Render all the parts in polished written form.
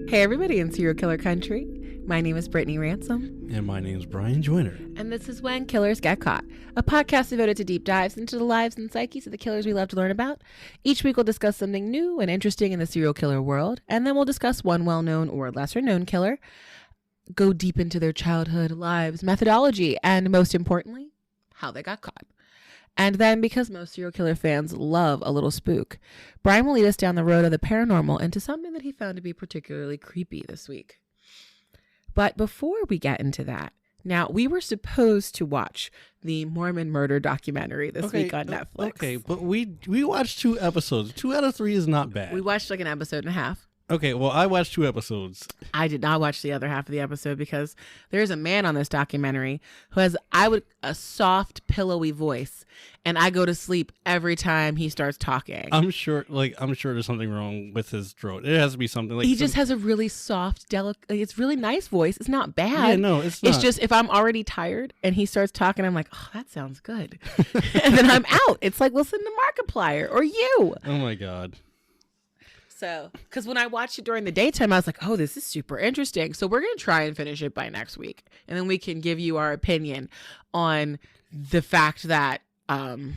Hey everybody in Serial Killer Country. My name is Brittany Ransom. And my name is Brian Joyner. And this is When Killers Get Caught, a podcast devoted to deep dives into the lives and psyches of the killers we love to learn about. Each week we'll discuss something new and interesting in the serial killer world, and then we'll discuss one well-known or lesser-known killer, go deep into their childhood lives, methodology, and most importantly, how they got caught. And then, because most serial killer fans love a little spook, Brian will lead us down the road of the paranormal into something that he found to be particularly creepy this week. But before we get into that, now, we were supposed to watch the Mormon murder documentary this week on Netflix. Okay, but we watched 2 episodes. 2 out of 3 is not bad. We watched like an episode and a half. Okay, well, I watched 2 episodes. I did not watch the other half of the episode because there's a man on this documentary who has a soft, pillowy voice, and I go to sleep every time he starts talking. I'm sure there's something wrong with his throat. It has to be something like he just has a really soft, it's really nice voice. It's not bad. Yeah, no, it's not. It's just if I'm already tired and he starts talking, I'm like, oh, that sounds good, and then I'm out. It's like listen to Markiplier or you. Oh my God. So, because when I watched it during the daytime, I was like, oh, this is super interesting. So we're going to try and finish it by next week. And then we can give you our opinion on the fact that the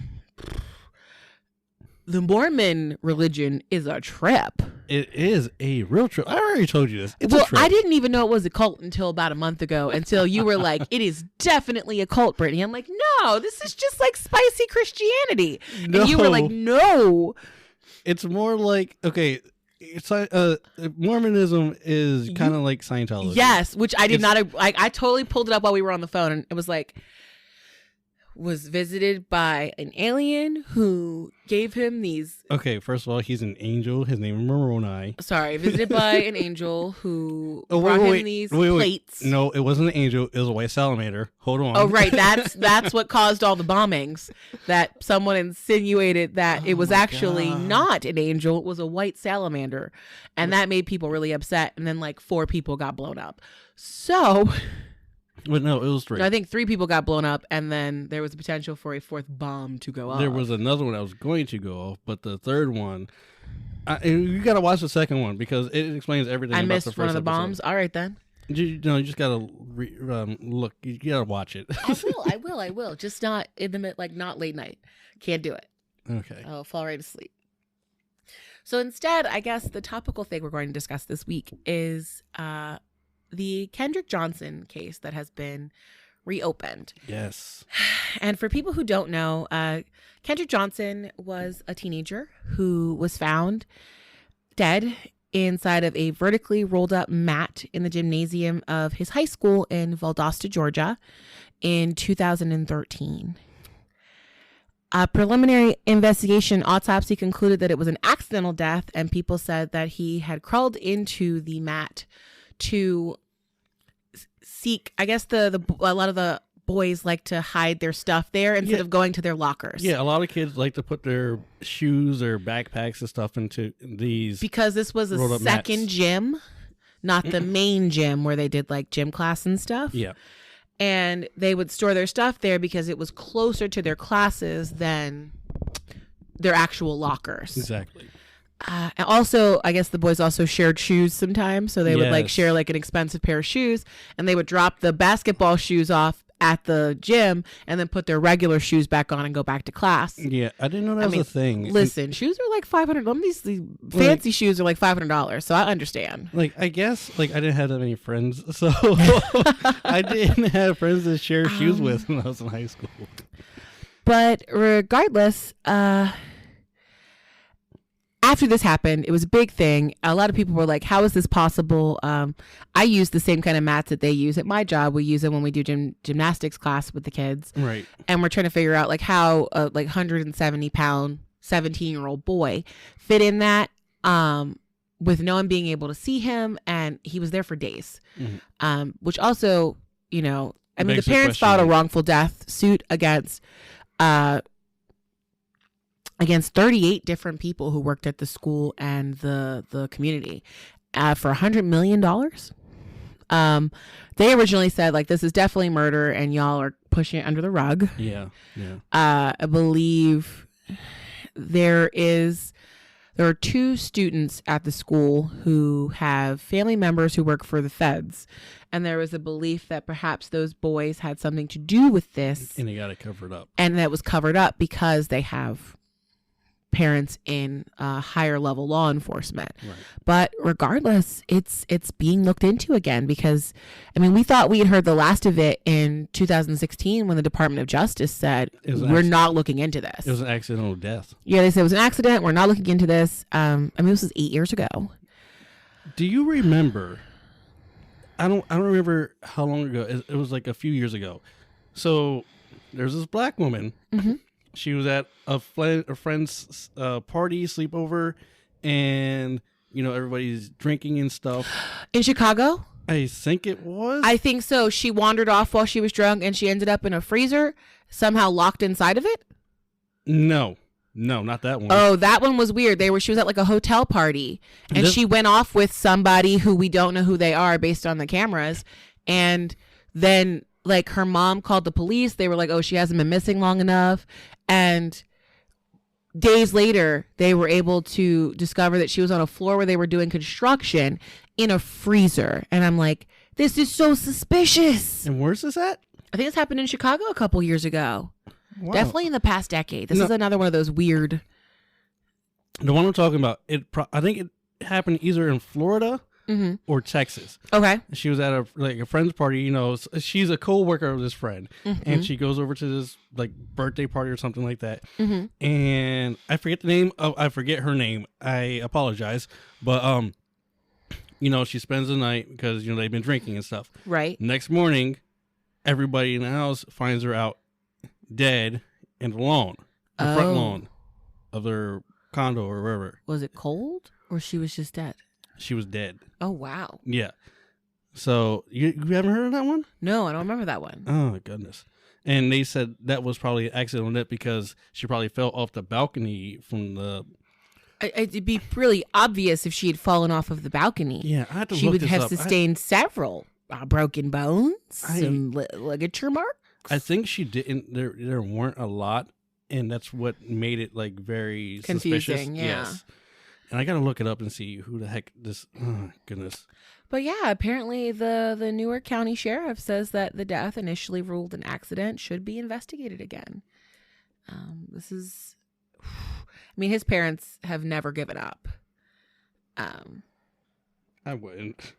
Mormon religion is a trip. It is a real trip. I already told you this. It's a trip. I didn't even know it was a cult until about a month ago, until you were like, it is definitely a cult, Brittany. I'm like, no, this is just like spicy Christianity. No. And you were like, no. It's more like, okay, it's Mormonism is kind of like Scientology. Yes, which I did not. I totally pulled it up while we were on the phone, and it was like, was visited by an alien who gave him these. Okay, first of all, he's an angel. His name is Moroni. Sorry, visited by an angel who brought him these plates. No, it wasn't an angel. It was a white salamander. Hold on. Oh, right. That's what caused all the bombings. That someone insinuated that it was actually not an angel. It was a white salamander. And that made people really upset. And then like 4 people got blown up. So... But no, it was 3. I think 3 people got blown up, and then there was a potential for a 4th bomb to go off. There was another one that was going to go off, but the 3rd one, you got to watch the 2nd one because it explains everything. I missed about the one of first the episode. bombs. All right, then. You just got to look. You got to watch it. I will. Just not in the not late night. Can't do it. Okay. I'll fall right asleep. So instead, I guess the topical thing we're going to discuss this week is the Kendrick Johnson case that has been reopened. Yes. And for people who don't know, Kendrick Johnson was a teenager who was found dead inside of a vertically rolled up mat in the gymnasium of his high school in Valdosta, Georgia in 2013. A preliminary investigation autopsy concluded that it was an accidental death, and people said that he had crawled into the mat to seek, I guess a lot of the boys like to hide their stuff there instead of going to their lockers. Yeah, a lot of kids like to put their shoes or backpacks and stuff into these. Because this was a second gym, not the main gym where they did like gym class and stuff. Yeah. And they would store their stuff there because it was closer to their classes than their actual lockers. Exactly. And also, I guess the boys also shared shoes sometimes. So they would like share like an expensive pair of shoes, and they would drop the basketball shoes off at the gym and then put their regular shoes back on and go back to class. Yeah, I didn't know that was a thing. Listen, shoes are like $500. These fancy shoes are like $500. So I understand. Like, I guess I didn't have that many friends. So I didn't have friends to share shoes with when I was in high school. But regardless, after this happened, it was a big thing. A lot of people were like, how is this possible? I use the same kind of mats that they use at my job. We use them when we do gymnastics class with the kids. Right. And we're trying to figure out like how a 170-pound 17-year-old boy fit in that with no one being able to see him. And he was there for days, which also, the parents filed a wrongful death suit against 38 different people who worked at the school and the community for $100 million. They originally said like, this is definitely murder and y'all are pushing it under the rug. Yeah. I believe there's there are 2 students at the school who have family members who work for the feds. And there was a belief that perhaps those boys had something to do with this. And they got it covered up. And that was covered up because they have parents in higher level law enforcement. Right. But regardless, it's being looked into again because, I mean, we thought we had heard the last of it in 2016 when the Department of Justice said, we're not looking into this. It was an accidental death. Yeah, they said it was an accident. We're not looking into this. I mean, this was 8 years ago. Do you remember? I don't remember how long ago. It was like a few years ago. So there's this black woman. Mm-hmm. She was at a friend's party, sleepover, and, you know, everybody's drinking and stuff. In Chicago? I think it was. I think so. She wandered off while she was drunk, and she ended up in a freezer, somehow locked inside of it? No, not that one. Oh, that one was weird. She was at like a hotel party, and she went off with somebody who we don't know who they are based on the cameras, and then like her mom called the police. They were like, oh, she hasn't been missing long enough. And days later, they were able to discover that she was on a floor where they were doing construction in a freezer. And I'm like, this is so suspicious. And where's this at? I think this happened in Chicago a couple years ago. Wow. Definitely in the past decade. This is another one of those weird. The one I'm talking about, I think it happened either in Florida or Texas. Okay. She was at a friend's party. You know, she's a co-worker of this friend, and she goes over to this like birthday party or something like that. And I forget the name. I forget her name. I apologize, but you know, she spends the night because, you know, they've been drinking and stuff. Right. Next morning, everybody in the house finds her out dead in the lawn, the front lawn of their condo or wherever. Was it cold or she was just dead? She was dead. Oh, wow. Yeah. So you haven't heard of that one? No, I don't remember that one. Oh, my goodness. And they said that was probably an accidental death because she probably fell off the balcony from the... It'd be really obvious if she had fallen off of the balcony. Yeah, I had to she look would this have up. Sustained several broken bones, some ligature marks. I think she didn't. There weren't a lot, and that's what made it like very confusing. Suspicious. Yeah. Yes. And I got to look it up and see who the heck this. Oh, goodness. But yeah, apparently the Newark County Sheriff says that the death, initially ruled an accident, should be investigated again. This is, I mean, his parents have never given up. I wouldn't.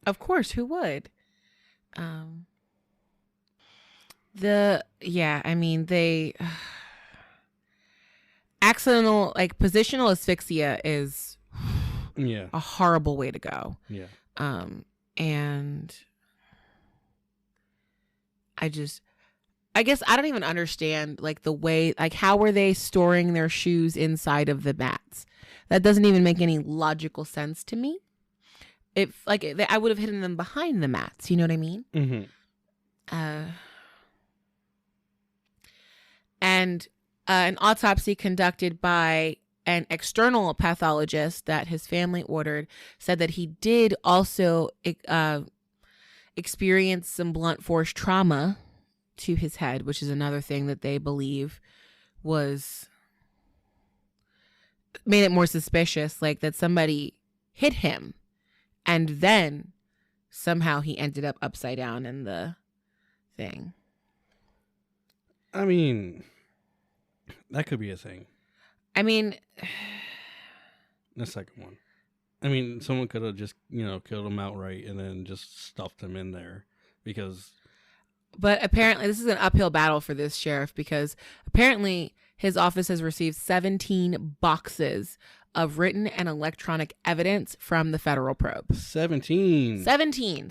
Of course, who would? Accidental, like positional asphyxia is a horrible way to go. Yeah. And I guess I don't even understand like the way, like how were they storing their shoes inside of the mats? That doesn't even make any logical sense to me. If like I would have hidden them behind the mats, you know what I mean? Mm-hmm. And an autopsy conducted by an external pathologist that his family ordered said that he did also experience some blunt force trauma to his head, which is another thing that they believe made it more suspicious, like that somebody hit him and then somehow he ended up upside down in the thing. I mean, that could be a thing. I mean, the second one. I mean, someone could have just, killed him outright and then just stuffed him in there because. But apparently, this is an uphill battle for this sheriff because apparently his office has received 17 boxes of written and electronic evidence from the federal probe. 17.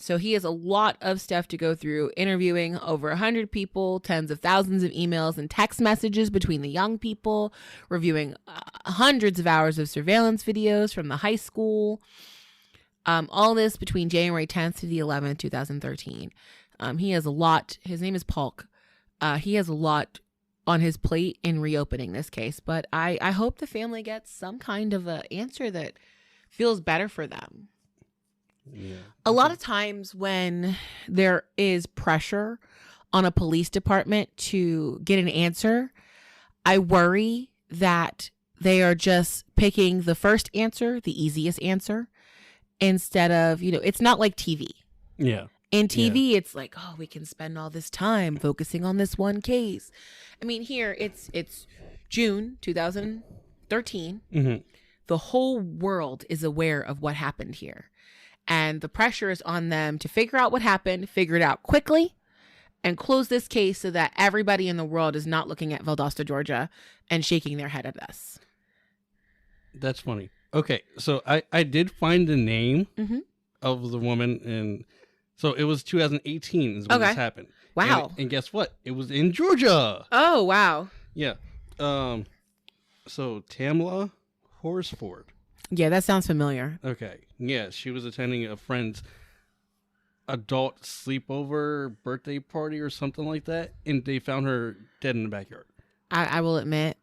So he has a lot of stuff to go through, interviewing over 100 people, tens of thousands of emails and text messages between the young people, reviewing hundreds of hours of surveillance videos from the high school. All this between January 10th to the 11th, 2013. He has a lot. His name is Polk. He has a lot on his plate in reopening this case, but I hope the family gets some kind of an answer that feels better for them. Yeah. A lot of times when there is pressure on a police department to get an answer, I worry that they are just picking the first answer, the easiest answer, instead of, it's not like TV. Yeah. In TV, it's like, oh, we can spend all this time focusing on this one case. I mean, here it's June 2013. Mm-hmm. The whole world is aware of what happened here. And the pressure is on them to figure out what happened, figure it out quickly, and close this case so that everybody in the world is not looking at Valdosta, Georgia, and shaking their head at us. That's funny. Okay, so I did find the name of the woman, and so it was 2018 is when this happened. Wow. And guess what? It was in Georgia. Oh, wow. Yeah. So Tamla Horsford. Yeah, that sounds familiar. Okay. Yeah, she was attending a friend's adult sleepover birthday party or something like that, and they found her dead in the backyard. I will admit,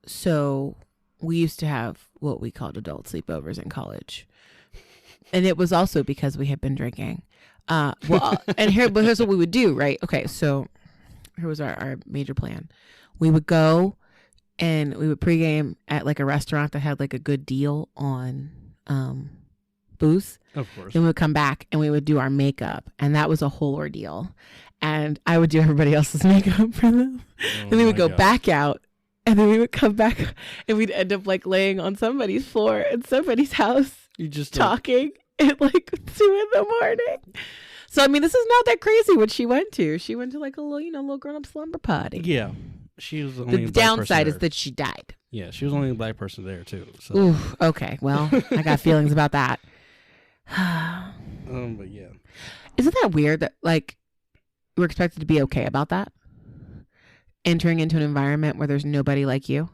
so we used to have what we called adult sleepovers in college. And it was also because we had been drinking. Here's what we would do, right? Okay, so here was our major plan. We would go and we would pregame at like a restaurant that had like a good deal on booze. Of course. Then we would come back and we would do our makeup, and that was a whole ordeal. And I would do everybody else's makeup for them. And then we would go back out, and then we would come back, and we'd end up like laying on somebody's floor in somebody's house, you just talking at like 2 a.m. So I mean, this is not that crazy what she went to. She went to like a little grown-up slumber party. Yeah, she was the only the downside is that she died. Yeah, she was only a black person there too. So. Ooh, okay. Well, I got feelings about that. But yeah, isn't that weird that like we're expected to be okay about that? Entering into an environment where there's nobody like you.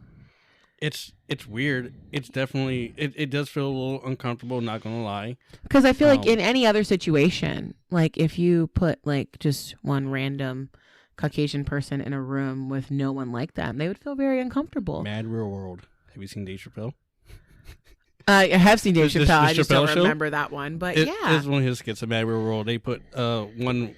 It's weird. It's definitely it does feel a little uncomfortable. Not gonna lie. Because I feel like in any other situation, like if you put like just one random Caucasian person in a room with no one like them, they would feel very uncomfortable. Mad Real World. Have you seen Dave Chappelle? I have seen Dave Chappelle. I just don't show? remember that one, but It's one of his skits of Mad Real World. They put one,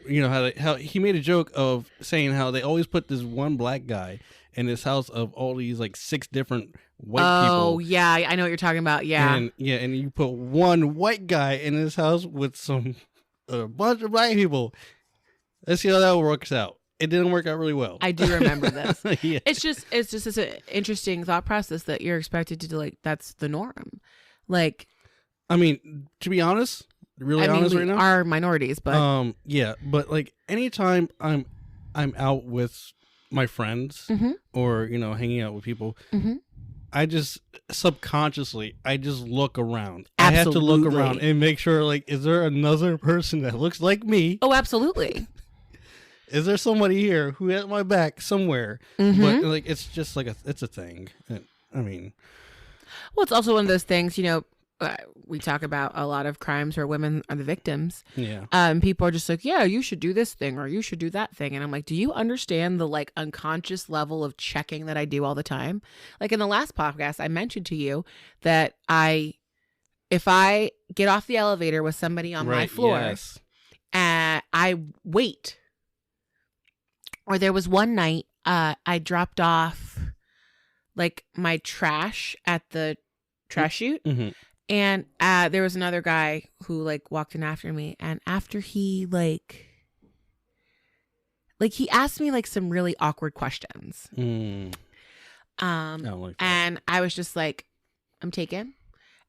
how he made a joke of saying how they always put this one black guy in this house of all these like 6 different white people. Oh yeah, I know what you're talking about. Yeah, and you put one white guy in this house with a bunch of black people. Let's see how that works out. It didn't work out really well. I do remember this. Yeah. It's just this an interesting thought process that you're expected to do. Like that's the norm. Like, I mean, to be honest, honest right now, are minorities, but yeah, but like anytime I'm out with my friends or hanging out with people, I just subconsciously look around. Absolutely. I have to look around and make sure like, is there another person that looks like me? Oh, absolutely. Is there somebody here who has my back somewhere? But like, it's just like it's a thing. I mean, well, it's also one of those things. We talk about a lot of crimes where women are the victims. Yeah. People are just like, yeah, you should do this thing or you should do that thing. And I'm like, do you understand the like unconscious level of checking that I do all the time? Like in the last podcast, I mentioned to you that if I get off the elevator with somebody on my floor, I wait. Or there was one night I dropped off like my trash at the trash chute. And there was another guy who like walked in after me, and after he like he asked me like some really awkward questions. I don't like that. And I was just like, I'm taken.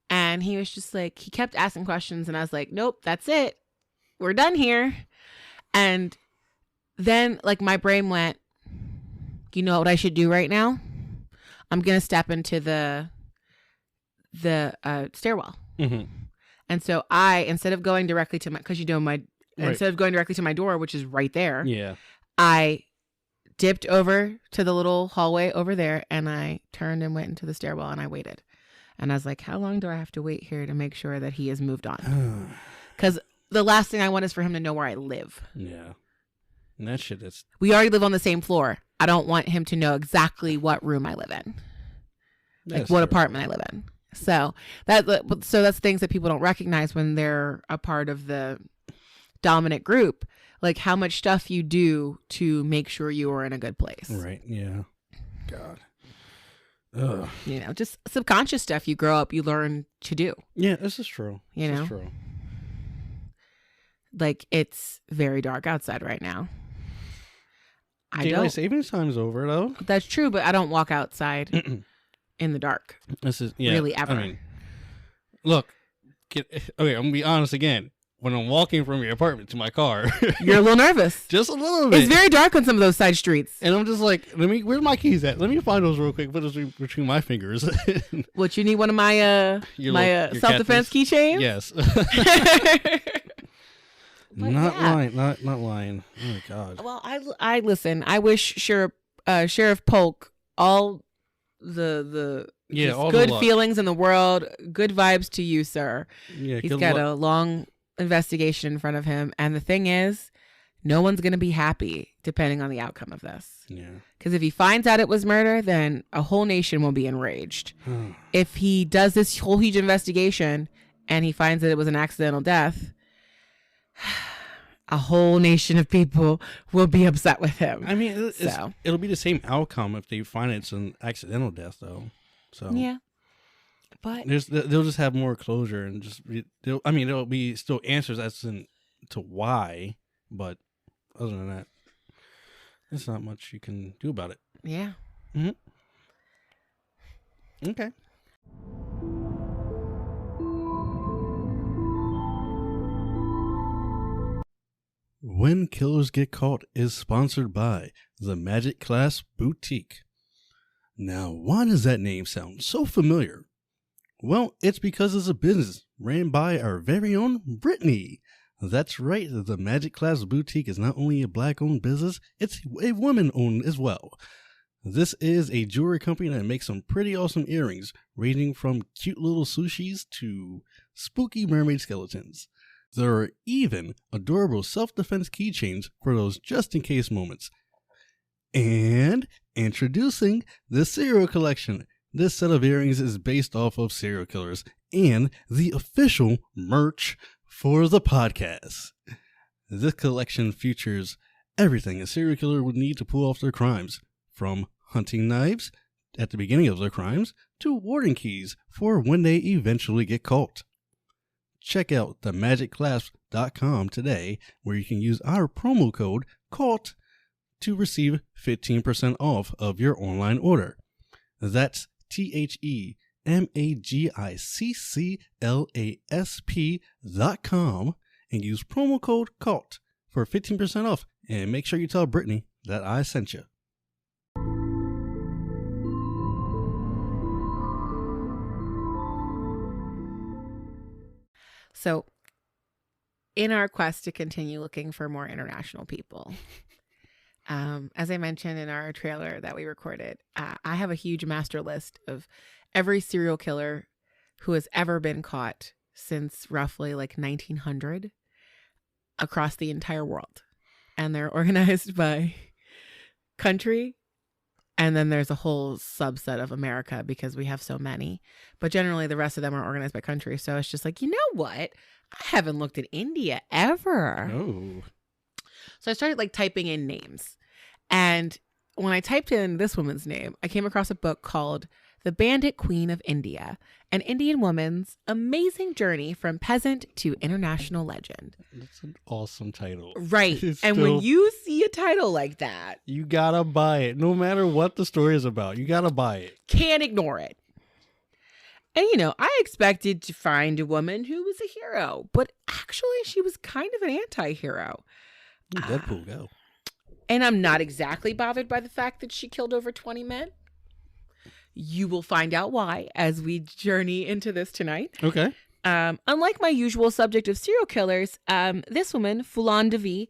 And he was just like, he kept asking questions, and I was like, nope, that's it. We're done here. And then like my brain went, you know what I should do right now? I'm gonna step into the stairwell. And so instead of going directly to instead of going directly to my door, which is right there, I dipped over to the little hallway over there, and I turned and went into the stairwell, and I waited. And I was like, how long do I have to wait here to make sure that he has moved on? Because the last thing I want is for him to know where I live. Yeah. And that shit is... We already live on the same floor. I don't want him to know exactly what room I live in. Like what apartment I live in. So that's things that people don't recognize when they're a part of the dominant group. Like how much stuff you do to make sure you are in a good place. Right. Yeah. God. Ugh. You know, just subconscious stuff you grow up, you learn to do. Yeah, this is true. You know? Is true. Like, it's very dark outside right now. Daylight savings time's over, though. That's true, but I don't walk outside in the dark. This is really ever. I mean, look, okay, I'm gonna be honest again. When I'm walking from your apartment to my car, you're a little nervous. Just a little bit. It's very dark on some of those side streets, and I'm just like, where's my keys at? Let me find those real quick. Put those between my fingers. What, you need one of my self-defense keychains? Yes. Not lying. Oh my god. Well, I listen. I wish Sheriff Polk all the all good the feelings in the world. Good vibes to you, sir. Yeah, he's got a long investigation in front of him, and the thing is, no one's gonna be happy depending on the outcome of this. Yeah. Because if he finds out it was murder, then a whole nation will be enraged. If he does this whole huge investigation and he finds that it was an accidental death, a whole nation of people will be upset with him. I mean, it'll be the same outcome if they find it's an accidental death, though. So yeah, but they'll just have more closure and there'll be still answers as to why, but other than that, there's not much you can do about it. Yeah. Mm-hmm. Okay. When Killers Get Caught is sponsored by the Magic Class Boutique. Now, why does that name sound so familiar? Well, it's because it's a business ran by our very own Brittany. That's right, the Magic Class Boutique is not only a black-owned business, it's a woman-owned as well. This is a jewelry company that makes some pretty awesome earrings, ranging from cute little sushis to spooky mermaid skeletons. There are even adorable self-defense keychains for those just-in-case moments. And introducing the Serial Collection. This set of earrings is based off of serial killers and the official merch for the podcast. This collection features everything a serial killer would need to pull off their crimes, from hunting knives at the beginning of their crimes to warden keys for when they eventually get caught. Check out themagicclasp.com today, where you can use our promo code CAUGHT to receive 15% off of your online order. That's THEMAGICCLASP.com and use promo code CAUGHT for 15% off. And make sure you tell Brittany that I sent you. So, in our quest to continue looking for more international people, as I mentioned in our trailer that we recorded, I have a huge master list of every serial killer who has ever been caught since roughly like 1900 across the entire world. And they're organized by country. And then there's a whole subset of America because we have so many. But generally, the rest of them are organized by country. So it's just like, you know what? I haven't looked at India ever. Oh. So I started like typing in names. And when I typed in this woman's name, I came across a book called The Bandit Queen of India, an Indian woman's amazing journey from peasant to international legend. That's an awesome title. Right. And when you see a title like that, you gotta buy it. No matter what the story is about, you gotta buy it. Can't ignore it. And, you know, I expected to find a woman who was a hero, but actually she was kind of an anti-hero. Deadpool, go. And I'm not exactly bothered by the fact that she killed over 20 men. You will find out why as we journey into this tonight. Okay. Unlike my usual subject of serial killers, this woman, Phoolan Devi,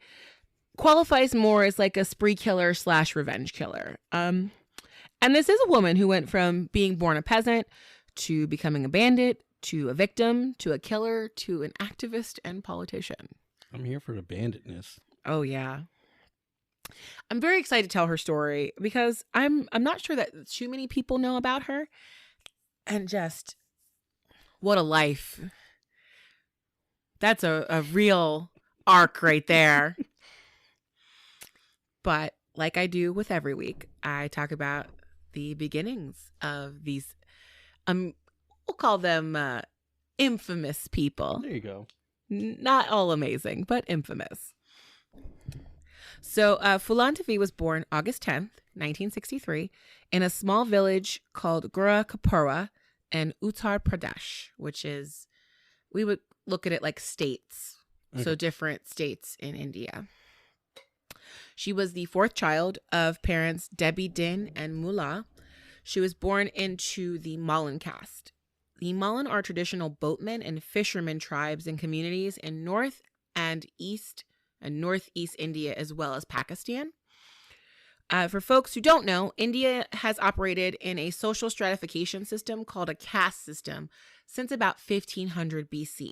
qualifies more as like a spree killer / revenge killer. And this is a woman who went from being born a peasant to becoming a bandit, to a victim, to a killer, to an activist and politician. I'm here for the banditness. Oh, yeah. I'm very excited to tell her story because I'm not sure that too many people know about her. And just what a life. That's a real arc right there. But like I do with every week, I talk about the beginnings of these, we'll call them infamous people. There you go. Not all amazing, but infamous. So Phoolan Devi was born August 10th, 1963, in a small village called Gura Kapura in Uttar Pradesh, which is, we would look at it like states. Okay. So different states in India. She was the fourth child of parents Debi Din and Mullah. She was born into the Mallan caste. The Mallan are traditional boatmen and fishermen tribes and communities in North and Northeast India, as well as Pakistan. For folks who don't know, India has operated in a social stratification system called a caste system since about 1500 BC.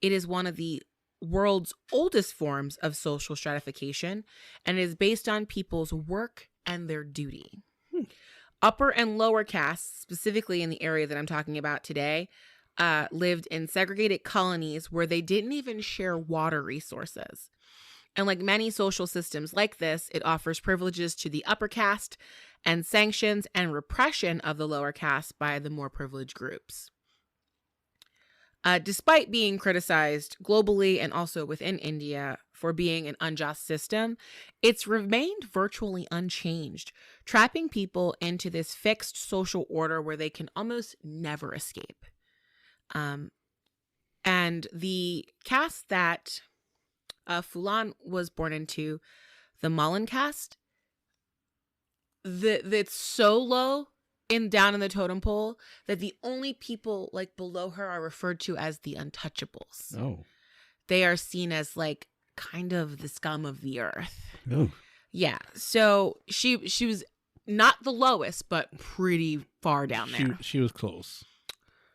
It is one of the world's oldest forms of social stratification and is based on people's work and their duty. Upper and lower castes, specifically in the area that I'm talking about today, lived in segregated colonies where they didn't even share water resources. And like many social systems like this, it offers privileges to the upper caste and sanctions and repression of the lower caste by the more privileged groups. Despite being criticized globally and also within India for being an unjust system, it's remained virtually unchanged, trapping people into this fixed social order where they can almost never escape. And the caste that Phoolan was born into, the Mallan caste, it's so low down in the totem pole that the only people like below her are referred to as the untouchables. Oh. They are seen as like kind of the scum of the earth. Oh. Yeah. So she was not the lowest, but pretty far down there. She was close.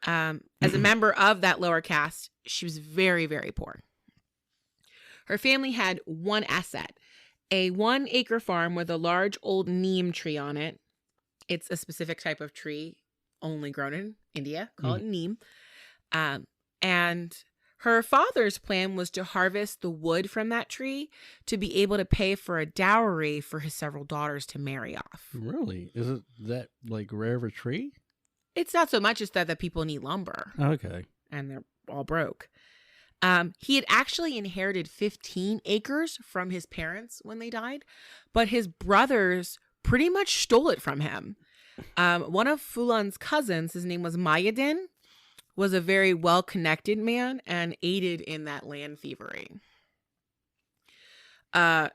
As a member of that lower caste, she was very, very poor. Her family had one asset, a 1-acre farm with a large old neem tree on it. It's a specific type of tree only grown in India, called neem. And her father's plan was to harvest the wood from that tree to be able to pay for a dowry for his several daughters to marry off. Really? Is it that like rare of a tree? It's not so much as that people need lumber. Okay. And they're all broke. He had actually inherited 15 acres from his parents when they died, but his brothers pretty much stole it from him. One of Phoolan's cousins, his name was Mayadin, was a very well-connected man and aided in that land thievery. Her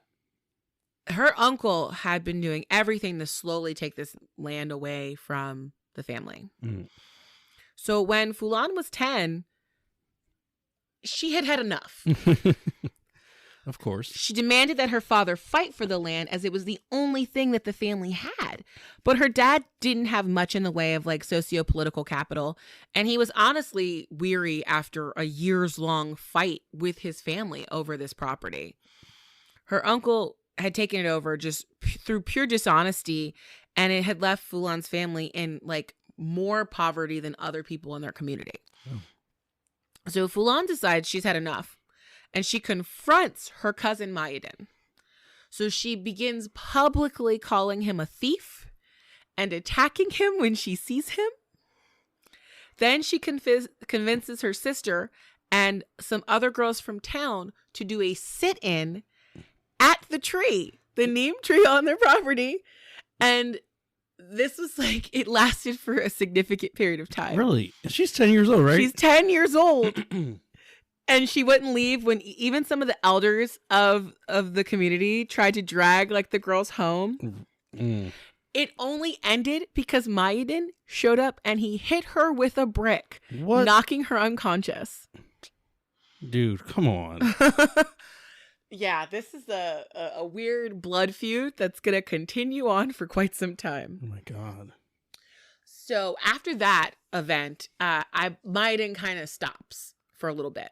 uncle had been doing everything to slowly take this land away from the family. So when Phoolan was 10, she had had enough. Of course. She demanded that her father fight for the land as it was the only thing that the family had. But her dad didn't have much in the way of like socio-political capital. And he was honestly weary after a years-long fight with his family over this property. Her uncle had taken it over just through pure dishonesty. And it had left Phoolan's family in like more poverty than other people in their community. Oh. So Phoolan decides she's had enough. And she confronts her cousin Mayadin. So she begins publicly calling him a thief and attacking him when she sees him. Then she convinces her sister and some other girls from town to do a sit-in at the tree, the neem tree on their property. And this was like, it lasted for a significant period of time. Really? She's 10 years old, right? She's 10 years old. And she wouldn't leave when even some of the elders of the community tried to drag like the girls home. It only ended because Mayadin showed up and he hit her with a brick, knocking her unconscious. Dude, come on. Yeah, this is a weird blood feud that's going to continue on for quite some time. Oh my God. So after that event, Mayadin kind of stops for a little bit.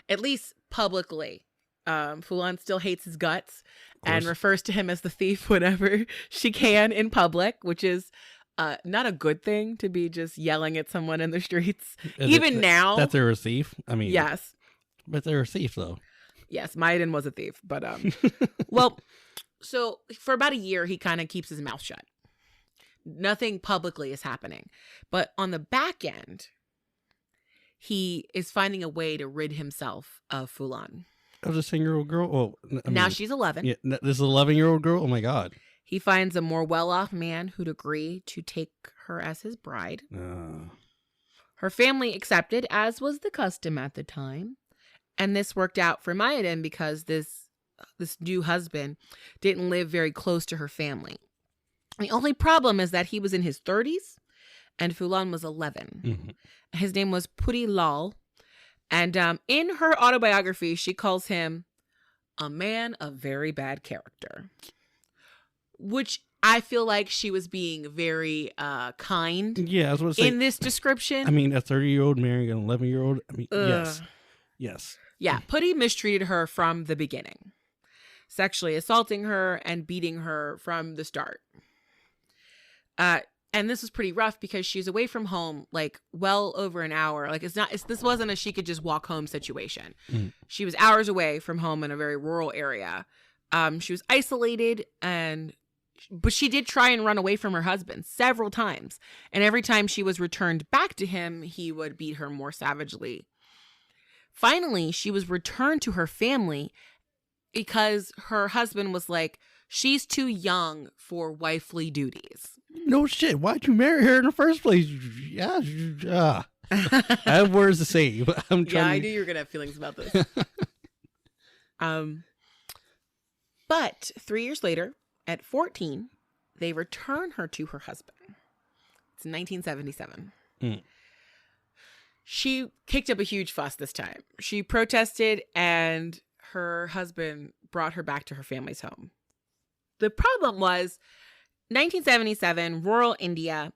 At least publicly. Phoolan still hates his guts and refers to him as the thief whenever she can in public, which is not a good thing to be just yelling at someone in the streets. Even now. That they're a thief? I mean. Yes. But they're a thief, though. Yes, Mayadin was a thief. But, well, so for about a year, he kind of keeps his mouth shut. Nothing publicly is happening. But on the back end, he is finding a way to rid himself of Phoolan. Of the 10-year-old girl? Oh, Now she's 11. Yeah, this 11-year-old girl? Oh, my God. He finds a more well-off man who'd agree to take her as his bride. Her family accepted, as was the custom at the time. And this worked out for Maiden because this new husband didn't live very close to her family. The only problem is that he was in his 30s and Phoolan was 11. Mm-hmm. His name was Puri Lal. And in her autobiography, she calls him a man of very bad character, which I feel like she was being very kind. Yeah, I was going to say. In this description. I mean, a 30-year-old marrying an 11-year-old. I mean, yes. Yes. Yeah, Puri mistreated her from the beginning, sexually assaulting her and beating her from the start. And this was pretty rough because she's away from home like well over an hour. Like this wasn't a she could just walk home situation. Mm. She was hours away from home in a very rural area. She was isolated but she did try and run away from her husband several times. And every time she was returned back to him, he would beat her more savagely. Finally, she was returned to her family because her husband was like, she's too young for wifely duties. No shit. Why'd you marry her in the first place? Yeah. I have words to say, but I'm trying. Yeah, I knew you were gonna have feelings about this. But 3 years later, at 14, they return her to her husband. It's 1977. Mm. She kicked up a huge fuss this time. She protested, and her husband brought her back to her family's home. The problem was 1977, rural India.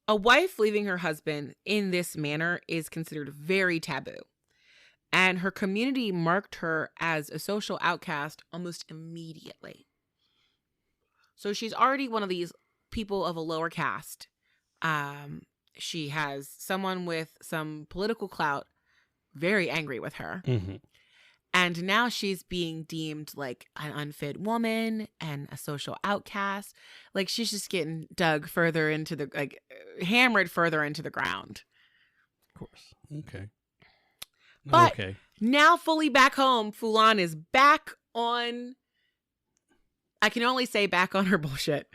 A wife leaving her husband in this manner is considered very taboo. And her community marked her as a social outcast almost immediately. So she's already one of these people of a lower caste. She has someone with some political clout very angry with her. Mm-hmm. And now she's being deemed like an unfit woman and a social outcast. Like she's just getting dug further into hammered further into the ground. Of course. Okay. But now fully back home, Phoolan is back on, I can only say back on her bullshit.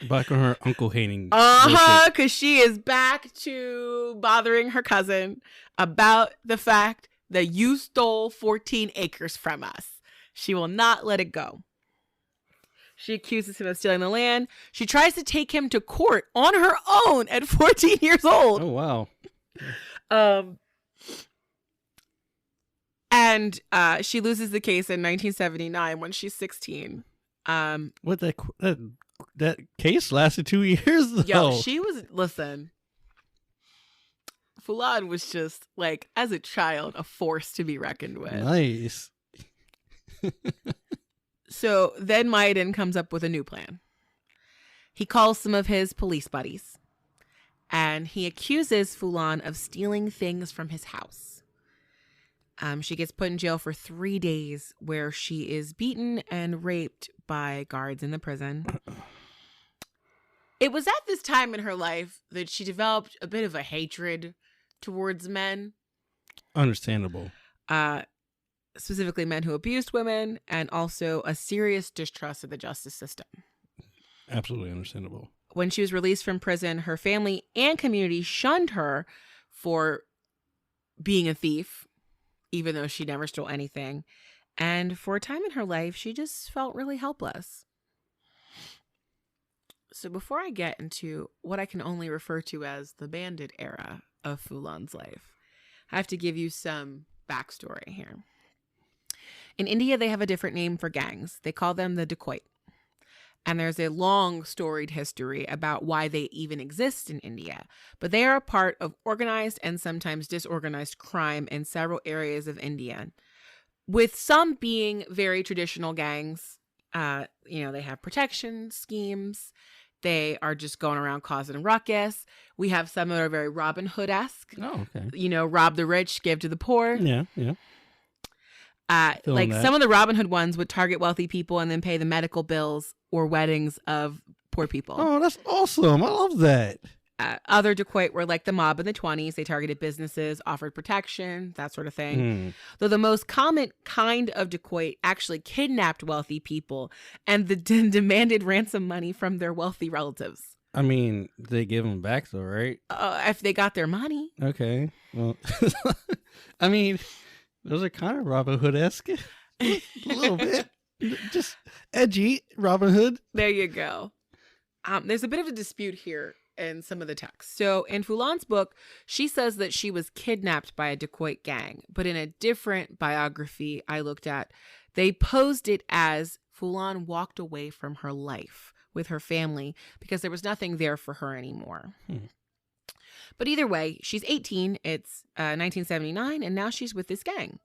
Back on her uncle hating. Because she is back to bothering her cousin about the fact that you stole 14 acres from us. She will not let it go. She accuses him of stealing the land. She tries to take him to court on her own at 14 years old. Oh, wow. And she loses the case in 1979 when she's 16. What that case lasted 2 years though. Yo, listen. Phoolan was just like, as a child, a force to be reckoned with. Nice. So then Maiden comes up with a new plan. He calls some of his police buddies and he accuses Phoolan of stealing things from his house. She gets put in jail for 3 days where she is beaten and raped by guards in the prison. It was at this time in her life that she developed a bit of a hatred towards men. Understandable. Specifically men who abused women, and also a serious distrust of the justice system. Absolutely understandable. When she was released from prison, her family and community shunned her for being a thief, even though she never stole anything. And for a time in her life, she just felt really helpless. So before I get into what I can only refer to as the Bandit era of Phoolan's life, I have to give you some backstory here. In India, they have a different name for gangs. They call them the dacoit. And there's a long storied history about why they even exist in India. But they are a part of organized and sometimes disorganized crime in several areas of India, with some being very traditional gangs. They have protection schemes. They are just going around causing a ruckus. We have some that are very Robin Hood-esque. Oh, okay. Rob the rich, give to the poor. Yeah. Some of the Robin Hood ones would target wealthy people and then pay the medical bills or weddings of poor people. Oh, that's awesome. I love that. Other dacoit were like the mob in the 20s. They targeted businesses, offered protection, that sort of thing. Though the most common kind of dacoit actually kidnapped wealthy people and demanded ransom money from their wealthy relatives. I mean, they give them back though, right? If they got their money. Okay. Well, I mean, those are kind of Robin Hood-esque. A little bit. Just edgy Robin Hood. There you go. There's a bit of a dispute here in some of the text. So in Phoolan's book, she says that she was kidnapped by a dacoit gang. But in a different biography I looked at, they posed it as Phoolan walked away from her life with her family because there was nothing there for her anymore. But either way, she's 18. It's 1979, and now she's with this gang.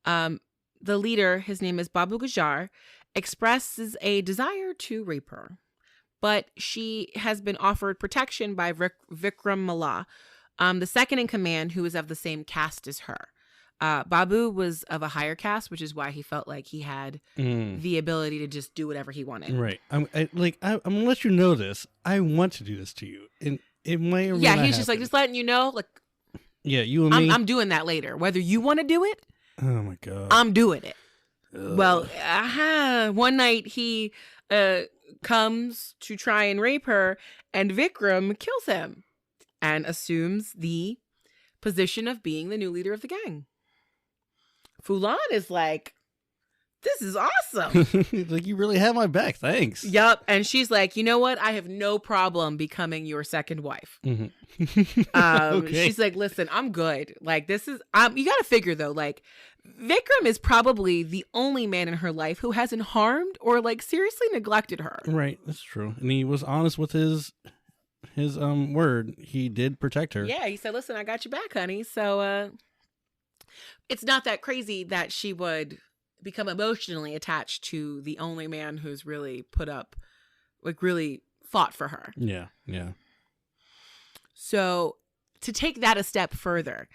The leader, his name is Babu Gujar, expresses a desire to rape her. But she has been offered protection by Vikram Malla, the second in command, who is of the same caste as her. Babu was of a higher caste, which is why he felt like he had the ability to just do whatever he wanted. Right. I'm gonna let you know this. I want to do this to you, and it might or may not he's just happen. like, just letting you know, like, yeah, you and me. I'm doing that later. Whether you want to do it, oh my god, I'm doing it. Ugh. Well, one night he comes to try and rape her, and Vikram kills him and assumes the position of being the new leader of the gang. Phoolan is like, this is awesome. Like, you really have my back. Thanks. Yup. And she's like, you know what? I have no problem becoming your second wife. Okay. She's like, listen, I'm good. Like, this is, you got to figure though, like, Vikram is probably the only man in her life who hasn't harmed or like seriously neglected her. Right. That's true. And he was honest with his word. He did protect her. Yeah. He said, listen, I got your back, honey. So, it's not that crazy that she would become emotionally attached to the only man who's really put up, like really fought for her. Yeah. Yeah. So to take that a step further,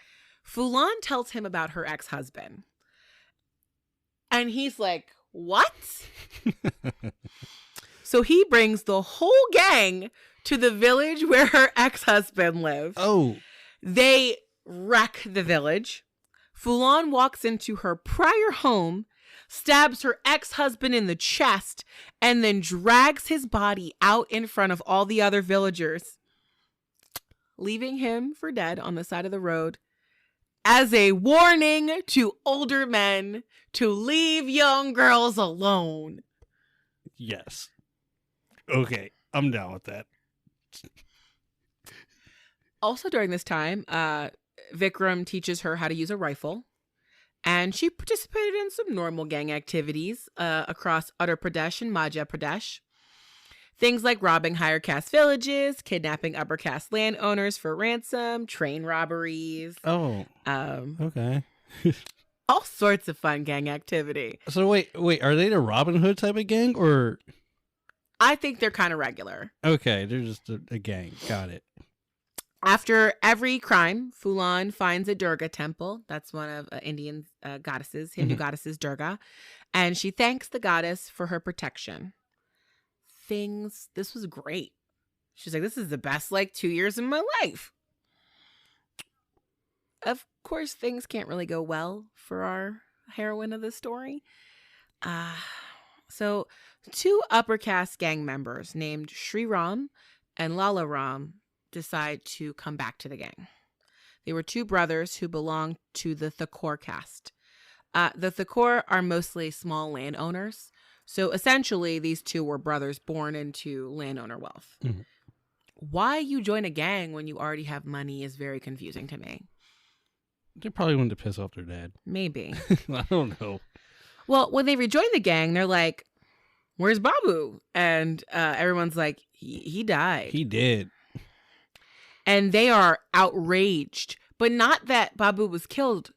Phoolan tells him about her ex-husband. And he's like, what? So he brings the whole gang to the village where her ex-husband lived. Oh. They wreck the village. Phoolan walks into her prior home, stabs her ex-husband in the chest, and then drags his body out in front of all the other villagers, leaving him for dead on the side of the road as a warning to older men to leave young girls alone. Yes. Okay. I'm down with that. Also during this time, Vikram teaches her how to use a rifle, and she participated in some normal gang activities across Uttar Pradesh and Madhya Pradesh. Things like robbing higher caste villages, kidnapping upper caste landowners for ransom, train robberies. Oh. Okay. All sorts of fun gang activity. So wait, are they the Robin Hood type of gang or? I think they're kind of regular. Okay, they're just a gang. Got it. After every crime, Phoolan finds a Durga temple. That's one of Indian goddesses, Hindu goddesses, Durga. And she thanks the goddess for her protection. This was great. She's like, this is the best, 2 years in my life. Of course, things can't really go well for our heroine of the story. So 2 upper caste gang members named Shri Ram and Lala Ram decide to come back to the gang. They were 2 brothers who belonged to the Thakur caste. The Thakur are mostly small landowners. So essentially, these 2 were brothers born into landowner wealth. Mm-hmm. Why you join a gang when you already have money is very confusing to me. They probably wanted to piss off their dad. Maybe. I don't know. Well, when they rejoin the gang, they're like, where's Babu? And everyone's like, he died. He did. And they are outraged. But not that Babu was killed,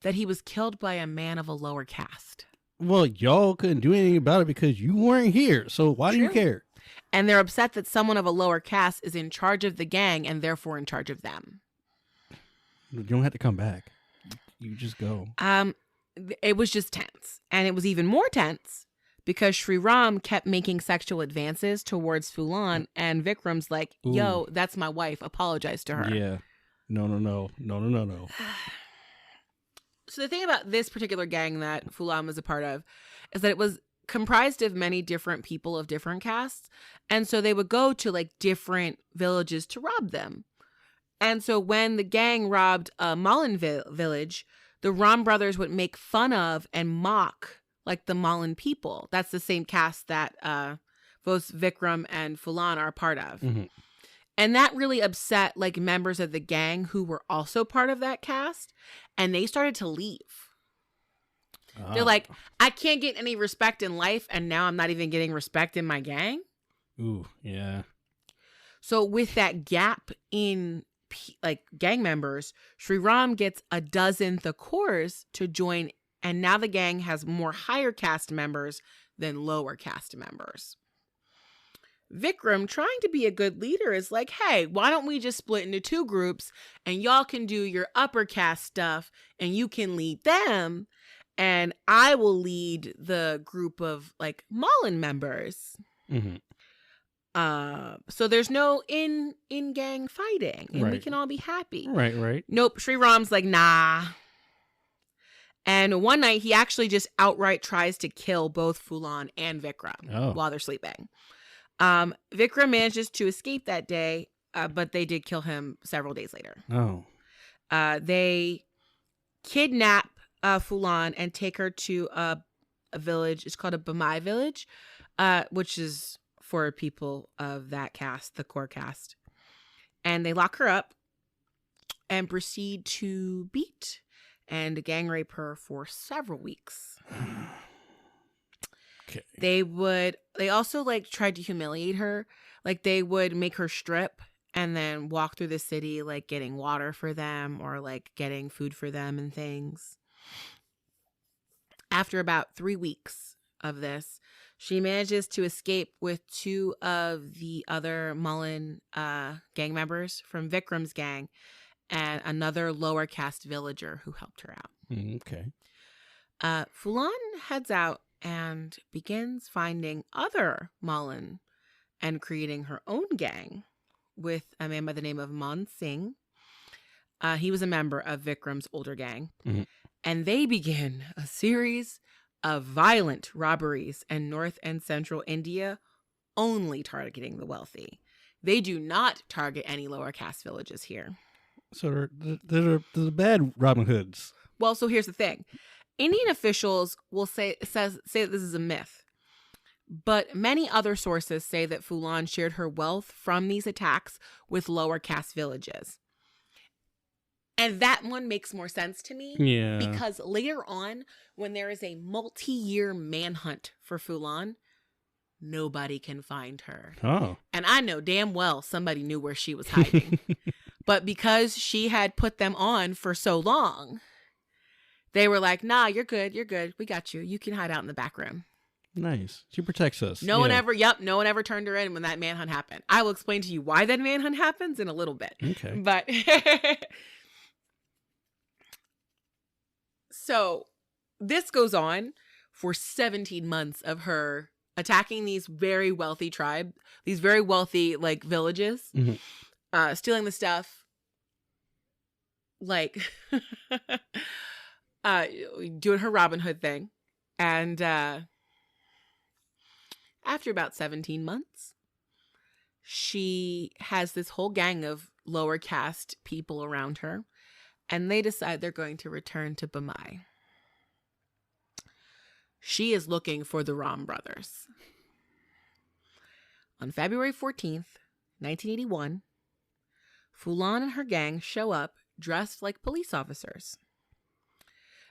that he was killed by a man of a lower caste. Well, y'all couldn't do anything about it because you weren't here. So why do you care? And they're upset that someone of a lower caste is in charge of the gang and therefore in charge of them. You don't have to come back. You just go. It was just tense. And it was even more tense because Sri Ram kept making sexual advances towards Phoolan, and Vikram's like, yo, that's my wife. Apologize to her. Yeah. No. So the thing about this particular gang that Phoolan was a part of is that it was comprised of many different people of different castes. And so they would go to like different villages to rob them. And so when the gang robbed a Malin village, the Ram brothers would make fun of and mock like the Malin people. That's the same caste that both Vikram and Phoolan are a part of. Mm-hmm. And that really upset like members of the gang who were also part of that caste. And they started to leave. Oh. They're like, I can't get any respect in life. And now I'm not even getting respect in my gang. Ooh, yeah. So with that gap in like gang members, Sri Ram gets a dozen Thakors to join. And now the gang has more higher caste members than lower caste members. Vikram, trying to be a good leader, is like, hey, why don't we just split into two groups and y'all can do your upper caste stuff and you can lead them and I will lead the group of like Malin members. Mm-hmm. So there's no in-gang fighting and we can all be happy. Right. Nope. Sri Ram's like, nah. And one night he actually just outright tries to kill both Phoolan and Vikram while they're sleeping. Vikram manages to escape that day, but they did kill him several days later. They kidnap Phoolan and take her to a village. It's called a Bamai village, which is for people of that caste, the core caste. And they lock her up and proceed to beat and gang rape her for several weeks. Okay. They also like tried to humiliate her. Like they would make her strip and then walk through the city, like getting water for them or like getting food for them and things. After about 3 weeks of this, she manages to escape with 2 of the other Malin gang members from Vikram's gang and another lower caste villager who helped her out. Okay. Phoolan heads out and begins finding other Malin and creating her own gang with a man by the name of Man Singh. He was a member of Vikram's older gang. Mm-hmm. And they begin a series of violent robberies in North and Central India, only targeting the wealthy. They do not target any lower caste villages here. So they're the bad Robin Hoods. Well, so here's the thing. Indian officials will say that this is a myth, but many other sources say that Phoolan shared her wealth from these attacks with lower caste villages. And that one makes more sense to me. Yeah. Because later on, when there is a multi-year manhunt for Phoolan, nobody can find her. Oh. And I know damn well somebody knew where she was hiding. But because she had put them on for so long, they were like, nah, you're good. We got you. You can hide out in the back room. Nice. She protects us. No one ever turned her in when that manhunt happened. I will explain to you why that manhunt happens in a little bit. Okay. But so this goes on for 17 months of her attacking these very wealthy these very wealthy like villages, stealing the stuff, like doing her Robin Hood thing. And after about 17 months, she has this whole gang of lower caste people around her, and they decide they're going to return to Bamai. She is looking for the Ram brothers. On February 14th, 1981, Phoolan and her gang show up dressed like police officers.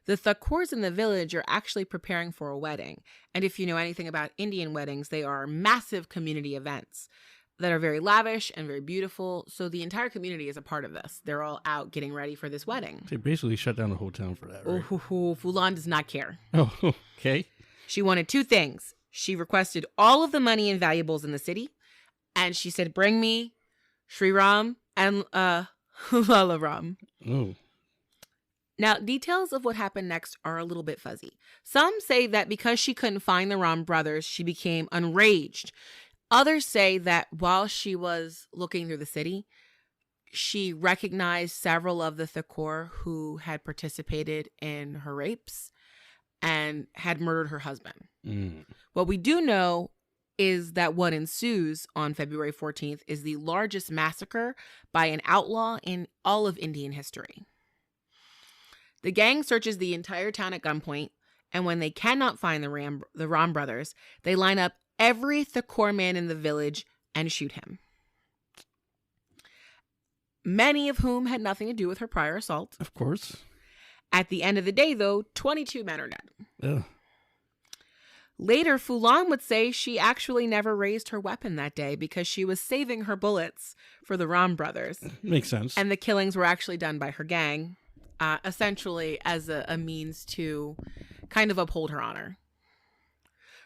The Thakors in the village are actually preparing for a wedding. And if you know anything about Indian weddings, they are massive community events that are very lavish and very beautiful. So the entire community is a part of this. They're all out getting ready for this wedding. They basically shut down the whole town for that, right? Phoolan does not care. Oh, okay. She wanted 2 things. She requested all of the money and valuables in the city. And she said, bring me Sri Ram and Lala Ram. Oh. Now, details of what happened next are a little bit fuzzy. Some say that because she couldn't find the Rom brothers, she became enraged. Others say that while she was looking through the city, she recognized several of the Thakor who had participated in her rapes and had murdered her husband. What we do know is that what ensues on February 14th is the largest massacre by an outlaw in all of Indian history. The gang searches the entire town at gunpoint, and when they cannot find the Rom brothers, they line up every Thakor man in the village and shoot him. Many of whom had nothing to do with her prior assault. Of course. At the end of the day, though, 22 men are dead. Ugh. Later, Phoolan would say she actually never raised her weapon that day because she was saving her bullets for the Rom brothers. Makes sense. And the killings were actually done by her gang, essentially as a means to kind of uphold her honor.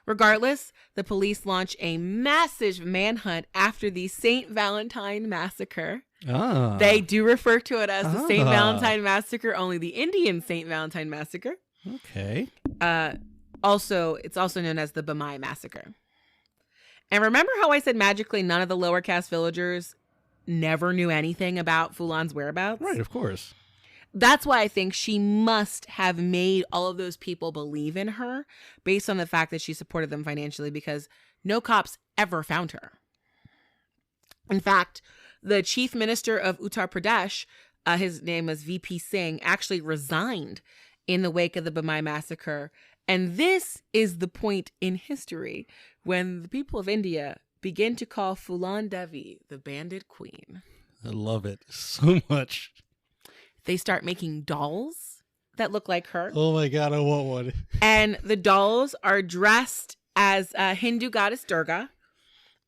Regardless, the police launch a massive manhunt after the St. Valentine Massacre. They do refer to it as the St. Valentine Massacre, only the Indian St. Valentine Massacre. Okay. It's also known as the Bamai Massacre. And remember how I said magically none of the lower caste villagers never knew anything about Phoolan's whereabouts? Right, of course. That's why I think she must have made all of those people believe in her based on the fact that she supported them financially, because no cops ever found her. In fact, the chief minister of Uttar Pradesh, his name was VP Singh, actually resigned in the wake of the Bamai Massacre. And this is the point in history when the people of India begin to call Phoolan Devi the Bandit Queen. I love it so much. They start making dolls that look like her. Oh my God, I want one. And the dolls are dressed as Hindu goddess Durga,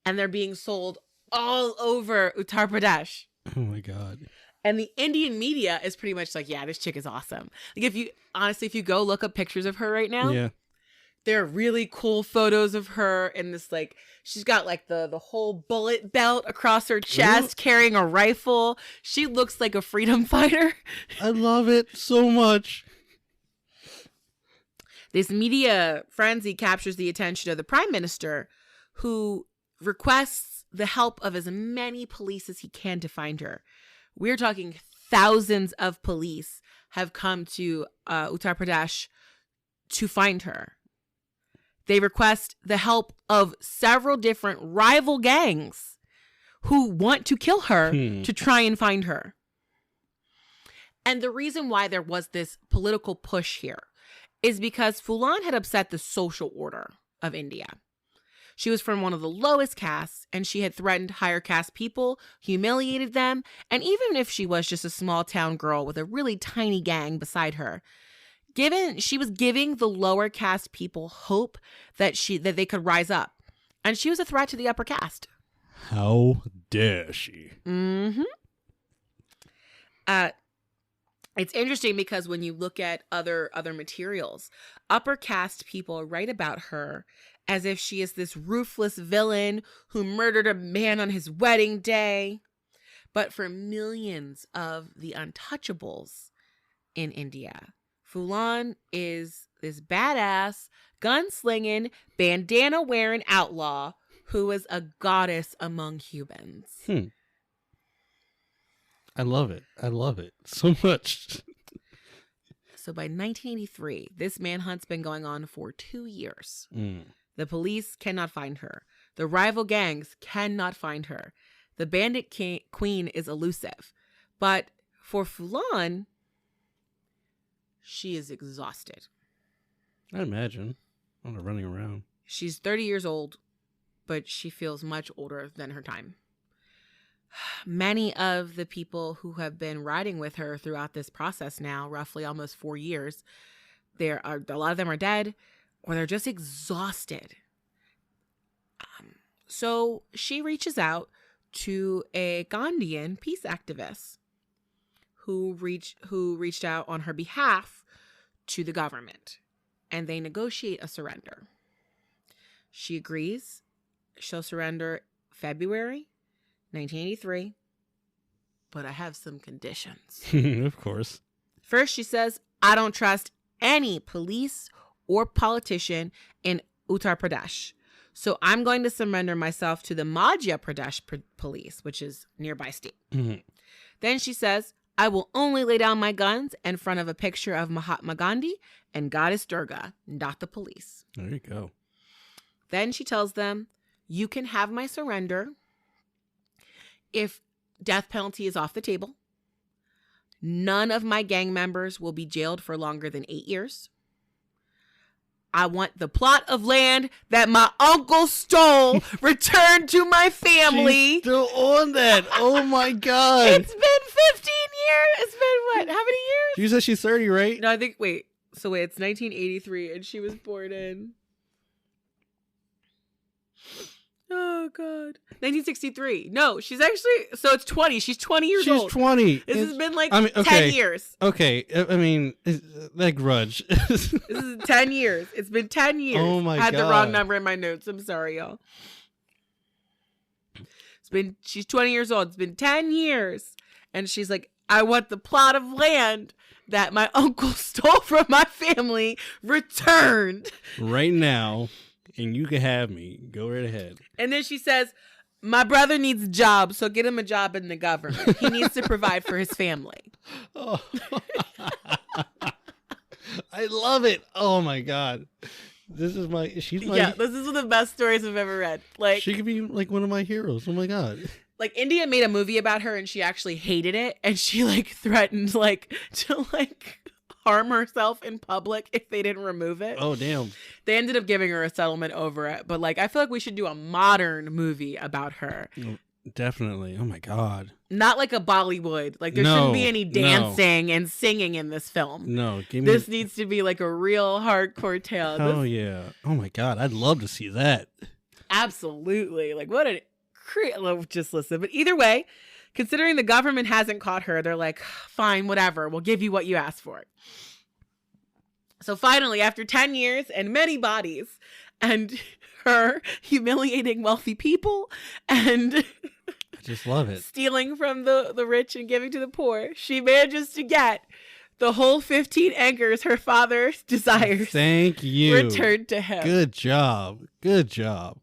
and they're being sold all over Uttar Pradesh. Oh my God. And the Indian media is pretty much like, yeah, this chick is awesome. Like, if you go look up pictures of her right now, Yeah. there are really cool photos of her in this, like, she's got like the whole bullet belt across her chest, carrying a rifle. She looks like a freedom fighter. I love it so much. This media frenzy captures the attention of the prime minister, who requests the help of as many police as he can to find her. We're talking thousands of police have come to Uttar Pradesh to find her. They request the help of several different rival gangs who want to kill her to try and find her. And the reason why there was this political push here is because Phoolan had upset the social order of India. She was from one of the lowest castes, and she had threatened higher caste people, humiliated them, and even if she was just a small town girl with a really tiny gang beside her, she was giving the lower caste people hope that they could rise up. And she was a threat to the upper caste. How dare she? Mm-hmm. It's interesting because when you look at other materials, upper caste people write about her as if she is this ruthless villain who murdered a man on his wedding day. But for millions of the untouchables in India, Phoolan is this badass, gunslinging, bandana-wearing outlaw who is a goddess among humans. I love it. I love it so much. So by 1983, this manhunt's been going on for 2 years. The police cannot find her. The rival gangs cannot find her. The bandit queen is elusive. But for Phoolan, she is exhausted. I imagine. I'm not running around. She's 30 years old, but she feels much older than her time. Many of the people who have been riding with her throughout this process now, roughly almost 4 years, a lot of them are dead or they're just exhausted. So she reaches out to a Gandhian peace activist who reached out on her behalf to the government, and they negotiate a surrender. She agrees. She'll surrender February 1983, but I have some conditions. Of course. First, she says, I don't trust any police or politician in Uttar Pradesh. So I'm going to surrender myself to the Madhya Pradesh police, which is nearby state. Mm-hmm. Then she says, I will only lay down my guns in front of a picture of Mahatma Gandhi and Goddess Durga, not the police. There you go. Then she tells them, you can have my surrender if death penalty is off the table. None of my gang members will be jailed for longer than 8 years. I want the plot of land that my uncle stole returned to my family. She's still on that. Oh my God. It's been 15 years. It's been what? How many years? She said she's 30, right? No, I think, wait. So wait, it's 1983 and she was born in. Oh God. 1963. No, she's actually, so it's 20. She's 20 years old. She's 20. This has been like okay. 10 years. Okay. I mean, that grudge. This is 10 years. It's been 10 years. Oh my God. I had the wrong number in my notes. I'm sorry, y'all. She's 20 years old. It's been 10 years. And she's like, I want the plot of land that my uncle stole from my family returned. Right now. And you can have me. Go right ahead. And then she says, my brother needs a job, so get him a job in the government. He needs to provide for his family. Oh. I love it. Oh my God. She's my this is one of the best stories I've ever read. Like, she could be like one of my heroes. Oh my God. Like, India made a movie about her and she actually hated it. And she like threatened to harm herself in public if they didn't remove it. Oh, damn. They ended up giving her a settlement over it. But like, I feel like we should do a modern movie about her. Definitely. Oh my God. Not like a Bollywood. Like, there shouldn't be any dancing and singing in this film. No. This needs to be like a real hardcore tale. Oh, yeah. Oh my God. I'd love to see that. Absolutely. Like, what a... Just listen. But either way, considering the government hasn't caught her, they're like, fine, whatever. We'll give you what you asked for. So finally, after 10 years and many bodies and her humiliating wealthy people and I just love it. Stealing from the rich and giving to the poor, she manages to get the whole 15 acres her father desires. Thank you. Returned to him. Good job. Good job.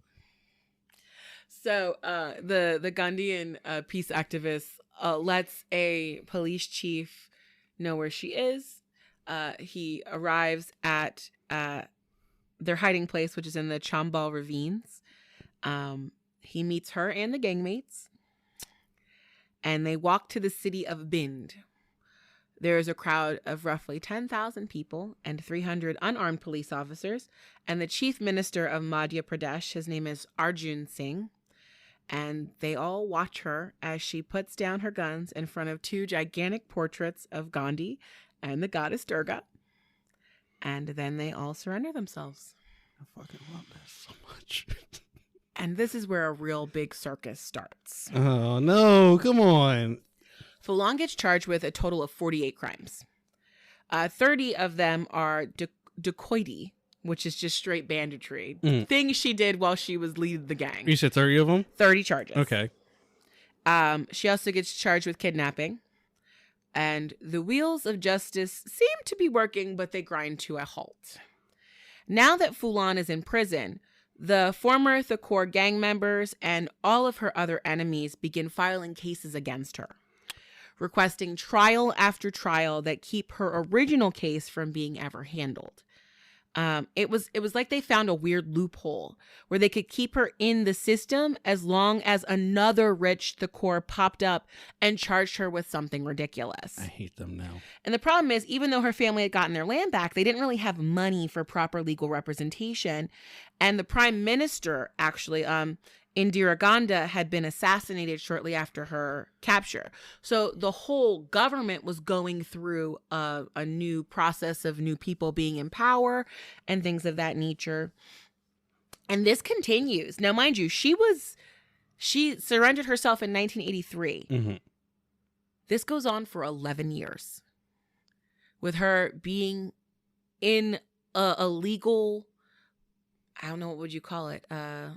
So the Gandhian peace activist lets a police chief know where she is. He arrives at their hiding place, which is in the Chambal ravines. He meets her and the gangmates, and they walk to the city of Bind. There is a crowd of roughly 10,000 people and 300 unarmed police officers, and the chief minister of Madhya Pradesh, his name is Arjun Singh. And they all watch her as she puts down her guns in front of two gigantic portraits of Gandhi and the goddess Durga. And then they all surrender themselves. I fucking love this so much. And this is where a real big circus starts. Oh, no. Come on. Phoolan gets charged with a total of 48 crimes. 30 of them are dacoity, which is just straight banditry. Things she did while she was leading the gang. You said 30 of them? 30 charges. Okay. She also gets charged with kidnapping. And the wheels of justice seem to be working, but they grind to a halt. Now that Phoolan is in prison, the former Thakur gang members and all of her other enemies begin filing cases against her, requesting trial after trial that keep her original case from being ever handled. It was like they found a weird loophole where they could keep her in the system as long as another rich Thakur popped up and charged her with something ridiculous. I hate them now. And the problem is, even though her family had gotten their land back, they didn't really have money for proper legal representation. And the prime minister, actually, Indira Gandhi, had been assassinated shortly after her capture. So the whole government was going through a new process of new people being in power and things of that nature. And this continues. Now, mind you, she surrendered herself in 1983. Mm-hmm. This goes on for 11 years with her being in a legal, I don't know, what would you call it?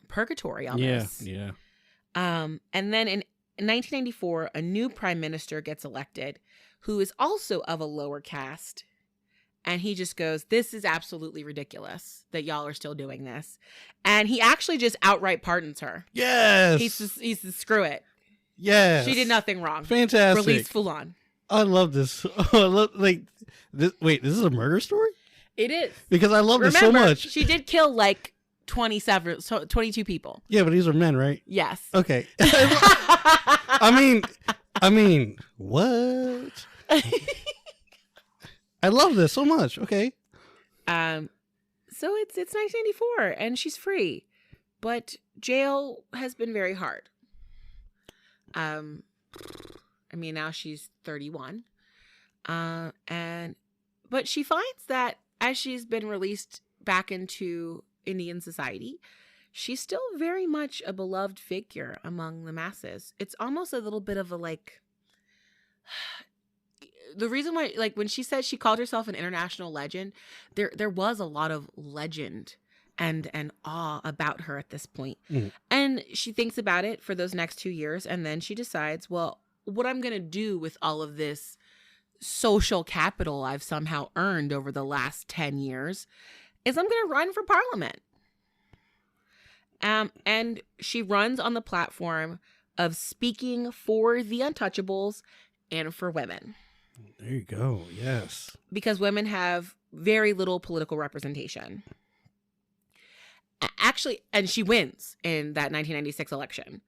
Purgatory almost. Yeah. And then in 1994, a new prime minister gets elected who is also of a lower caste. And he just goes, this is absolutely ridiculous that y'all are still doing this. And he actually just outright pardons her. Yes. He says, screw it. Yes. She did nothing wrong. Fantastic. Release Phoolan. I love this. This. Wait, this is a murder story? It is. Because I love this so much. She did kill like 22 people. Yeah, but these are men, right? Yes. Okay. I mean, what? I love this so much. Okay. So it's 1994 and she's free, but jail has been very hard. Now she's 31. But she finds that as she's been released back into Indian society, she's still very much a beloved figure among the masses. It's almost a little bit of a the reason why, when she said she called herself an international legend, there was a lot of legend and awe about her at this point. Mm. And she thinks about it for those next 2 years, and then she decides, well, what I'm going to do with all of this social capital I've somehow earned over the last 10 years is I'm going to run for parliament. And she runs on the platform of speaking for the untouchables and for women. There you go. Yes. Because women have very little political representation. Actually, and she wins in that 1996 election.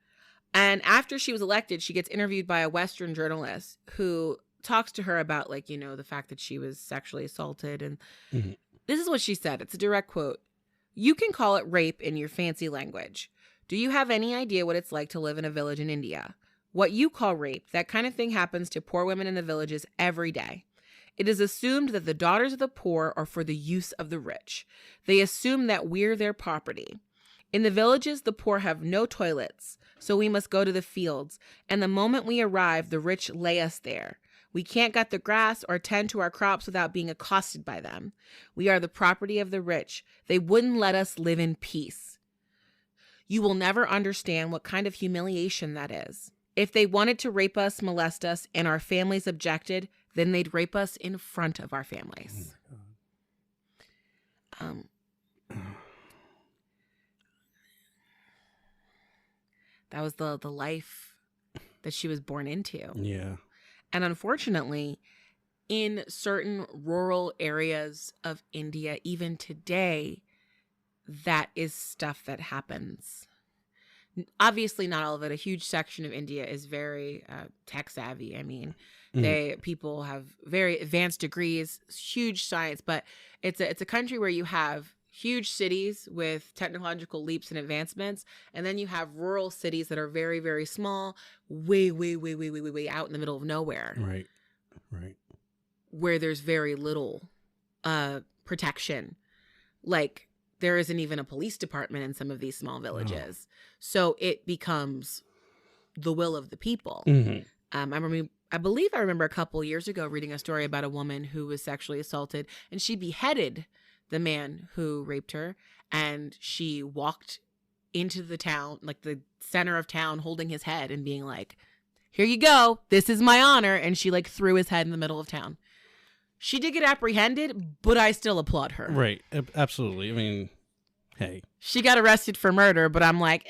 And after she was elected, she gets interviewed by a Western journalist who talks to her about, the fact that she was sexually assaulted. And This is what she said. It's a direct quote. "You can call it rape in your fancy language. Do you have any idea what it's like to live in a village in India? What you call rape, that kind of thing happens to poor women in the villages every day. It is assumed that the daughters of the poor are for the use of the rich. They assume that we're their property. In the villages, the poor have no toilets, so we must go to the fields, and the moment we arrive, the rich lay us there. We can't cut the grass or tend to our crops without being accosted by them. We are the property of the rich. They wouldn't let us live in peace. You will never understand what kind of humiliation that is. If they wanted to rape us, molest us, and our families objected, then they'd rape us in front of our families." That was the life that she was born into. Yeah. And unfortunately, in certain rural areas of India, even today, that is stuff that happens. Obviously, not all of it. A huge section of India is very tech savvy. People have very advanced degrees, huge science, but it's a country where you have huge cities with technological leaps and advancements, and then you have rural cities that are very, very small, way out in the middle of nowhere. Right. Where there's very little protection. There isn't even a police department in some of these small villages. Oh. So it becomes the will of the people. Mm-hmm. I believe I remember a couple years ago reading a story about a woman who was sexually assaulted, and she beheaded the man who raped her, and she walked into the town, the center of town, holding his head and being like, "Here you go. This is my honor." And she threw his head in the middle of town. She did get apprehended, but I still applaud her. Right. Absolutely. Hey. She got arrested for murder, but I'm like,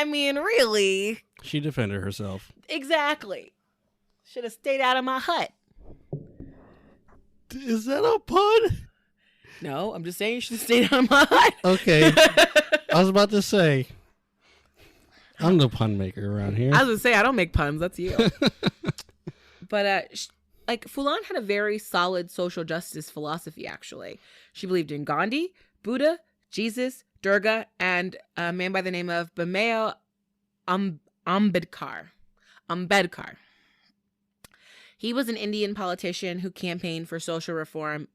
really? She defended herself. Exactly. Should have stayed out of my hut. Is that a pun? No, I'm just saying you should have stayed out of my hut. Okay. I was about to say, I'm the pun maker around here. I was going to say, I don't make puns. That's you. But, Phoolan had a very solid social justice philosophy, actually. She believed in Gandhi, Buddha, Jesus, Durga, and a man by the name of Bhimrao Ambedkar. He was an Indian politician who campaigned for social reform,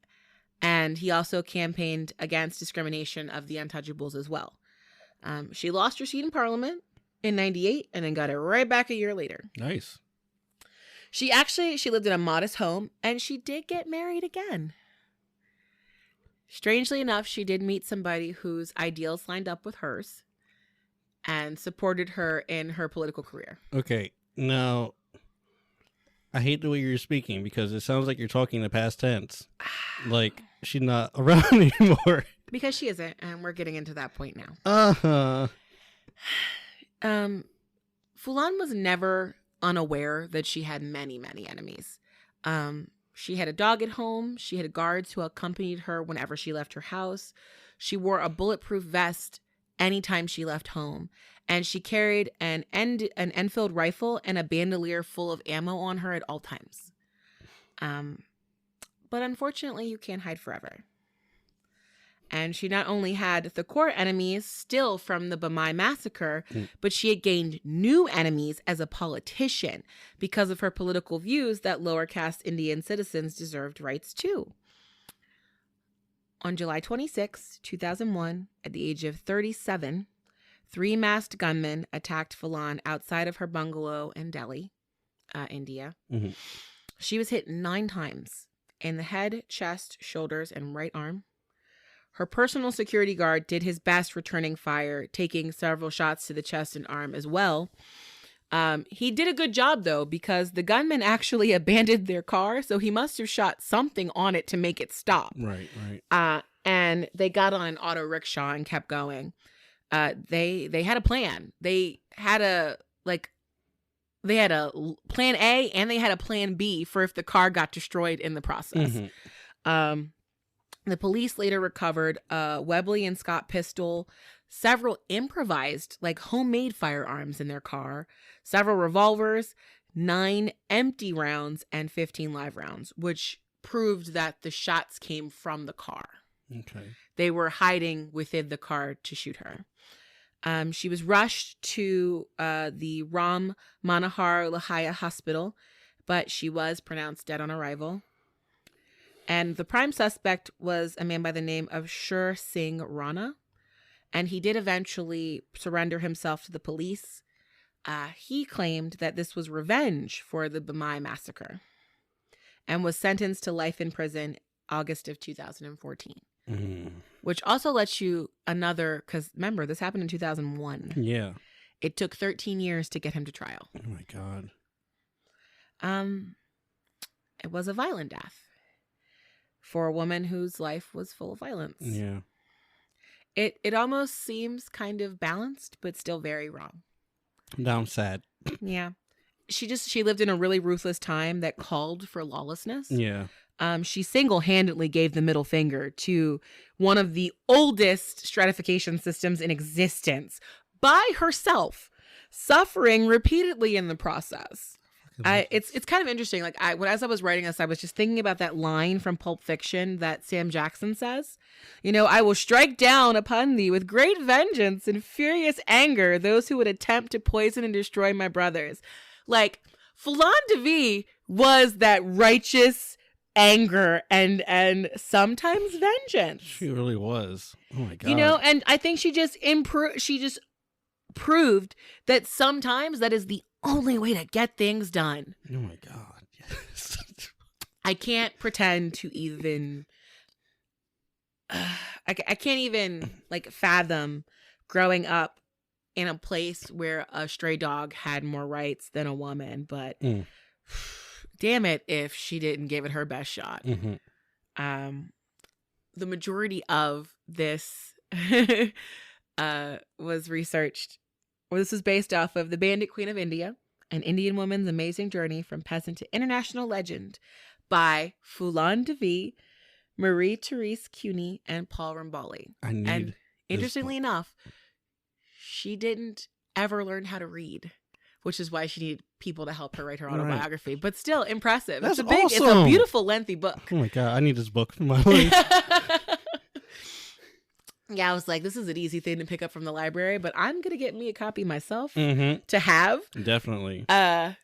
and he also campaigned against discrimination of the untouchables as well. She lost her seat in Parliament in 98 and then got it right back a year later. Nice. She lived in a modest home, and she did get married again. Strangely enough, she did meet somebody whose ideals lined up with hers and supported her in her political career. Okay. Now, I hate the way you're speaking because it sounds like you're talking in the past tense. Like she's not around anymore. Because she isn't, and we're getting into that point now. Uh-huh. Phoolan was never unaware that she had many, many enemies. She had a dog at home. She had guards who accompanied her whenever she left her house. She wore a bulletproof vest anytime she left home. And she carried an Enfield rifle and a bandolier full of ammo on her at all times. But unfortunately, you can't hide forever. And she not only had the core enemies still from the Bamai massacre, but she had gained new enemies as a politician because of her political views that lower caste Indian citizens deserved rights too. On July 26, 2001, at the age of 37, 3 masked gunmen attacked Phoolan outside of her bungalow in Delhi, India. Mm-hmm. She was hit 9 times in the head, chest, shoulders, and right arm. Her personal security guard did his best returning fire, taking several shots to the chest and arm as well. He did a good job, though, because the gunman actually abandoned their car, so he must have shot something on it to make it stop. Right. And they got on an auto rickshaw and kept going. They had a plan. They had a plan A and they had a plan B for if the car got destroyed in the process. Mm-hmm. The police later recovered a Webley and Scott pistol, several improvised, homemade firearms in their car, several revolvers, 9 empty rounds, and 15 live rounds, which proved that the shots came from the car. Okay. They were hiding within the car to shoot her. She was rushed to the Ram Manohar Lohia Hospital, but she was pronounced dead on arrival. And the prime suspect was a man by the name of Sher Singh Rana, and he did eventually surrender himself to the police. He claimed that this was revenge for the Bamai massacre and was sentenced to life in prison August of 2014. Which also lets you because remember, this happened in 2001. Yeah. It took 13 years to get him to trial. Oh my God. It was a violent death for a woman whose life was full of violence. Yeah. It almost seems kind of balanced, but still very wrong. Now I'm sad. Yeah. She lived in a really ruthless time that called for lawlessness. Yeah. She single-handedly gave the middle finger to one of the oldest stratification systems in existence by herself, suffering repeatedly in the process. It's kind of interesting. As I was writing this, I was just thinking about that line from Pulp Fiction that Sam Jackson says. I will strike down upon thee with great vengeance and furious anger those who would attempt to poison and destroy my brothers. Phoolan Devi was that righteous anger and sometimes vengeance. She really was. Oh my God. And I think she just proved that sometimes that is the only way to get things done. Oh my God. Yes. I can't pretend to even I can't even fathom growing up in a place where a stray dog had more rights than a woman, but damn it if she didn't give it her best shot. Mm-hmm. The majority of this was researched. This was based off of The Bandit Queen of India, an Indian woman's amazing journey from peasant to international legend by Phoolan Devi, Marie-Therese Cuny, and Paul Ramboli. And interestingly enough, she didn't ever learn how to read, which is why she needed people to help her write her autobiography. Right. But still impressive. That's awesome. It's a beautiful, lengthy book. Oh my God, I need this book for my life. Yeah, I was like, this is an easy thing to pick up from the library, but I'm going to get me a copy myself to have. Definitely. Yeah.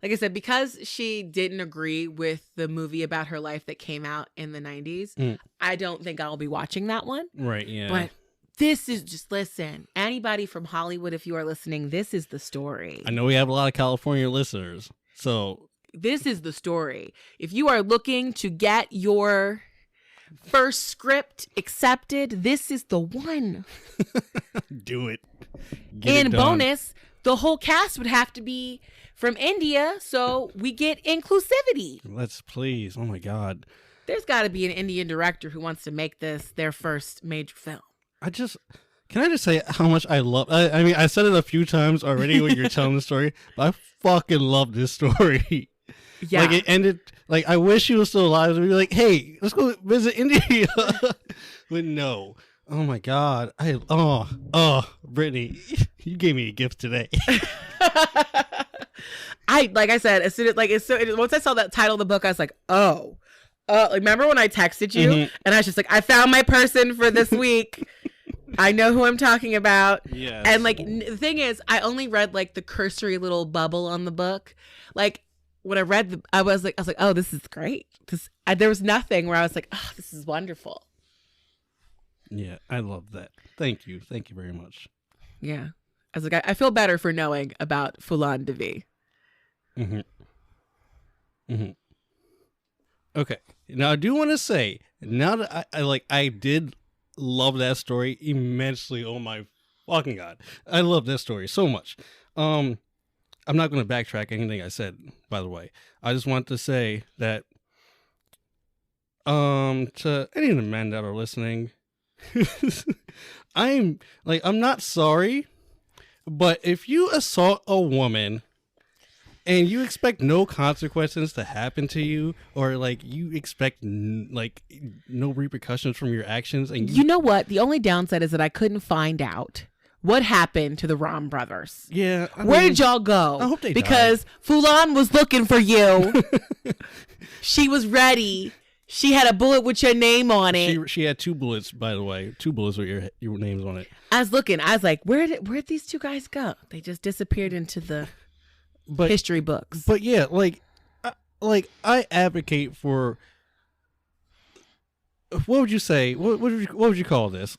Like I said, because she didn't agree with the movie about her life that came out in the 90s, I don't think I'll be watching that one. Right, yeah. But this is just, listen, anybody from Hollywood, if you are listening, this is the story. I know we have a lot of California listeners, so. This is the story. If you are looking to get your first script accepted, this is the one. Do it. And bonus, the whole cast would have to be from India, so we get inclusivity. Let's please. Oh my God. There's got to be an Indian director who wants to make this their first major film. Can I just say how much I love? I mean, I said it a few times already when you're telling the story, but I fucking love this story. Yeah. Like it ended. Like I wish she was still alive. We'd be like, hey, let's go visit India. But no. Oh my God. Brittany, you gave me a gift today. Once I said, once I saw that title of the book, I was like, oh, remember when I texted you and I was just like, I found my person for this week. I know who I'm talking about. Yes. And like, the thing is, I only read like the cursory little bubble on the book. Like when I read, I was like, oh, this is great. There was nothing where I was like, oh, this is wonderful. Yeah, I love that. Thank you very much. Yeah, I was like, I feel better for knowing about Phoolan Devi. Okay, now I do want to say, now that I did love that story immensely. Oh my fucking God, I love that story so much. I'm not going to backtrack anything I said, by the way. I just want to say that to any of the men that are listening, I'm not sorry, but if you assault a woman and you expect no consequences to happen to you, or like you expect no repercussions from your actions, and you know what? The only downside is that I couldn't find out what happened to the Ram brothers. Yeah, where did y'all go? I hope they because died. Phoolan was looking for you. She was ready. She had a bullet with your name on it. She had 2 bullets, by the way. 2 bullets with your names on it. I was looking. I was like, where'd these 2 guys go? They just disappeared into the history books. But yeah, I advocate for. What would you say? What would you call this?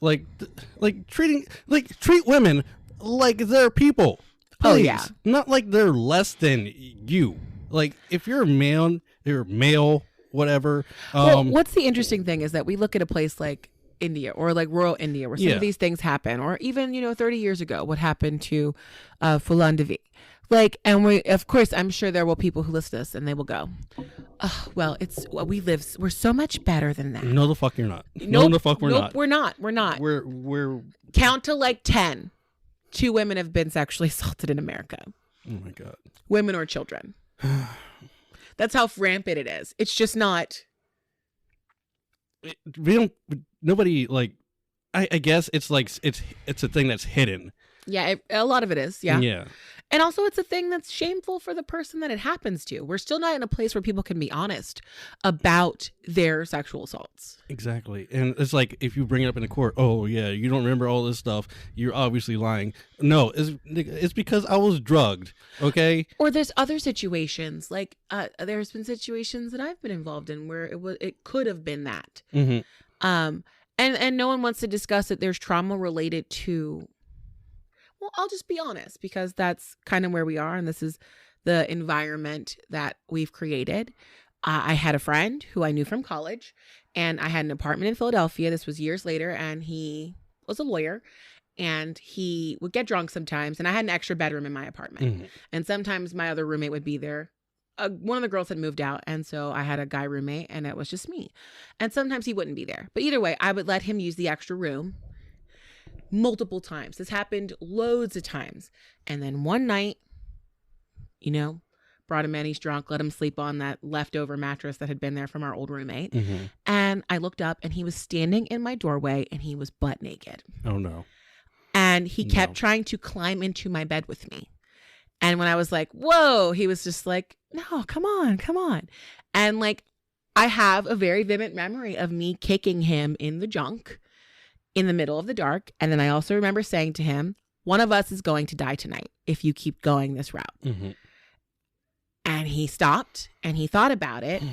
Treat women like they're people. Please. Oh yeah, not like they're less than you. Like if you're a man, you're male, whatever. Well, what's the interesting thing is that we look at a place like India or like rural India where some of these things happen, or even 30 years ago, what happened to Phoolan Devi. And of course, I'm sure there will people who listen to this and they will go, oh, well, we're so much better than that. No, the fuck you're not. No, the fuck we're not. We're not. We're not. We're count to 10. 2 women have been sexually assaulted in America. Oh my God. Women or children. That's how rampant it is. It's just not. Nobody I guess it's a thing that's hidden. Yeah, a lot of it is. Yeah. Yeah. And also it's a thing that's shameful for the person that it happens to. We're still not in a place where people can be honest about their sexual assaults. Exactly. And it's like, if you bring it up in the court, oh yeah, you don't remember all this stuff, you're obviously lying. No, it's because I was drugged. Okay. Or there's other situations there's been situations that I've been involved in where it could have been that. Mm-hmm. And no one wants to discuss that there's trauma related to. Well, I'll just be honest, because that's kind of where we are. And this is the environment that we've created. I had a friend who I knew from college, and I had an apartment in Philadelphia. This was years later. And he was a lawyer, and he would get drunk sometimes. And I had an extra bedroom in my apartment. Mm-hmm. And sometimes my other roommate would be there. One of the girls had moved out. And so I had a guy roommate, and it was just me. And sometimes he wouldn't be there. But either way, I would let him use the extra room. Multiple times. This happened loads of times. And then one night, brought him in, he's drunk, let him sleep on that leftover mattress that had been there from our old roommate. Mm-hmm. And I looked up, and he was standing in my doorway, and he was butt naked. Oh no. And he kept trying to climb into my bed with me. And when I was like, whoa, he was just like, no, come on. And I have a very vivid memory of me kicking him in the junk in the middle of the dark. And then I also remember saying to him, one of us is going to die tonight if you keep going this route. Mm-hmm. And he stopped, and he thought about it,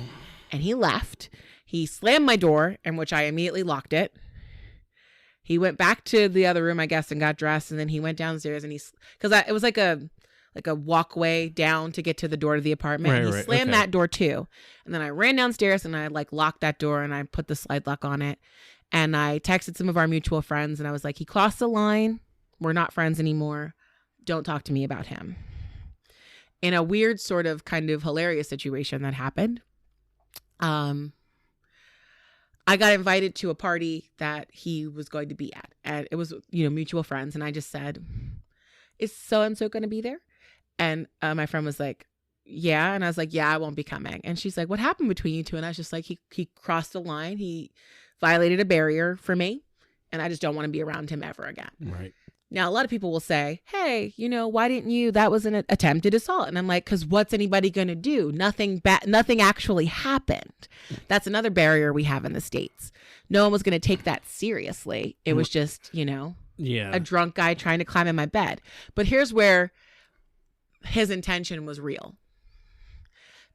and he left. He slammed my door, in which I immediately locked it. He went back to the other room, I guess, and got dressed. And then he went downstairs, and it was like a walkway down to get to the door to the apartment. Right, and he slammed that door too. And then I ran downstairs, and I locked that door, and I put the slide lock on it. And I texted some of our mutual friends, and I was like, he crossed the line. We're not friends anymore. Don't talk to me about him. in a weird sort of kind of hilarious situation that happened. I got invited to a party that he was going to be at, and it was, mutual friends. And I just said, is so-and-so going to be there? And my friend was like, yeah. And I was like, yeah, I won't be coming. And she's like, what happened between you two? And I was just like, he crossed the line. He violated a barrier for me, and I just don't want to be around him ever again. Right. Now, a lot of people will say, hey, why didn't you? That was an attempted assault. And I'm like, because what's anybody going to do? Nothing actually happened. That's another barrier we have in the States. No one was going to take that seriously. It was just, a drunk guy trying to climb in my bed. But here's where his intention was real.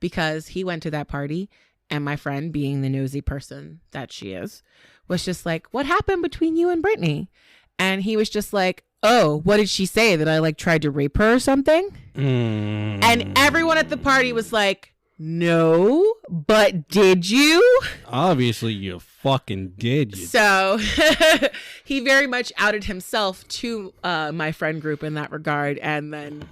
Because he went to that party, and my friend, being the nosy person that she is, was just like, what happened between you and Brittany? And he was just like, oh, what did she say? That I tried to rape her or something? And everyone at the party was like, no, but did you? Obviously you fucking did. So he very much outed himself to my friend group in that regard. And then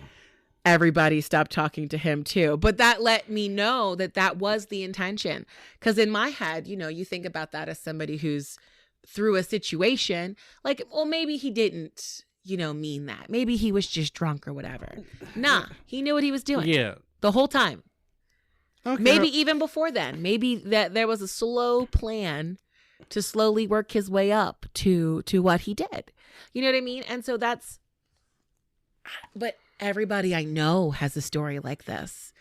everybody stopped talking to him too. But that let me know that was the intention. Because in my head, you think about that as somebody who's through a situation, maybe he didn't, mean that. Maybe he was just drunk or whatever. Nah, he knew what he was doing. Yeah. The whole time. Okay. Maybe even before then. Maybe that there was a slow plan to slowly work his way up to what he did. You know what I mean? And so but everybody I know has a story like this.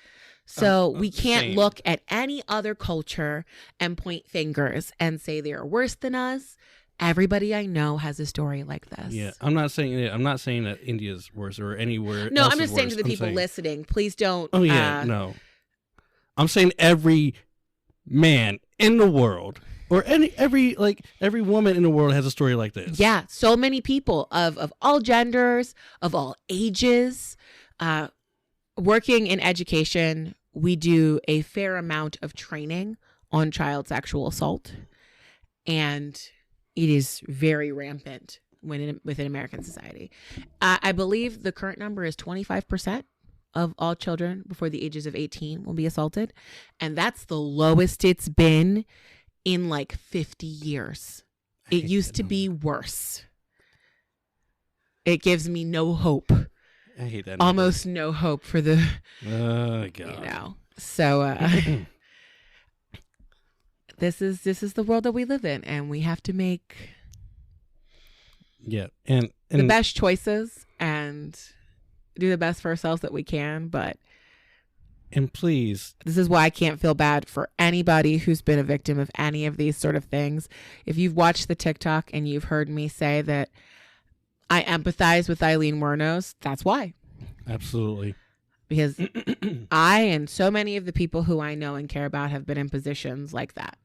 So we can't look at any other culture and point fingers and say they're worse than us. Everybody I know has a story like this. Yeah, I'm not saying that India's worse or anywhere. No, else I'm just is saying worse. to the people listening, please don't. Oh yeah, no. I'm saying every man in the world, or every woman in the world has a story like this. Yeah, so many people of all genders, of all ages. Working in education, we do a fair amount of training on child sexual assault, and it is very rampant within American society. I believe the current number is 25% of all children before the ages of 18 will be assaulted, and that's the lowest it's been in 50 years. It used to be worse. It gives me no hope. I hate that. Almost no hope for the. Oh God. So this is the world that we live in, and we have to make. Yeah, and the best choices and do the best for ourselves that we can, but. And please. This is why I can't feel bad for anybody who's been a victim of any of these sort of things. If you've watched the TikTok and you've heard me say that I empathize with Eileen Wuornos, that's why. Absolutely. Because I and so many of the people who I know and care about have been in positions like that.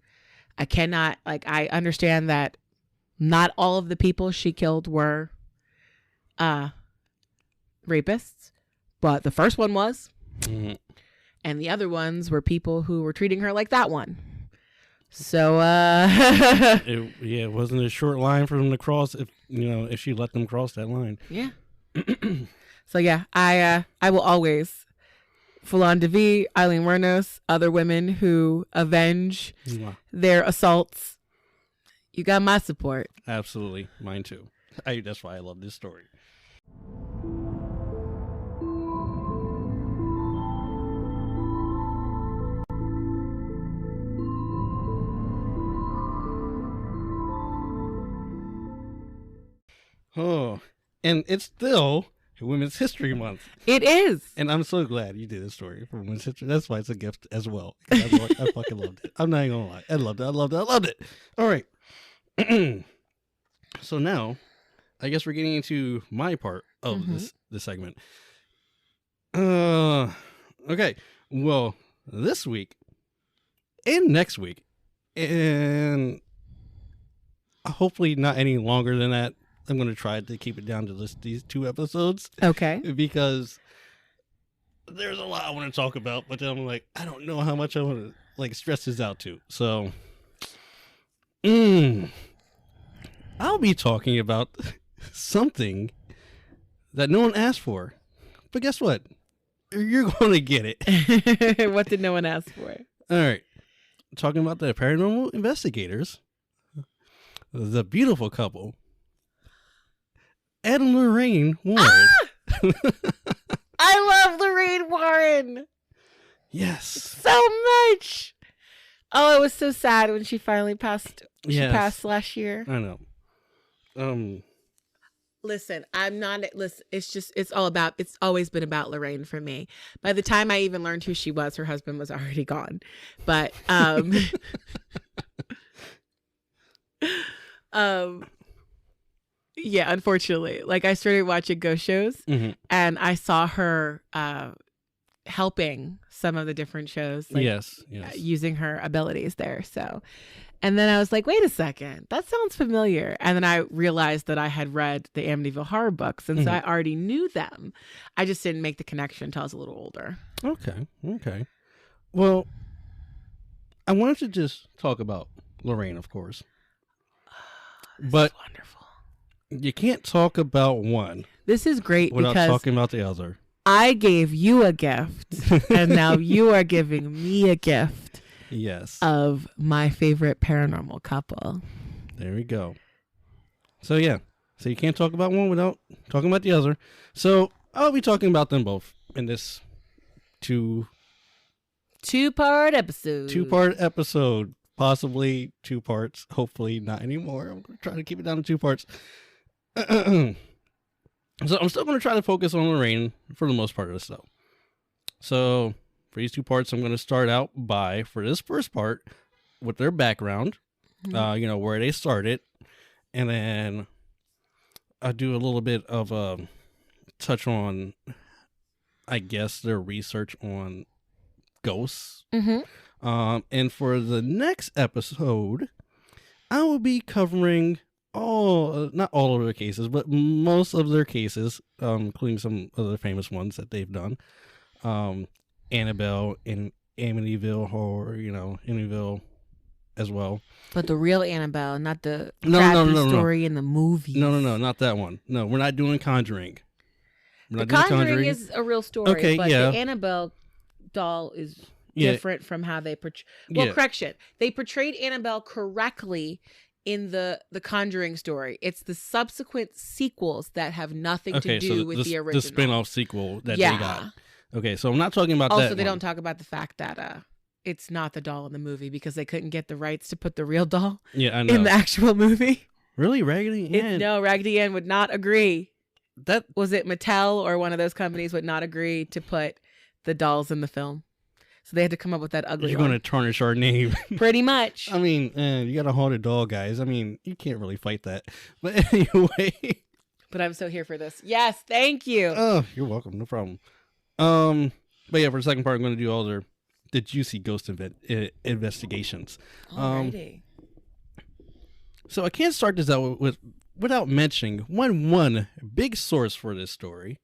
I cannot, I understand that not all of the people she killed were rapists, but the first one was. Mm-hmm. And the other ones were people who were treating her like that one. So, it wasn't a short line for them to cross if she let them cross that line. Yeah. So yeah, I will always Phoolan Devi, Eileen Wuornos, other women who avenge their assaults. You got my support. Absolutely, mine too. That's why I love this story. Oh, and it's still Women's History Month. It is. And I'm so glad you did a story for Women's History. That's why it's a gift as well. I fucking loved it. I'm not even going to lie. I loved it. All right. So now, I guess we're getting into my part of this segment. Okay. Well, this week and next week, and hopefully not any longer than that, I'm going to try to keep it down to these 2 episodes. Okay. Because there's a lot I want to talk about, but then I'm like, I don't know how much I want to stress this out to. So, I'll be talking about something that no one asked for. But guess what? You're going to get it. What did no one ask for? All right. Talking about the paranormal investigators, the beautiful couple, Ed and Lorraine Warren. I love Lorraine Warren. Yes. So much. Oh, it was so sad when she finally passed. She passed last year. I know. Listen, it's always been about Lorraine for me. By the time I even learned who she was, her husband was already gone. But, yeah, unfortunately, like I started watching ghost shows and I saw her, helping some of the different shows. Like, yes. using her abilities there. So, and then I was like, wait a second, that sounds familiar. And then I realized that I had read the Amityville Horror books. And so I already knew them. I just didn't make the connection until I was a little older. Okay. Well, I wanted to just talk about Lorraine, of course. But wonderful. You can't talk about one. This is great without because talking about the other. I gave you a gift and now you are giving me a gift. Yes. Of my favorite paranormal couple. There we go. So yeah. So you can't talk about one without talking about the other. So I'll be talking about them both in this two-part episode. Possibly 2 parts. Hopefully not anymore. I'm going to try to keep it down to 2 parts. So I'm still going to try to focus on Lorraine for the most part of this though. So for these 2 parts, I'm going to start out for this first part, with their background, where they started, and then I'll do a little bit of a touch on, I guess, their research on ghosts. And for the next episode, I will be covering not all of their cases, but most of their cases, including some of the famous ones that they've done. Annabelle in Amityville Horror, Amityville as well. But the real Annabelle, not the crappy story in the movie. No, not that one. No, we're not doing Conjuring. The Conjuring is a real story, okay, but yeah. the Annabelle doll is different from how they portray. Well, correction. They portrayed Annabelle correctly in the Conjuring story. It's the subsequent sequels that have nothing to do with the original. The spin-off sequel that they got. Okay, so I'm not talking about that. Also, they don't talk about the fact that it's not the doll in the movie because they couldn't get the rights to put the real doll I know. in the actual movie. Really? Raggedy Ann? No, Raggedy Ann would not agree. That was it. Mattel or one of those companies would not agree to put the dolls in the film. So they had to come up with that ugly one. You're going to tarnish our name. Pretty much. I mean, you got a haunted doll, guys. I mean, you can't really fight that. But anyway. But I'm so here for this. Yes, thank you. Oh, you're welcome. No problem. But yeah, for the second part, I'm going to do all the juicy ghost investigations. Alrighty. So I can't start this out without mentioning one big source for this story.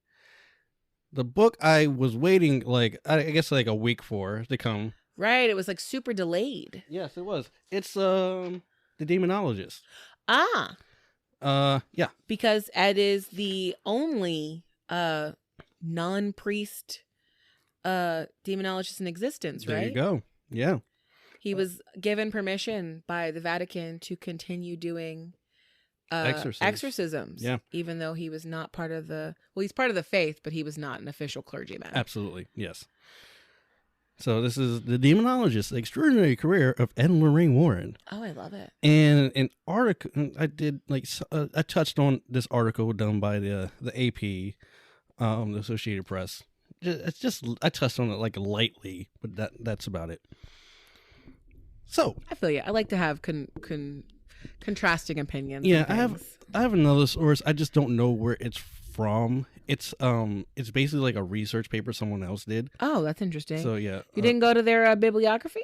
The book I was waiting, I guess a week for to come. Right, it was super delayed. Yes, it was. It's the Demonologists. Yeah. Because Ed is the only non-priest demonologist in existence, right? There you go. Yeah. He was given permission by the Vatican to continue doing exorcisms. Yeah. Even though he was not part of he's part of the faith, but he was not an official clergyman. Absolutely. Yes. So this is The Demonologists, The Extraordinary Career of Ed and Lorraine Warren. Oh, I love it. And an article, I did, I touched on this article done by the AP, the Associated Press. It's just, I touched on it lightly, but that's about it. So. I feel you. I like to have contrasting opinions. Yeah, I have another source. I just don't know where it's from. It's basically a research paper someone else did. Oh, that's interesting. So yeah, you didn't go to their bibliography?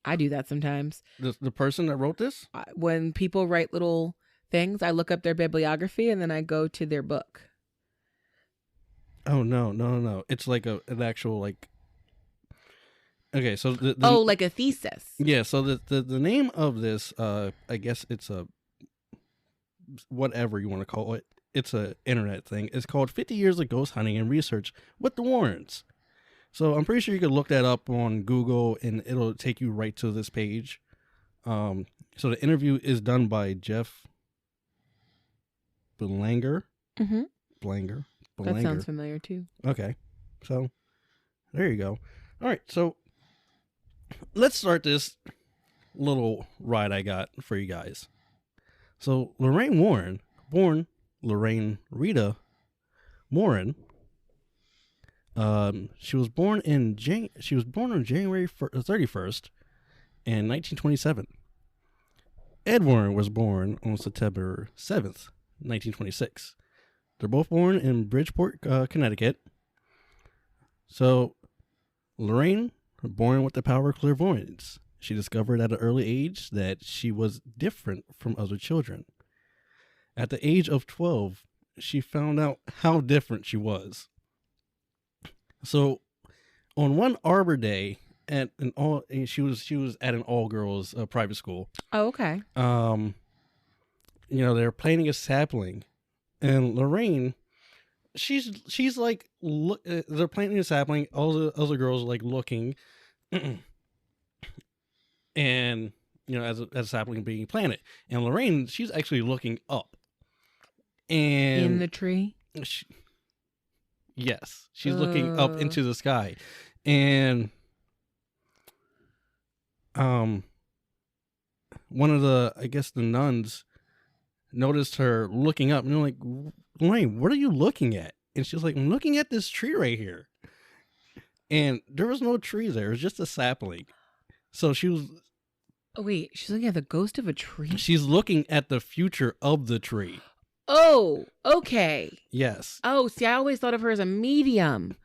I do that sometimes. The person that wrote this, when people write little things, I look up their bibliography and then I go to their book. Oh no! It's an actual Okay, so like a thesis. Yeah, so the name of this, I guess it's a whatever you want to call it. it's a internet thing. It's called 50 Years of Ghost Hunting and Research with the Warrens. So I'm pretty sure you could look that up on Google and it'll take you right to this page. So the interview is done by Jeff Belanger. Mm-hmm. Belanger. That sounds familiar too. Okay. So there you go. All right. So let's start this little ride I got for you guys. So Lorraine Warren, born Lorraine Rita Warren, she was born on January 31st in 1927. Ed Warren was born on September 7th, 1926. They're both born in Bridgeport, Connecticut. So Lorraine, born with the power of clairvoyance, she discovered at an early age that she was different from other children. At the age of 12, she found out how different she was. So, on one Arbor Day she was at an all girls private school. Oh, okay. They're planting a sapling, and Lorraine, she's like, they're planting a sapling. All the other girls are like looking, and as a sapling being planted, and Lorraine, she's actually looking up, and in the tree. Yes, she's looking up into the sky, and one of the nuns noticed her looking up, and they're like, Lorraine, what are you looking at? And she's like, I'm looking at this tree right here. And there was no tree there, it was just a sapling. So she was... Oh, wait, she's looking at the ghost of a tree? She's looking at the future of the tree. Oh, okay. Yes. Oh, see, I always thought of her as a medium.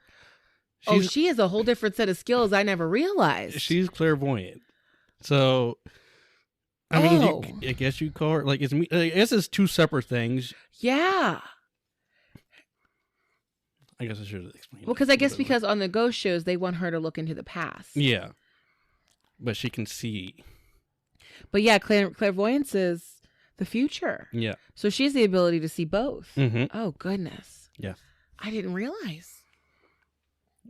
She has a whole different set of skills I never realized. She's clairvoyant. So, I mean, I guess you call her, like, I guess it's two separate things. Yeah. I guess I should explain. Well, because on the ghost shows, they want her to look into the past. Yeah. But she can see. But yeah, clairvoyance is the future. Yeah. So she has the ability to see both. Mm-hmm. Oh, goodness. Yeah. I didn't realize.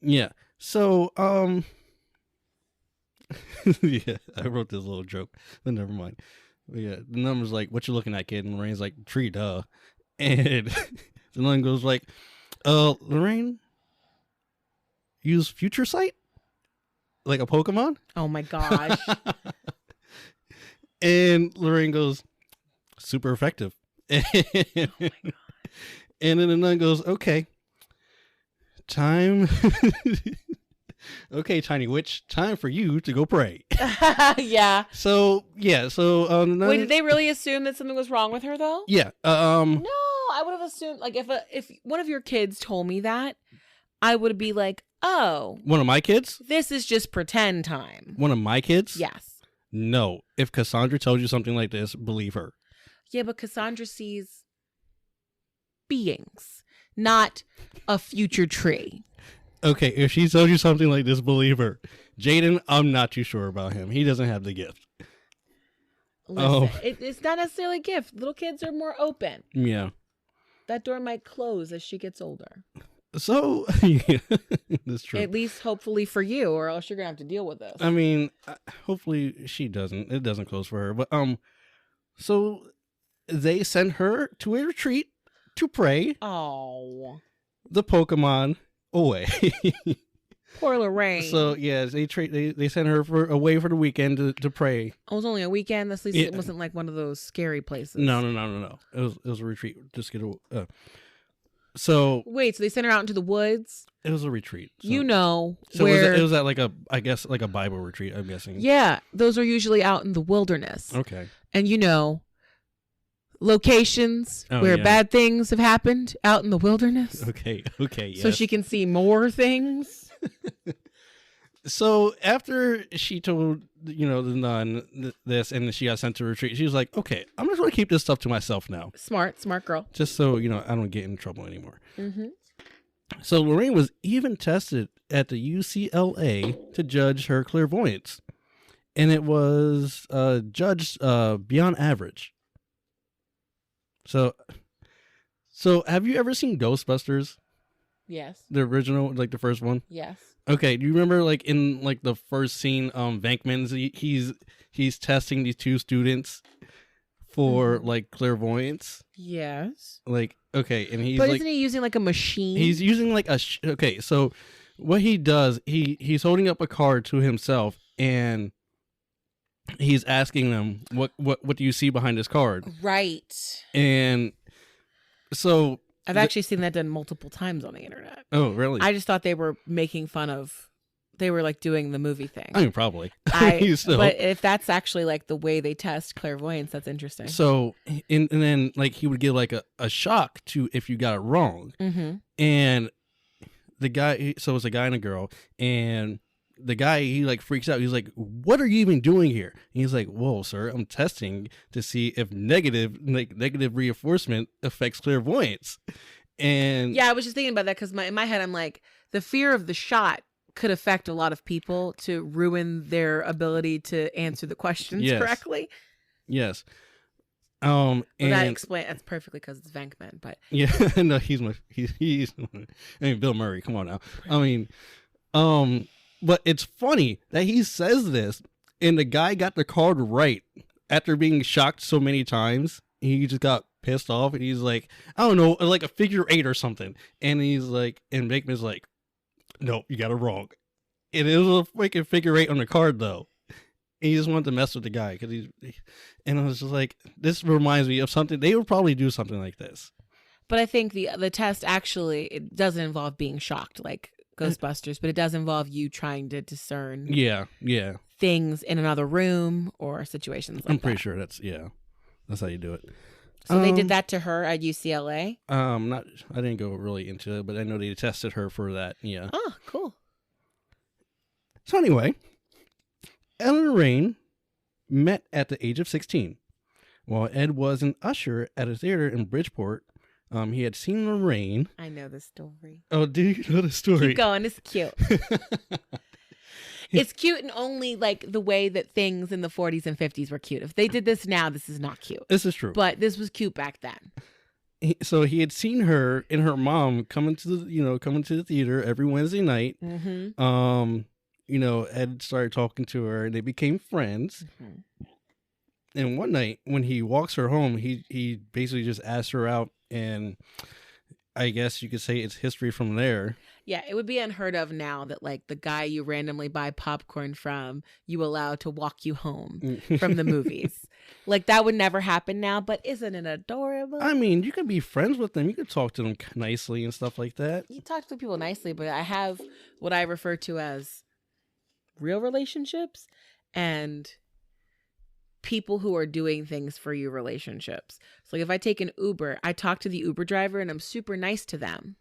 Yeah. So, yeah, I wrote this little joke, but never mind. But yeah, the number's like, what you looking at, kid? And Lorraine's like, tree, duh. And the nun goes like, Lorraine, use Future Sight? Like a Pokemon? Oh my gosh. And Lorraine goes, super effective. Oh my God. And then the nun goes, okay, time. Okay, tiny witch, time for you to go pray. Yeah. So, yeah. So, wait, did they really assume that something was wrong with her, though? Yeah. No, I would have assumed, like, if one of your kids told me that, I would be like, oh. One of my kids? This is just pretend time. One of my kids? Yes. No. If Cassandra tells you something like this, believe her. Yeah, but Cassandra sees beings, not a future tree. Okay, if she tells you something like this, believe her. Jaden, I'm not too sure about him. He doesn't have the gift. Listen, it's not necessarily a gift. Little kids are more open. Yeah. That door might close as she gets older. So, yeah, that's true. At least, hopefully for you, or else you're going to have to deal with this. I mean, hopefully she doesn't. It doesn't close for her. But, so they send her to a retreat to pray. Oh. The Pokemon away. Poor Lorraine. So yeah, they sent her away for the weekend to pray. It was only a weekend. At least it wasn't like one of those scary places. No. It was a retreat. Just get a. So wait, so they sent her out into the woods? It was a retreat. So, so where it was at like a Bible retreat, I'm guessing. Yeah, those are usually out in the wilderness. Okay. And locations where bad things have happened out in the wilderness. Okay, yes. So she can see more things. So after she told, the nun this and she got sent to retreat, she was like, okay, I'm just going to keep this stuff to myself now. Smart girl. Just so, I don't get in trouble anymore. Mm-hmm. So Lorraine was even tested at the UCLA to judge her clairvoyance. And it was judged beyond average. So So, have you ever seen Ghostbusters? Yes. The original, like the first one? Yes. Okay, do you remember like in like the first scene, Venkman's he's testing these two students for like clairvoyance? Yes. Like, okay, and he's But like, isn't he using like a machine? he's using like okay, so what he does, he's holding up a card to himself and he's asking them what do you see behind this card? Right. And so I've actually seen that done multiple times on the internet. Oh, really? I just thought they were making fun of, they were like doing the movie thing. I mean, probably. But if that's actually like the way they test clairvoyance, that's interesting. So, and then like he would give like a shock to if you got it wrong. Mm-hmm. And the guy, so it's a guy and a girl, and the guy, he like freaks out. He's like, "What are you even doing here?" And he's like, "Whoa, sir, I'm testing to see if negative reinforcement affects clairvoyance." And yeah, I was just thinking about that because in my head, I'm like, the fear of the shot could affect a lot of people to ruin their ability to answer the questions correctly. Yes. Well, and that's perfectly because it's Venkman, but yeah, no, he's I mean, Bill Murray, come on now. I mean, but it's funny that he says this and the guy got the card right after being shocked so many times. He just got pissed off and he's like, I don't know, like a figure 8 or something. And he's like, and Bakeman's like, no, you got it wrong. It is a freaking figure 8 on the card though. And he just wanted to mess with the guy because and I was just like, this reminds me of something. They would probably do something like this. But I think the test actually, it doesn't involve being shocked like Ghostbusters, but it does involve you trying to discern things in another room or situations like that. I'm pretty sure that's how you do it. So they did that to her at UCLA? I didn't go really into it, but I know they tested her for that. Yeah. Oh, cool. So anyway, Ellen and Rain met at the age of 16. While Ed was an usher at a theater in Bridgeport, he had seen Lorraine. I know the story. Oh, do you know the story? Keep going. It's cute. It's cute in only like the way that things in the 40s and 50s were cute. If they did this now, this is not cute. This is true. But this was cute back then. So he had seen her and her mom coming to the theater every Wednesday night. Mm-hmm. Ed started talking to her and they became friends. Mm-hmm. And one night when he walks her home, he basically just asks her out, and I guess you could say it's history from there. Yeah, it would be unheard of now that like the guy you randomly buy popcorn from, you allow to walk you home from the movies. Like that would never happen now, but isn't it adorable? I mean, you could be friends with them. You could talk to them nicely and stuff like that. You talk to people nicely, but I have what I refer to as real relationships and people who are doing things for you relationships. So like if I take an Uber, I talk to the Uber driver and I'm super nice to them.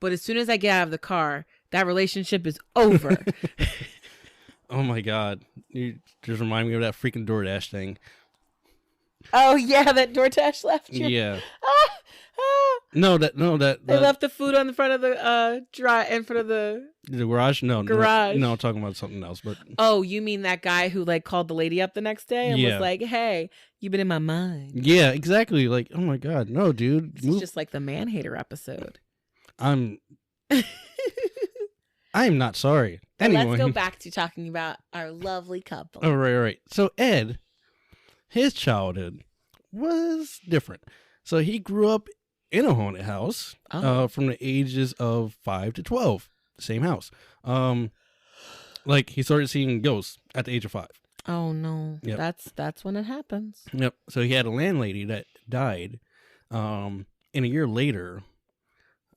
But as soon as I get out of the car, that relationship is over. Oh my God. You just remind me of that freaking DoorDash thing. Oh yeah, that DoorDash left you? Yeah. No, they left the food on the front of the in front of the garage. No, garage. No, I'm talking about something else. But oh, you mean that guy who like called the lady up the next day and was like, "Hey, you've been in my mind." Yeah, exactly. Like, oh my God, no, dude. It's just like the man hater episode. I'm not sorry. Anyway, let's go back to talking about our lovely couple. All right. So Ed, his childhood was different. So he grew up in a haunted house from the ages of 5 to 12. Same house. Like he started seeing ghosts at the age of 5. Oh no. Yep. That's when it happens. Yep. So he had a landlady that died. And a year later,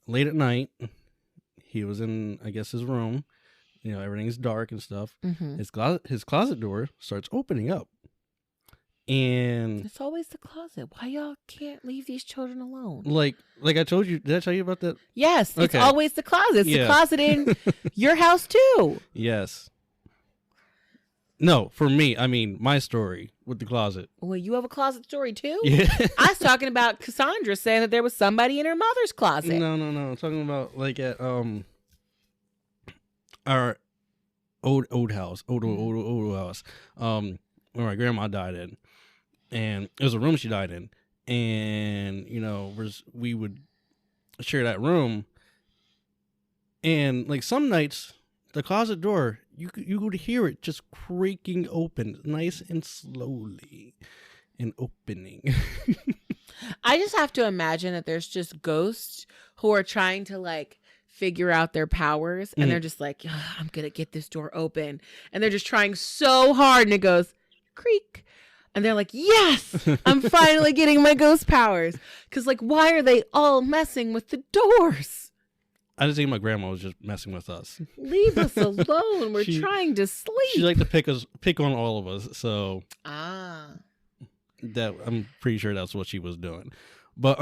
late at night, he was in, I guess, his room. Everything's dark and stuff. Mm-hmm. His closet door starts opening up. And it's always the closet. Why y'all can't leave these children alone? Like I told you, did I tell you about that? Yes, it's always the closet. It's the closet in your house too. Yes. No, for me, I mean my story with the closet. Well, you have a closet story too? Yeah. I was talking about Cassandra saying that there was somebody in her mother's closet. No. I'm talking about like at our old house, old house. Where my grandma died in. And it was a room she died in. and we would share that room. And like some nights, the closet door, you could hear it just creaking open, nice and slowly, and opening. I just have to imagine that there's just ghosts who are trying to like figure out their powers, and they're just like, I'm gonna get this door open, and they're just trying so hard, and it goes creak, and they're like, yes, I'm finally getting my ghost powers. Because like, why are they all messing with the doors? I just think my grandma was just messing with us. Leave us alone. We're trying to sleep. She liked to pick on all of us. So that I'm pretty sure that's what she was doing. But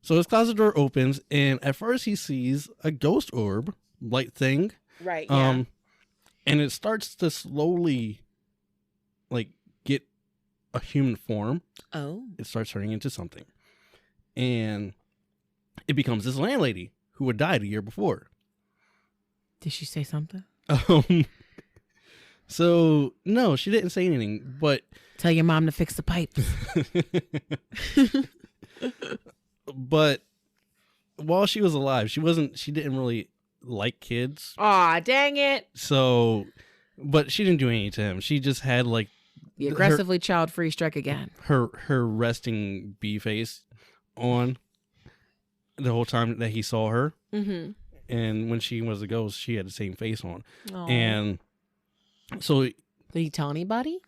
so his closet door opens, and at first he sees a ghost orb light thing. Right. Yeah. And it starts to slowly like get a human form. Oh. It starts turning into something. And it becomes this landlady who had died a year before. Did she say something? So, no, she didn't say anything, but... Tell your mom to fix the pipes. But while she was alive, she didn't really like kids. Aw, dang it. So, but she didn't do anything to him. She just had like... The aggressively child-free strike again. Her resting bee face on the whole time that he saw her. Mm-hmm. And when she was a ghost, she had the same face on. Aww. And so... Did he tell anybody?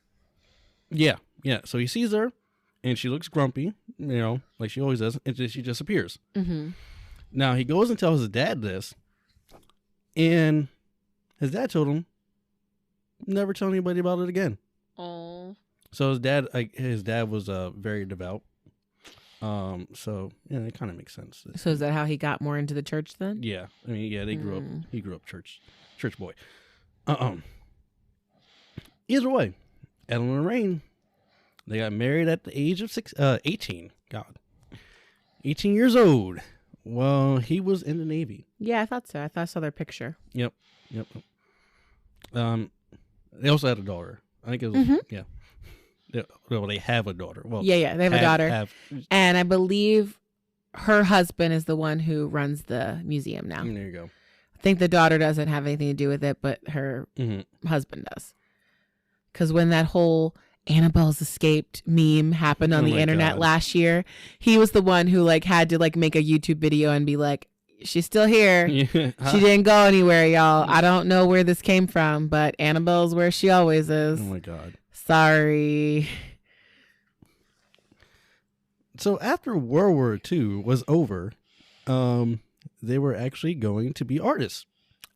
Yeah. So he sees her, and she looks grumpy, like she always does, and then she disappears. Mm-hmm. Now, he goes and tells his dad this, and his dad told him, never tell anybody about it again. Oh. So his dad was very devout. So yeah, it kind of makes sense. So is that how he got more into the church then? Yeah. I mean, yeah, he grew up church boy. Either way, Ed and Lorraine, they got married at the age of 18. God. 18 years old. Well, he was in the Navy. Yeah, I thought so. I saw their picture. Yep. They also had a daughter. I think it was, yeah. They have a daughter. Well, yeah, they have a daughter. And I believe her husband is the one who runs the museum now. There you go. I think the daughter doesn't have anything to do with it, but her husband does. Because when that whole Annabelle's escaped meme happened on the internet last year, he was the one who like had to like make a YouTube video and be like, she's still here. Yeah. She didn't go anywhere, y'all. I don't know where this came from, but Annabelle's where she always is. Oh my God. Sorry. So after World War II was over, they were actually going to be artists.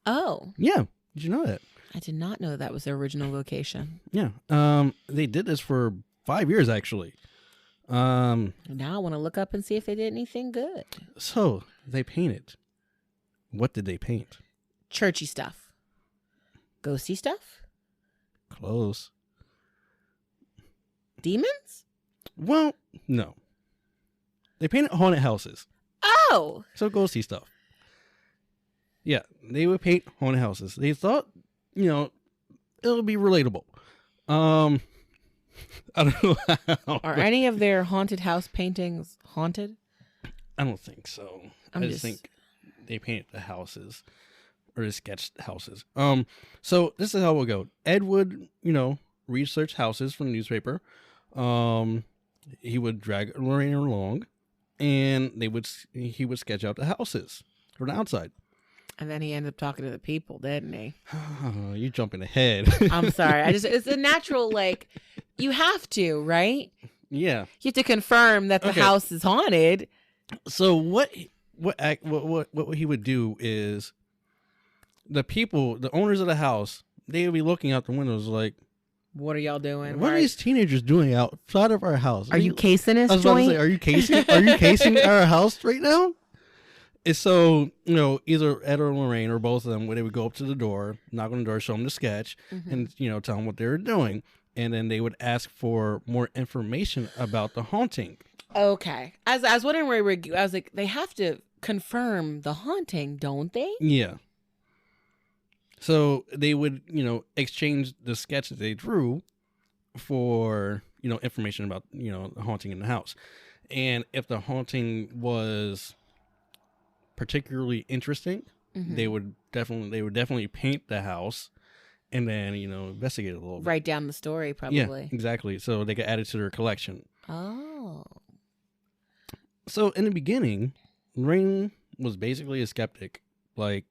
Oh. Yeah. Did you know that? I did not know that was their original vocation. Yeah. They did this for 5 years, actually. Now I want to look up and see if they did anything good. So they painted. What did they paint? Churchy stuff. Ghosty stuff? Close. Demons? Well, no. They painted haunted houses. Oh! So ghosty stuff. Yeah, they would paint haunted houses. They thought, it'll be relatable. I don't know how. Are any of their haunted house paintings haunted? I don't think so. I just think they painted the houses or they sketched houses. So this is how we'll go. Ed would, research houses from the newspaper. He would drag Lorraine along, and he would sketch out the houses from the outside. And then he ended up talking to the people, didn't he? Oh, you're jumping ahead. I'm sorry. It's a natural, you have to, right? Yeah. You have to confirm that the house is haunted. So what he would do is the people, the owners of the house, they would be looking out the windows like, what are y'all doing? What are these teenagers doing outside of our house? Are you casing this joint? I was about to say, are you casing our house right now? And so, either Ed or Lorraine or both of them, they would go up to the door, knock on the door, show them the sketch, and, tell them what they were doing. And then they would ask for more information about the haunting. Okay. I was wondering I was like, they have to confirm the haunting, don't they? Yeah. So they would, exchange the sketch that they drew for, information about, the haunting in the house. And if the haunting was particularly interesting, they would definitely paint the house and then, investigate it a little bit. Write down the story, probably. Yeah, exactly. So they could add it to their collection. Oh. So in the beginning, Lorraine was basically a skeptic. Like,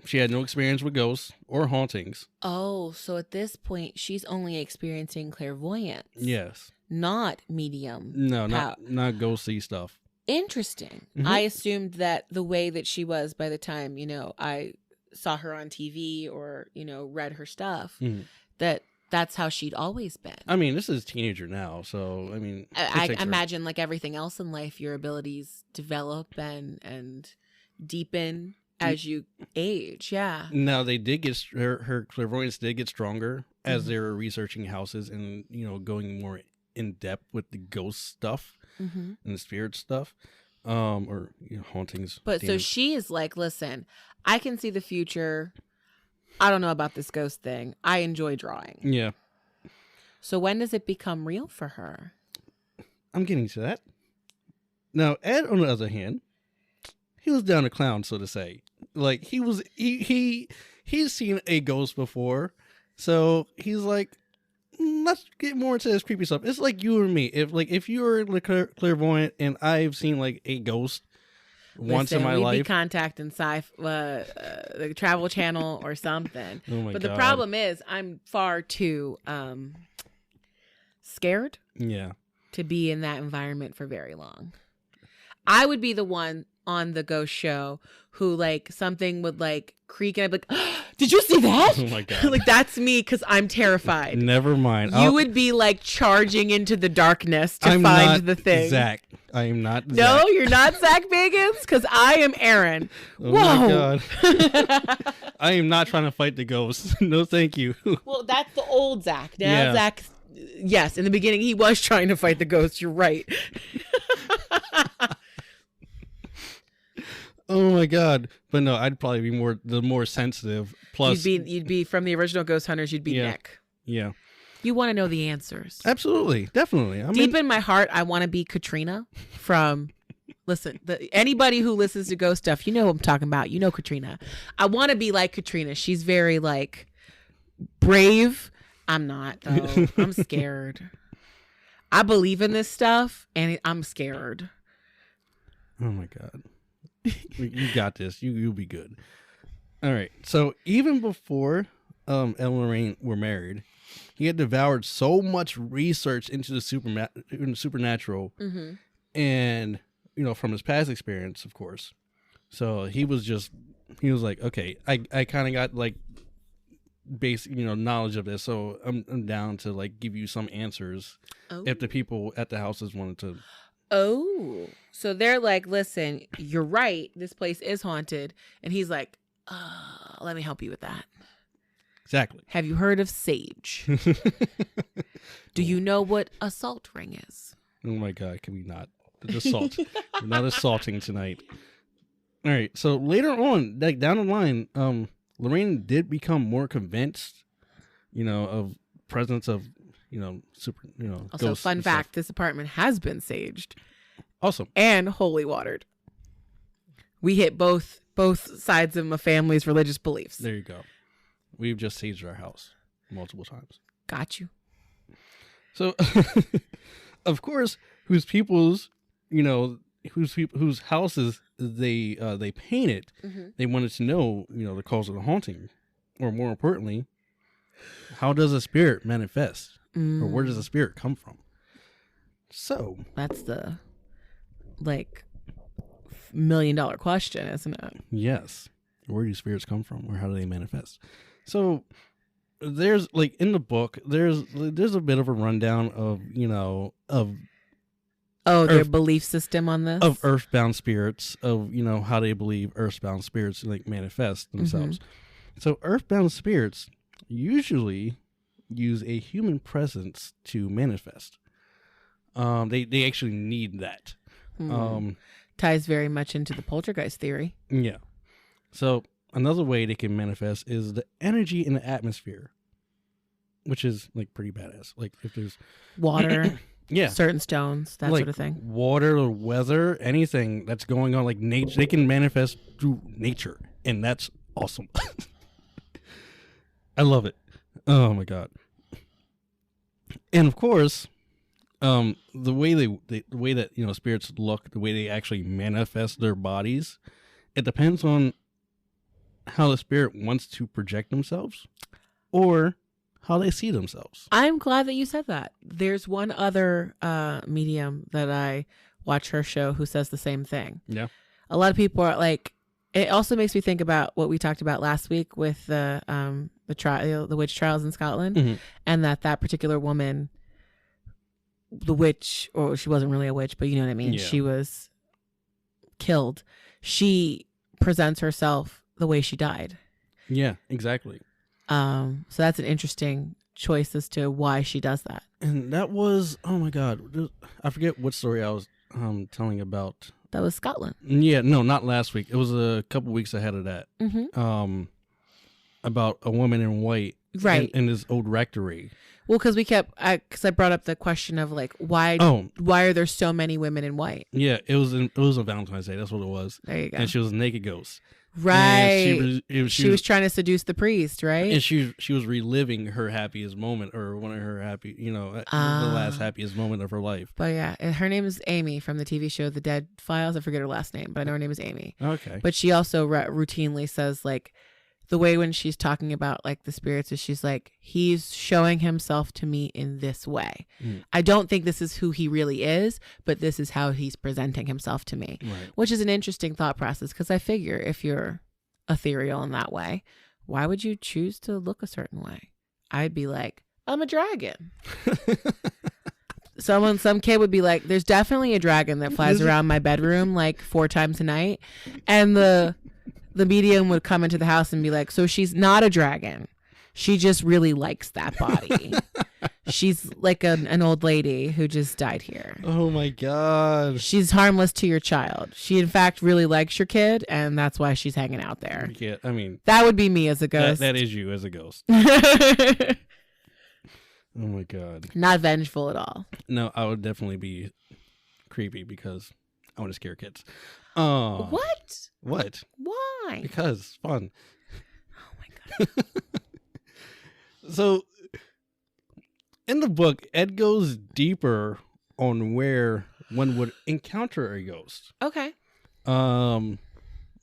she had no experience with ghosts or hauntings. Oh, so at this point, she's only experiencing clairvoyance. Yes. Not medium. No, not ghostly stuff. Interesting. Mm-hmm. I assumed that the way that she was by the time, I saw her on TV or, read her stuff, that's how she'd always been. I mean, this is teenager now, so, I imagine like everything else in life, your abilities develop and deepen as you age. Yeah. Now, they did get, her clairvoyance did get stronger as they were researching houses and, going more in depth with the ghost stuff and the spirit stuff, or hauntings. But so she is like, listen, I can see the future. I don't know about this ghost thing. I enjoy drawing. Yeah. So when does it become real for her? I'm getting to that. Now, Ed, on the other hand, he was down a clown, so to say. Like, he's seen a ghost before, so he's like, let's get more into this creepy stuff. It's like you and me. If you were clairvoyant and I've seen like a ghost once in my life, we'd be contacting the Travel Channel or something. Oh my but God. The problem is, I'm far too scared. Yeah. To be in that environment for very long. I would be the one on the ghost show who like something would like creak and I'd be like, oh, did you see that? Oh my God. Like that's me because I'm terrified. Never mind. You would be like charging into the darkness to find the thing. Zach. I am not Zach. No, you're not Zach Bagans because I am Aaron. Oh Whoa. My God. I am not trying to fight the ghosts. No, thank you. Well, that's the old Zach. Now Zach, yes, in the beginning he was trying to fight the ghosts. You're right. Oh my God. But no, I'd probably be more sensitive. Plus you'd be from the original Ghost Hunters, you'd be Nick. Yeah. You want to know the answers. Absolutely. Definitely. Deep in my heart, I want to be Katrina from listen, anybody who listens to ghost stuff, you know what I'm talking about. You know Katrina. I want to be like Katrina. She's very like brave. I'm not though. I'm scared. I believe in this stuff and I'm scared. Oh my God. You got this. You'll be good. All right. So even before Ed and Lorraine were married, he had devoured so much research into the supernatural, and from his past experience, of course. So he was like, okay, I kind of got like basic knowledge of this, so I'm down to like give you some answers if the people at the houses wanted to. Oh, so they're like, listen, you're right. This place is haunted. And he's like, let me help you with that. Exactly. Have you heard of sage? Do you know what a salt ring is? Oh my God, can we not? Assault. We're not assaulting tonight. All right. So later on, like down the line, Lorraine did become more convinced, of presence of super, Also, ghosts fun and fact, stuff. this apartment has been saged. Awesome. And holy watered. We hit both sides of my family's religious beliefs. There you go. We've just saged our house multiple times. Got you. So, of course, whose houses they painted, they wanted to know, the cause of the haunting, or more importantly, how does a spirit manifest? Or where does a spirit come from? So that's the $1 million question, isn't it? Yes. Where do spirits come from, or how do they manifest? So there's like in the book, there's a bit of a rundown of their belief system on this of earthbound spirits, of how they believe earthbound spirits like manifest themselves. So earthbound spirits usually use a human presence to manifest. They actually need that. Ties very much into the poltergeist theory. Yeah. So another way they can manifest is the energy in the atmosphere, which is like pretty badass. Like if there's water, Yeah. certain stones, that like sort of thing. water or weather, anything that's going on, like nature, they can manifest through nature, and that's awesome. I love it. Oh my god! And of course, the way the way that spirits look, the way they actually manifest their bodies, it depends on how the spirit wants to project themselves, or how they see themselves. I'm glad that you said that. There's one other medium that I watch her show who says the same thing. Yeah. A lot of people are like, it also makes me think about what we talked about last week with the trial, the witch trials in Scotland, Mm-hmm. and that particular woman, the witch, or she wasn't really a witch, but you know what I mean? Yeah. She was killed. She presents herself the way she died. Yeah, exactly. So that's an interesting choice as to why she does that. And that was, oh my god, I forget what story I was telling about. That was Scotland. Yeah, no, not last week. It was a couple weeks ahead of that. Mm-hmm. About a woman in white, right, in this old rectory. Well, because I brought up the question of like why are there so many women in white? Yeah, it was a Valentine's Day. That's what it was. There you go. And she was a naked ghost. Right. She was trying to seduce the priest, right? And she was reliving her happiest moment, or one of her the last happiest moment of her life. But yeah, her name is Amy from the TV show The Dead Files. I forget her last name, but I know her name is Amy. Okay. But she also routinely says like the way when she's talking about like the spirits is she's like, he's showing himself to me in this way. I don't think this is who he really is, but this is how he's presenting himself to me, right. Which is an interesting thought process, because I figure if you're ethereal in that way, why would you choose to look a certain way? I'd be like, I'm a dragon. Some kid would be like, there's definitely a dragon that flies around my bedroom like 4 times a night, and the medium would come into the house and be like, so she's not a dragon. She just really likes that body. She's like an old lady who just died here. Oh my god. She's harmless to your child. She in fact really likes your kid, and that's why she's hanging out there. Yeah, I mean, that would be me as a ghost. That is you as a ghost. Oh my god. Not vengeful at all. No, I would definitely be creepy because I want to scare kids. What? What? Why? Because it's fun. Oh my god. So, in the book, Ed goes deeper on where one would encounter a ghost. Okay.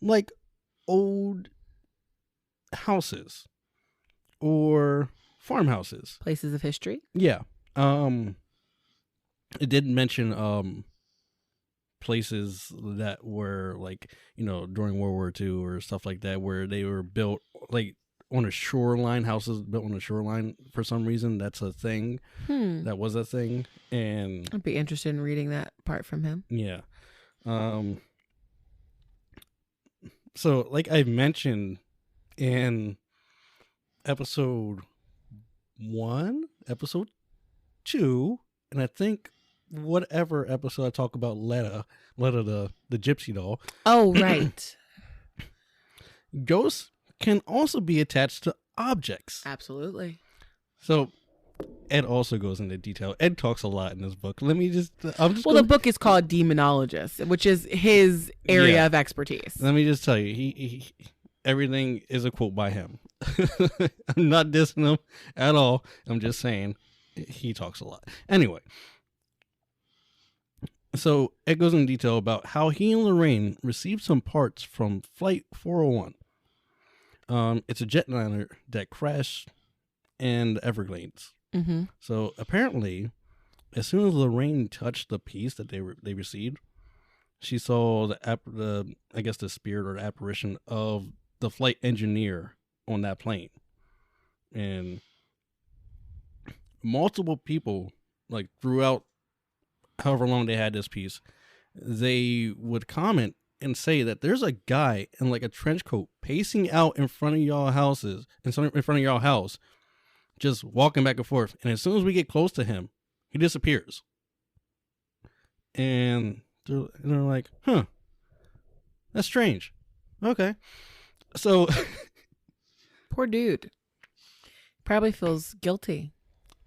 Like old houses or farmhouses. Places of history. Yeah. It did mention places that were like, during World War II or stuff like that, where they were built like on a shoreline, houses built on a shoreline for some reason. That's a thing. That was a thing. And I'd be interested in reading that part from him. Yeah. So like I mentioned in episode 1, episode 2, and I think whatever episode I talk about Letta the gypsy doll. Oh, right. Ghosts can also be attached to objects. Absolutely. So Ed also goes into detail. Ed talks a lot in this book. The book is called Demonologists, which is his area of expertise. Let me just tell you, he everything is a quote by him. I'm not dissing him at all. I'm just saying he talks a lot. Anyway, so Ed goes in detail about how he and Lorraine received some parts from Flight 401. It's a jetliner that crashed in the Everglades. Mm-hmm. So apparently, as soon as Lorraine touched the piece that they received, she saw the spirit or the apparition of the flight engineer on that plane, and multiple people, like throughout however long they had this piece, they would comment and say that there's a guy in like a trench coat pacing out in front of y'all houses, in front of y'all house, just walking back and forth. And as soon as we get close to him, he disappears. And they're like, huh, that's strange. Okay. So. Poor dude. Probably feels guilty.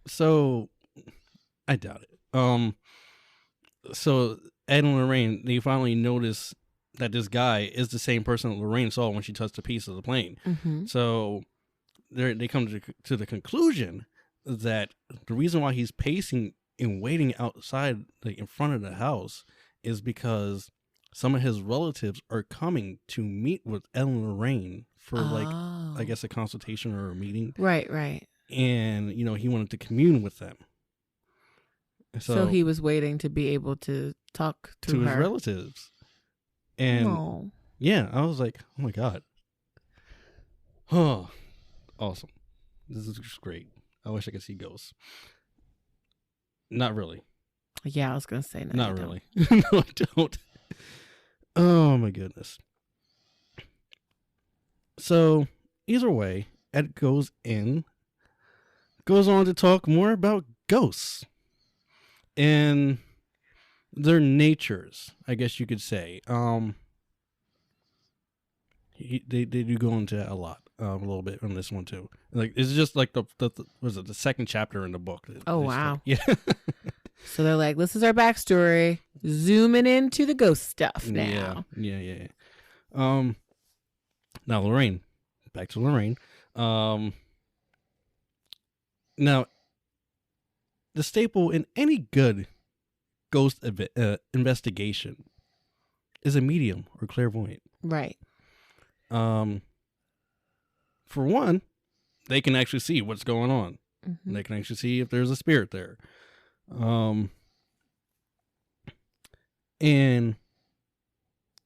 So, I doubt it. So Ed and Lorraine, they finally notice that this guy is the same person that Lorraine saw when she touched a piece of the plane. Mm-hmm. So they come to the conclusion that the reason why he's pacing and waiting outside, like in front of the house, is because some of his relatives are coming to meet with Ed and Lorraine for like, I guess, a consultation or a meeting. Right. And, you know, he wanted to commune with them. So he was waiting to be able to talk to her. His relatives. And yeah, I was like, oh my God. Oh, awesome. This is just great. I wish I could see ghosts. Not really. Yeah, I was going to say no. Not really. No, I don't. Oh my goodness. So either way, Ed goes on to talk more about ghosts and their natures, I guess you could say. They do go into a lot, a little bit on this one too. Like it's just like the second chapter in the book. Oh wow! Yeah. So they're like, this is our backstory, zooming into the ghost stuff now. Yeah. Now Lorraine, back to Lorraine. Now, the staple in any good ghost investigation is a medium or clairvoyant. Right. For one, they can actually see what's going on. Mm-hmm. They can actually see if there's a spirit there. And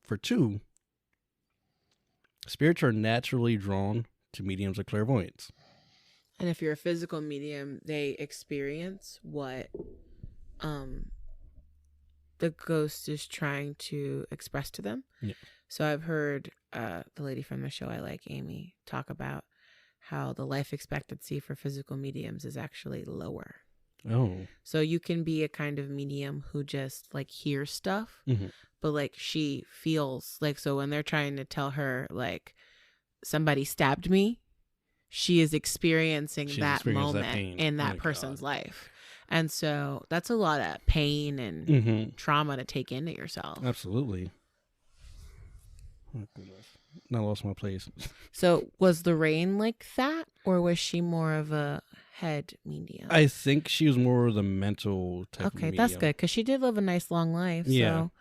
for two, spirits are naturally drawn to mediums or clairvoyants. And if you're a physical medium, they experience what the ghost is trying to express to them. Yeah. So I've heard the lady from the show I like, Amy, talk about how the life expectancy for physical mediums is actually lower. Oh. So you can be a kind of medium who just like hears stuff, mm-hmm. but like she feels like, so when they're trying to tell her like somebody stabbed me, she is experiencing that moment in that person's life. And so that's a lot of pain and mm-hmm. trauma to take into yourself. Absolutely. Oh, goodness. I lost my place. So was Lorraine like that, or was she more of a head medium? I think she was more of the mental type of medium. Okay, that's good, because she did live a nice long life. Yeah. So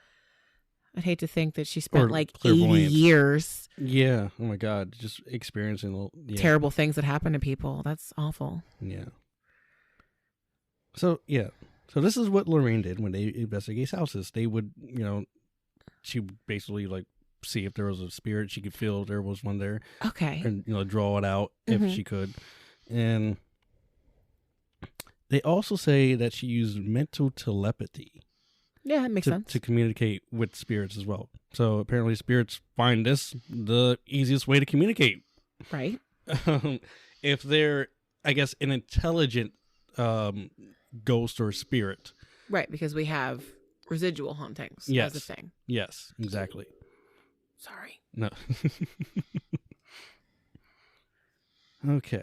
I'd hate to think that she spent like 80 years. Yeah. Oh my God. Just experiencing terrible things that happen to people. That's awful. Yeah. So, yeah. So this is what Lorraine did when they investigate houses. They would, she basically like see if there was a spirit. She could feel if there was one there. Okay. And, draw it out mm-hmm. if she could. And they also say that she used mental telepathy. Yeah, that makes sense. To communicate with spirits as well. So apparently spirits find this the easiest way to communicate. Right. If they're, I guess, an intelligent ghost or spirit. Right, because we have residual hauntings as a thing. Yes, exactly. Sorry. No. Okay.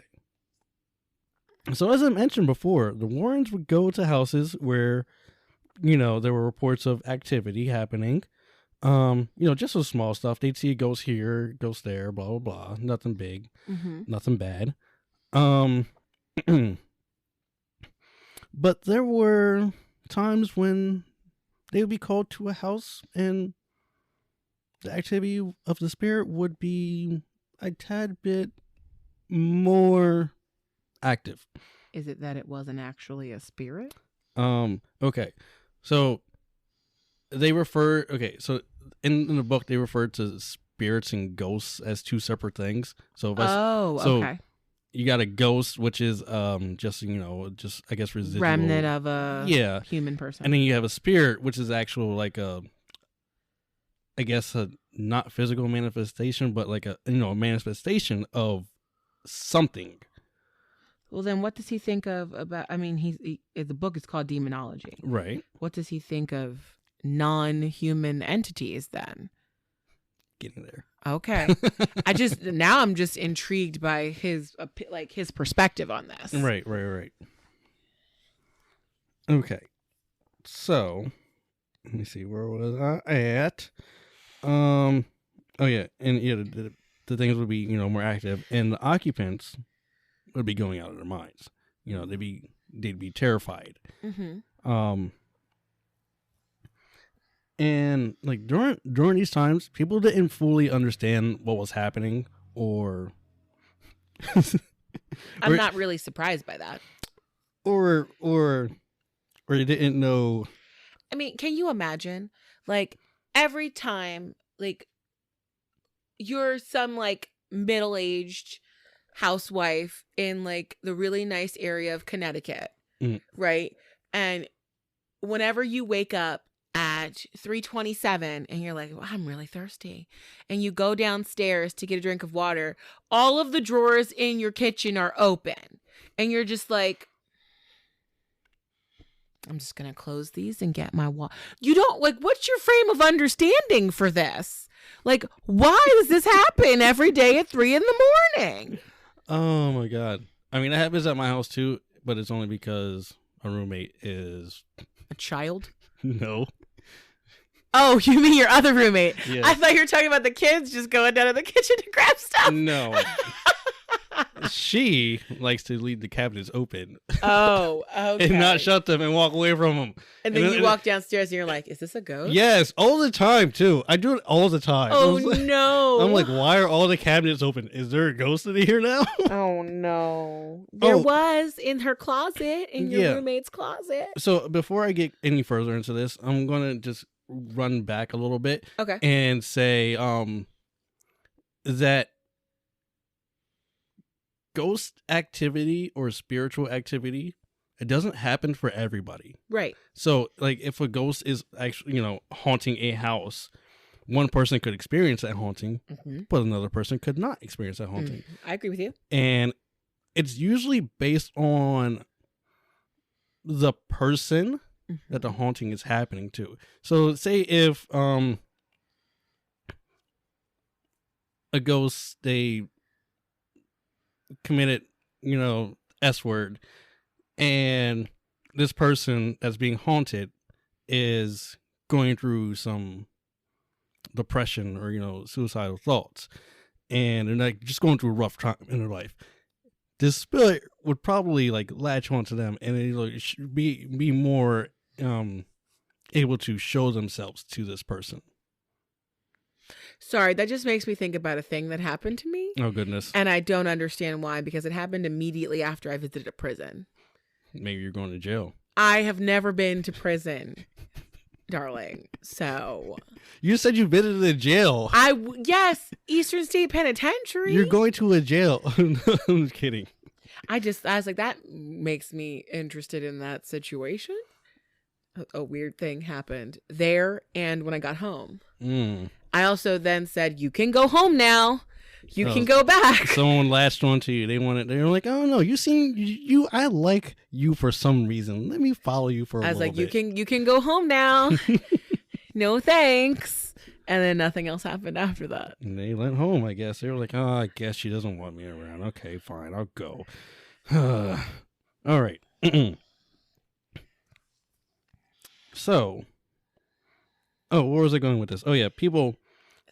So as I mentioned before, the Warrens would go to houses where, there were reports of activity happening. Just some small stuff. They'd see a ghost here, ghost there, blah, blah, blah. Nothing big, mm-hmm. nothing bad. But there were times when they would be called to a house and the activity of the spirit would be a tad bit more active. Is it that it wasn't actually a spirit? Okay. So so in the book they refer to spirits and ghosts as two separate things. Okay. You got a ghost, which is just I guess residual remnant of a human person, and then you have a spirit, which is actual like a not physical manifestation, but like a manifestation of something. Well, then what does he think of about? I mean, the book is called Demonology, right? What does he think of non-human entities then? Getting there. Okay. I'm just intrigued by his perspective on this. Right. Okay. So let me see, where was I at? Oh yeah, and yeah, the things would be, you know, more active, and the occupants would be going out of their minds. You know, they'd be terrified. Mm-hmm. And like during these times, people didn't fully understand what was happening, or I'm not really surprised by that. or they didn't know. I mean, can you imagine, like, every time, like, you're some, like, middle-aged housewife in, like, the really nice area of Connecticut, right? And whenever you wake up at 3:27 and you're like, well, I'm really thirsty, and you go downstairs to get a drink of water, all of the drawers in your kitchen are open, and you're just like, I'm just gonna close these and get my water. You don't, like, what's your frame of understanding for this? Like, why does this happen every day at 3 a.m? Oh my god! I mean, it happens at my house too, but it's only because a roommate is a child. No. Oh, you mean your other roommate? Yeah. I thought you were talking about the kids just going down to the kitchen to grab stuff. No. She likes to leave the cabinets open. Oh, okay. And not shut them and walk away from them. And then you walk downstairs and you're like, is this a ghost? Yes, all the time too. I do it all the time. Oh, no. I'm like, why are all the cabinets open? Is there a ghost in here now? Oh, no. There was in her closet, in your roommate's closet. So before I get any further into this, I'm going to just run back a little bit. Okay. And say that ghost activity or spiritual activity, it doesn't happen for everybody. Right. So, like, if a ghost is actually, you know, haunting a house, one person could experience that haunting, but another person could not experience that haunting. I agree with you. And it's usually based on the person that the haunting is happening to. So, say if a ghost, they committed, you know, S word, and this person that's being haunted is going through some depression or, you know, suicidal thoughts, and they're like just going through a rough time in their life, this spirit would probably like latch onto them, and they like be more able to show themselves to this person. Sorry, that just makes me think about a thing that happened to me. Oh, goodness. And I don't understand why, because it happened immediately after I visited a prison. Maybe you're going to jail. I have never been to prison, darling. So. You said you visited a jail. Yes, Eastern State Penitentiary. You're going to a jail. I'm kidding. I was like, that makes me interested in that situation. A weird thing happened there, and when I got home. I also then said, you can go home now. You can go back. Someone latched onto you. They were like, oh no, I like you for some reason. Let me follow you for a little bit. I was like, you can go home now. No thanks. And then nothing else happened after that. And they went home, I guess. They were like, oh, I guess she doesn't want me around. Okay, fine, I'll go. All right. So, where was I going with this? Oh yeah, people.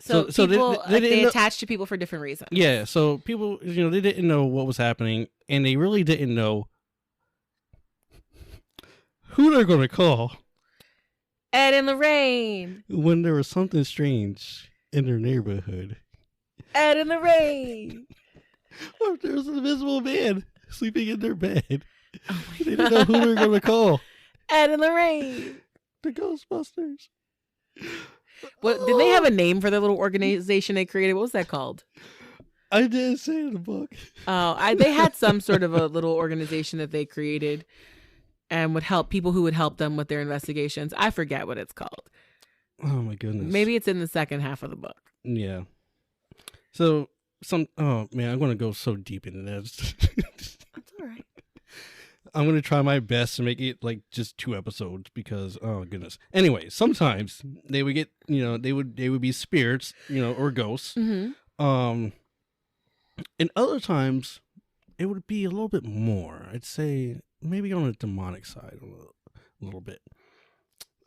So people, they attach to people for different reasons. Yeah, so people, you know, they didn't know what was happening, and they really didn't know who they're going to call. Ed and Lorraine. When there was something strange in their neighborhood. Ed and Lorraine. Or if there was an invisible man sleeping in their bed. Oh they didn't know who they were going to call. Ed and Lorraine. The Ghostbusters. What did they have a name for the little organization they created? What was that called? I didn't say it in the book. Oh, they had some sort of a little organization that they created and would help people who would help them with their investigations. I forget what it's called. Oh my goodness. Maybe it's in the second half of the book. Yeah. So oh man, I'm gonna go so deep into this. That's all right. I'm going to try my best to make it like just 2 episodes because, oh goodness. Anyway, sometimes they would get, you know, they would be spirits, you know, or ghosts. And other times it would be a little bit more. I'd say maybe on the demonic side a little bit.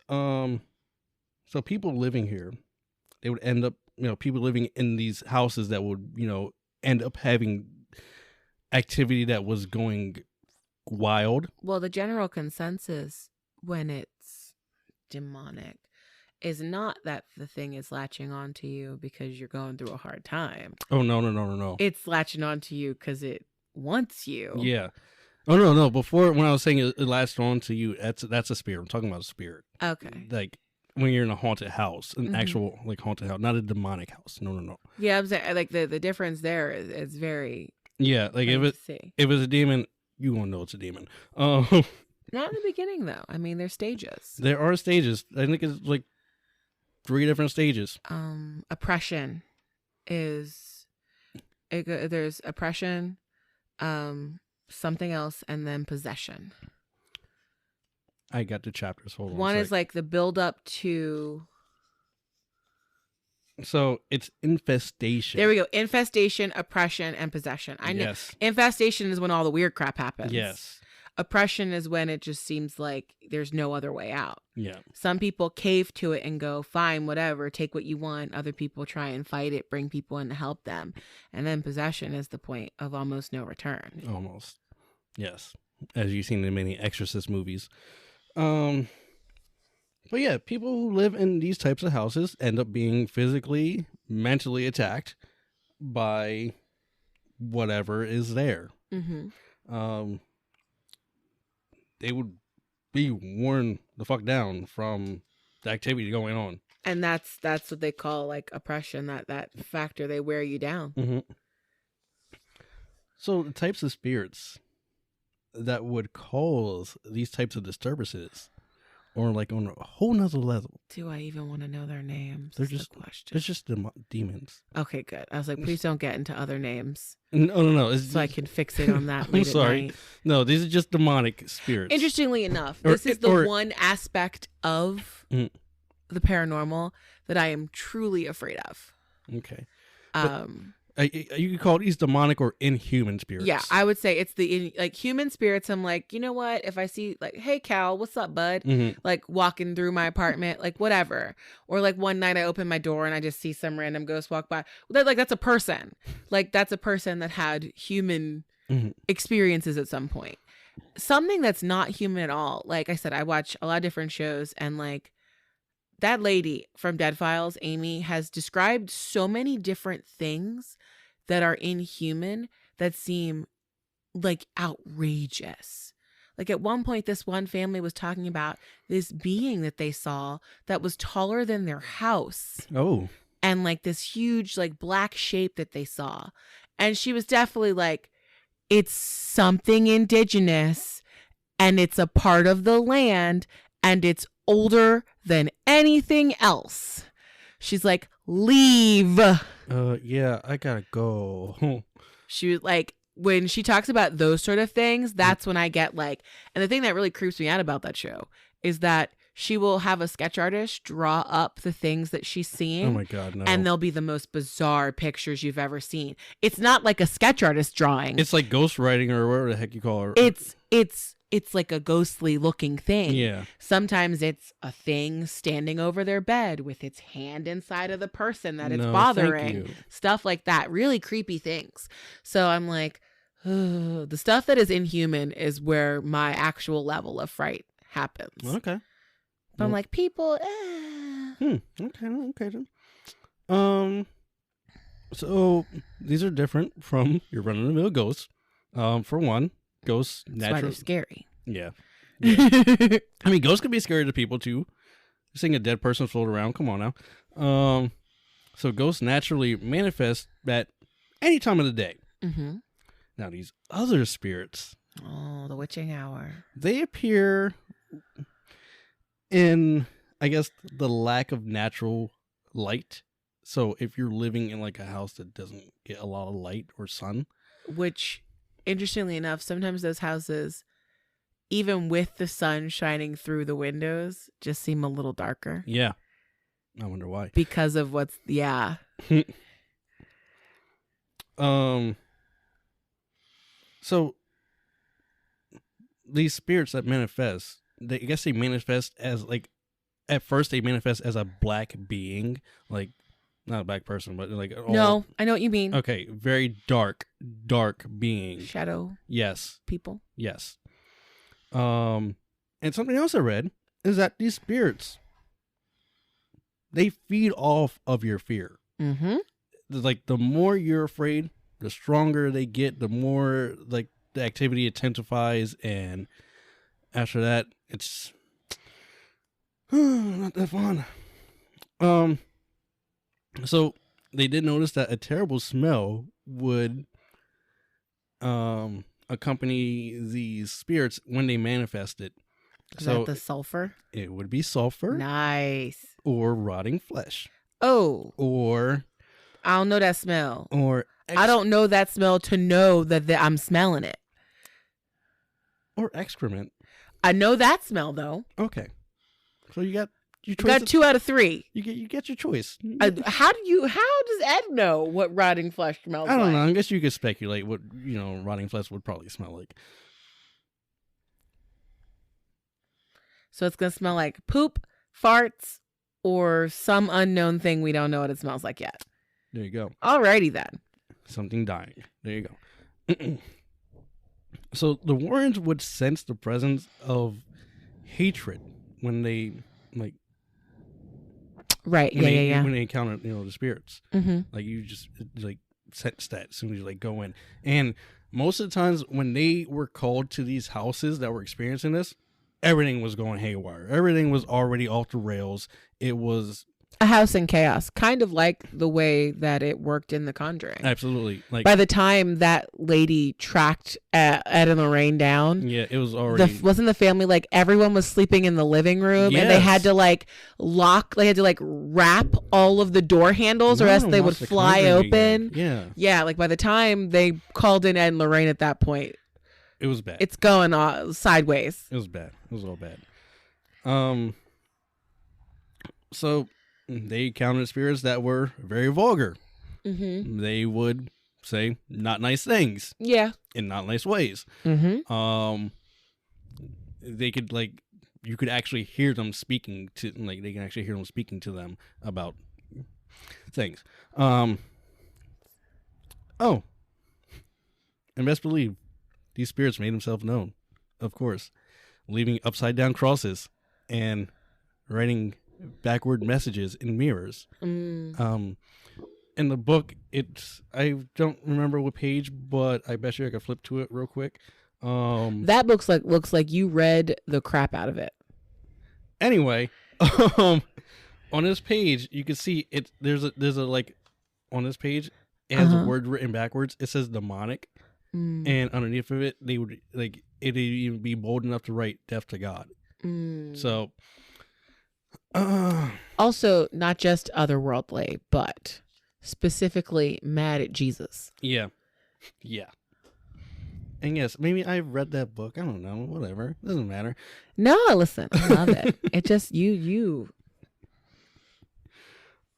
So people living here, they would end up, people living in these houses that would, end up having activity that was going wild. Well, the general consensus when it's demonic is not that the thing is latching onto you because you're going through a hard time. Oh, no. It's latching onto you because it wants you. Yeah. Oh, no. Before, when I was saying it latched on to you, that's a spirit. I'm talking about a spirit. Okay. Like when you're in a haunted house, an actual like haunted house, not a demonic house. No. Yeah, I'm saying like the difference there is very. Yeah, like if it's a demon, you won't know it's a demon. Not in the beginning though. I mean, there's stages. There are stages. I think it's like 3 different stages. Oppression is there's oppression, something else, and then possession. I got the chapters. Hold on. One is like the build up to. So it's infestation. There we go. Infestation, oppression, and possession. I know. Yes. Infestation is when all the weird crap happens. Yes. Oppression is when it just seems like there's no other way out. Yeah. Some people cave to it and go, fine, whatever, take what you want. Other people try and fight it, bring people in to help them. And then possession is the point of almost no return. Almost. Yes. As you've seen in many Exorcist movies. But yeah, people who live in these types of houses end up being physically, mentally attacked by whatever is there. Mm-hmm. They would be worn the fuck down from the activity going on. And that's what they call like oppression, that factor. They wear you down. Mm-hmm. So the types of spirits that would cause these types of disturbances, or like on a whole nother level. Do I even want to know their names? They're just demons. Okay, good. I was like, please don't get into other names. No. So I can fix it on that. I'm sorry. No, these are just demonic spirits. Interestingly enough, this is the one aspect of the paranormal that I am truly afraid of. Okay. You could call these demonic or inhuman spirits. Yeah, I would say it's like human spirits. I'm like, you know what? If I see like, hey, Cal, what's up, bud? Mm-hmm. Like walking through my apartment, like whatever. Or like one night I open my door and I just see some random ghost walk by. That's a person. Like that's a person that had human experiences at some point. Something that's not human at all. Like I said, I watch a lot of different shows, and like that lady from Dead Files, Amy, has described so many different things that are inhuman that seem like outrageous. Like at one point, this one family was talking about this being that they saw that was taller than their house. Oh. And like this huge like black shape that they saw. And she was definitely like, it's something indigenous and it's a part of the land and it's older than anything else. She's like, leave. Yeah, I gotta go. She was like, when she talks about those sort of things, that's when I get like, and the thing that really creeps me out about that show is that she will have a sketch artist draw up the things that she's seeing. Oh my God, no. And they'll be the most bizarre pictures you've ever seen. It's not like a sketch artist drawing. It's like ghost writing or whatever the heck you call it. It's like a ghostly looking thing. Yeah. Sometimes it's a thing standing over their bed with its hand inside of the person that it's bothering. Stuff like that. Really creepy things. So I'm like, the stuff that is inhuman is where my actual level of fright happens. Okay. But I'm like, people. Okay then. So these are different from your run-of-the-mill ghosts. For one, ghosts naturally. They're scary. Yeah. I mean, ghosts can be scary to people too. You're seeing a dead person float around. Come on now. So ghosts naturally manifest at any time of the day. Mm-hmm. Now these other spirits. Oh, the witching hour. They appear in, I guess, the lack of natural light. So if you're living in like a house that doesn't get a lot of light or sun. Which, interestingly enough, sometimes those houses, even with the sun shining through the windows, just seem a little darker. Yeah. I wonder why. Because of So these spirits that manifest, I guess they manifest as like at first they manifest as a black being, like not a black person, but like No, I know what you mean. Okay, very dark being. Shadow. Yes. People. Yes. And something else I read is that these spirits, they feed off of your fear. Mm-hmm. Like the more you're afraid, the stronger they get, the more like the activity intensifies, and after that, it's not that fun. So they did notice that a terrible smell would accompany these spirits when they manifested. Is that the sulfur? It would be sulfur. Nice. Or rotting flesh. Oh. Or I don't know that smell. Or I don't know that smell to know that I'm smelling it. Or excrement. I know that smell though. Okay. So you got your choice. You got 2 out of 3. You get your choice. How does Ed know what rotting flesh smells like? I don't know. I guess you could speculate what, rotting flesh would probably smell like. So it's going to smell like poop, farts, or some unknown thing we don't know what it smells like yet. There you go. Alrighty then. Something dying. There you go. So the Warrens would sense the presence of hatred when they right. Yeah. When they encounter the spirits. Mm-hmm. Like you just like sense that as soon as you go in. And most of the times when they were called to these houses that were experiencing this, everything was going haywire. Everything was already off the rails. It was a house in chaos, kind of like the way that it worked in The Conjuring. Absolutely. Like by the time that lady tracked Ed and Lorraine down, yeah, it was already wasn't the family like everyone was sleeping in the living room, and they had to wrap all of the door handles, or else they would fly open. Yeah. Like by the time they called in Ed and Lorraine at that point, it was bad. It's going sideways. It was bad. It was all bad. So they encountered spirits that were very vulgar. Mm-hmm. They would say not nice things. Yeah. In not nice ways. Mm-hmm. They could you could actually hear them speaking to they can actually hear them speaking to them about things. And best believe these spirits made themselves known, of course, leaving upside down crosses and writing backward messages in mirrors. In the book, I don't remember what page, but I bet you I could flip to it real quick. That looks like you read the crap out of it. Anyway, on this page you can see it. There's a on this page it has a word written backwards. It says demonic, and underneath of it they would it'd even be bold enough to write death to God. So. Also, not just otherworldly, but specifically mad at Jesus. Yeah. And yes, maybe I've read that book. I don't know. Whatever. Doesn't matter. No, listen. I love it. It just, you.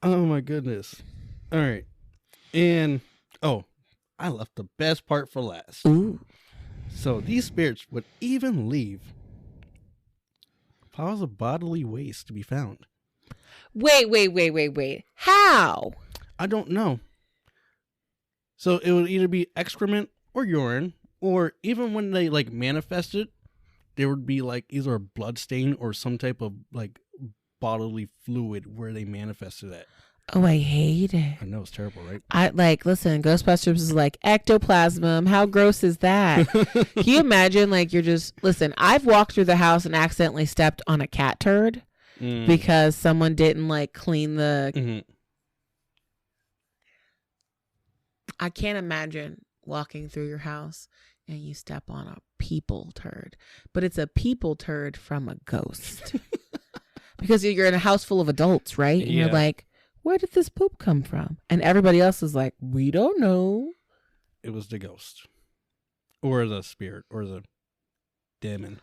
Oh, my goodness. All right. And, I left the best part for last. Ooh. So these spirits would even leave piles of bodily waste to be found. Wait. How? I don't know. So it would either be excrement or urine, or even when they manifested, there would be either a blood stain or some type of bodily fluid where they manifested that. Oh, I hate it. I know, it's terrible, right? Listen, Ghostbusters is ectoplasm. How gross is that? Can you imagine you're just, listen, I've walked through the house and accidentally stepped on a cat turd because someone didn't clean the. Mm-hmm. I can't imagine walking through your house and you step on a people turd, but it's a people turd from a ghost because you're in a house full of adults, right? And you're like, where did this poop come from? And everybody else is like, we don't know. It was the ghost. Or the spirit. Or the demon.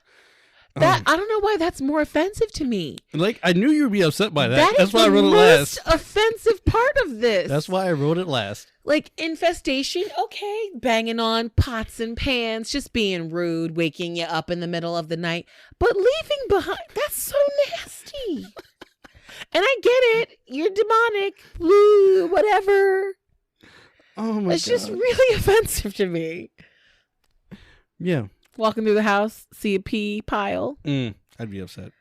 I don't know why that's more offensive to me. I knew you would be upset by that. That's why I wrote it last. That's the most offensive part of this. That's why I wrote it last. Infestation, okay. Banging on pots and pans, just being rude, waking you up in the middle of the night. But leaving behind, that's so nasty. And I get it. You're demonic. Blue, whatever. Oh my god. It's just really offensive to me. Yeah. Walking through the house, see a pee pile. I'd be upset.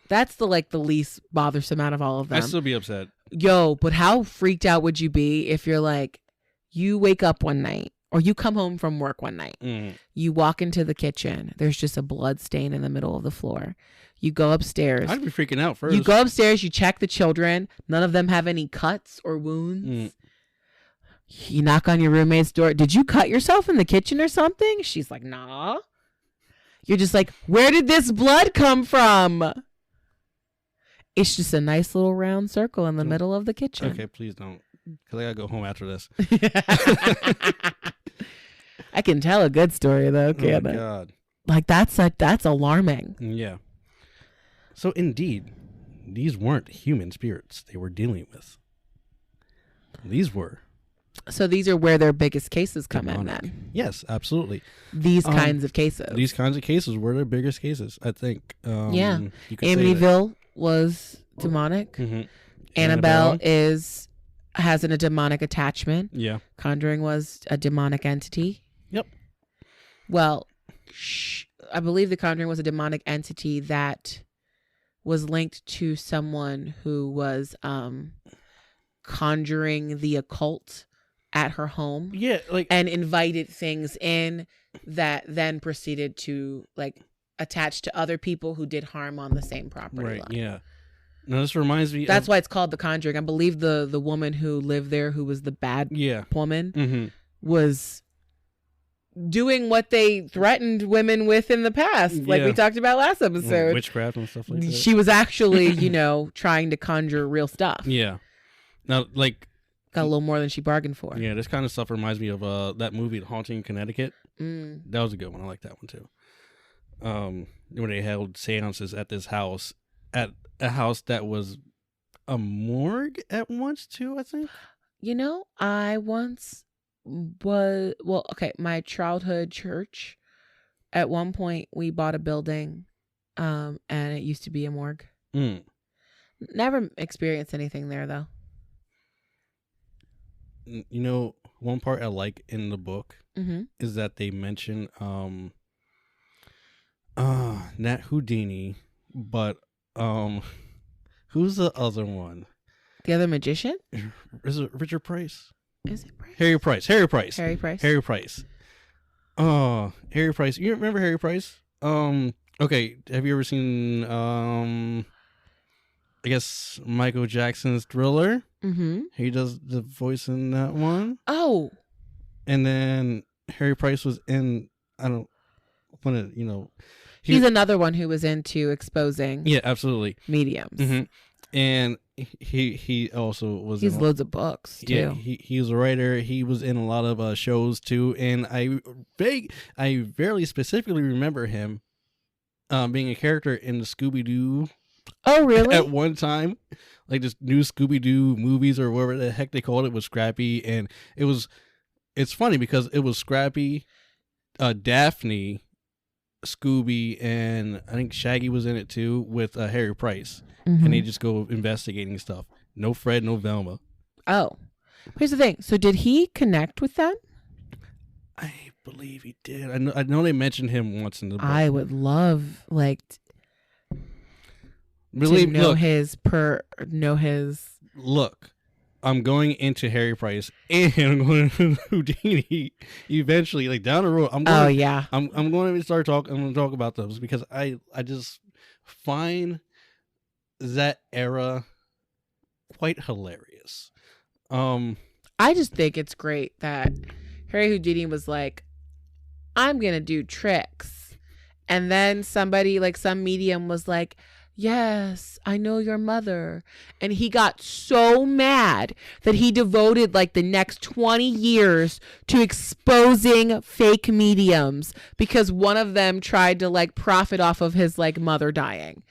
That's the least bothersome out of all of them. I'd still be upset. Yo, but how freaked out would you be if you're like, you wake up one night or you come home from work one night. You walk into the kitchen. There's just a blood stain in the middle of the floor. You go upstairs. I'd be freaking out first. You go upstairs. You check the children. None of them have any cuts or wounds. You knock on your roommate's door. Did you cut yourself in the kitchen or something? She's like, nah. You're just like, where did this blood come from? It's just a nice little round circle in the middle of the kitchen. Okay, please don't. Because I got to go home after this. I can tell a good story, though. Oh, my God. Like, that's alarming. Yeah. So, indeed, these weren't human spirits they were dealing with. These were. So these are where their biggest cases come demonic. in, then? Yes, absolutely. These kinds of cases. These kinds of cases were their biggest cases, I think. Yeah. Amityville was demonic. Mm-hmm. Annabelle has a demonic attachment. Yeah. Conjuring was a demonic entity. Yep. Well, I believe The Conjuring was a demonic entity that was linked to someone who was conjuring the occult at her home. Yeah, and invited things in that then proceeded to attach to other people who did harm on the same property line. Yeah. Now this reminds me That's why it's called The Conjuring. I believe the woman who lived there, who was the bad woman, was doing what they threatened women with in the past, like we talked about last episode. Witchcraft and stuff like that. She was actually, trying to conjure real stuff. Yeah. Now, got a little more than she bargained for. Yeah, this kind of stuff reminds me of that movie, Haunting in Connecticut. That was a good one. I like that one too. When they held seances at this house, at a house that was a morgue at once too, I think. I once was, my childhood church, at one point we bought a building, and it used to be a morgue. Never experienced anything there though. One part I like in the book is that they mention not Houdini, but who's the other one? The other magician? Is it Richard Price? Is it Price? Harry Price. Harry Price. Harry Price. Oh, Harry Price. You remember Harry Price? Okay. Have you ever seen I guess Michael Jackson's Thriller? He does the voice in that one. Oh. And then Harry Price was in, he's another one who was into exposing. Yeah, absolutely. Mediums. And he also was. He's loads of books too. Yeah, he was a writer. He was in a lot of shows too. And I barely specifically remember him being a character in the Scooby-Doo. Oh, really? At one time, this new Scooby-Doo movies or whatever the heck they called it was Scrappy, and it's funny because it was Scrappy, Daphne, Scooby, and I think Shaggy was in it too with Harry Price, and they just go investigating stuff. No Fred, no Velma. Oh, here's the thing. So did he connect with them? I believe he did. I know they mentioned him once in the book. I would love to know his. Look, I'm going into Harry Price and I'm going to Houdini eventually, down the road. I'm going to start talking. I'm going to talk about those because I just find that era quite hilarious. I just think it's great that Harry Houdini was like, I'm going to do tricks. And then somebody, some medium was like, yes, I know your mother. And he got so mad that he devoted the next 20 years to exposing fake mediums because one of them tried to profit off of his mother dying.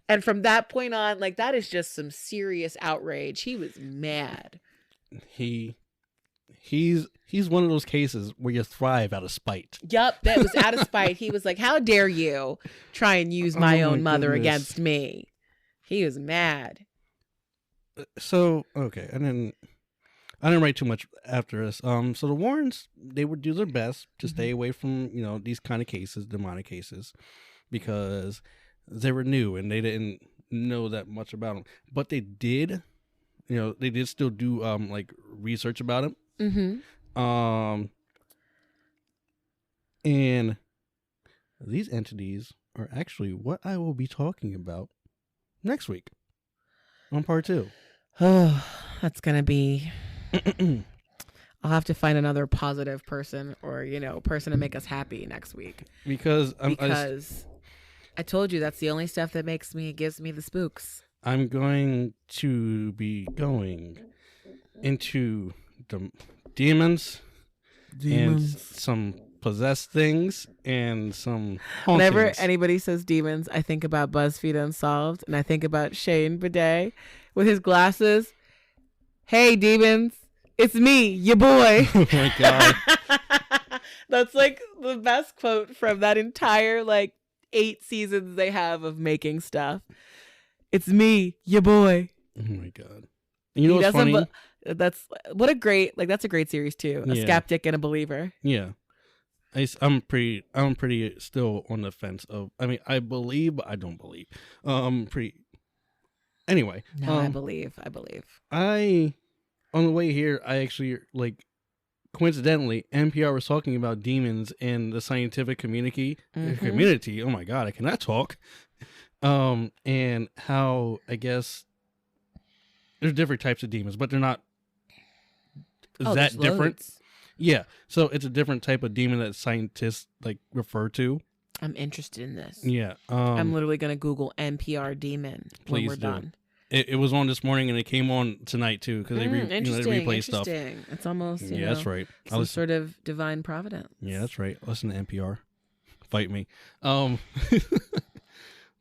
And from that point on, that is just some serious outrage. He was mad. He's one of those cases where you thrive out of spite. Yup, that was out of spite. He was like, how dare you try and use my own mother against me? He was mad. So okay, I didn't write too much after this. So the Warrens, they would do their best to stay away from these kind of cases, demonic cases, because they were new and they didn't know that much about them. But they did, they did still do like research about them. Mm-hmm. And these entities are actually what I will be talking about next week on part 2. Oh, that's gonna be. I'll have to find another positive person or person to make us happy next week because I told you that's the only stuff that gives me the spooks. I'm going to be going into the demons and some possessed things and some hauntings. Whenever anybody says demons, I think about BuzzFeed Unsolved and I think about Shane Bidet with his glasses. Hey, demons, it's me, your boy. Oh my God. That's like the best quote from that entire 8 seasons they have of making stuff. It's me, your boy. Oh my God. You know what's funny? That's a great series too. A skeptic and a believer. Yeah. I'm pretty still on the fence of, I believe, but I don't believe. Anyway. No, I believe. On the way here, I actually, coincidentally, NPR was talking about demons in the scientific community. Oh my God, I cannot talk. And how, I guess, there's different types of demons, but they're not that different. Loads. Yeah, so it's a different type of demon that scientists refer to. I'm interested in this. Yeah, I'm literally gonna Google NPR demon when we're done. It was on this morning and it came on tonight too because they replay stuff. It's almost that's right. Some sort of divine providence. Yeah, that's right. Listen to NPR. Fight me.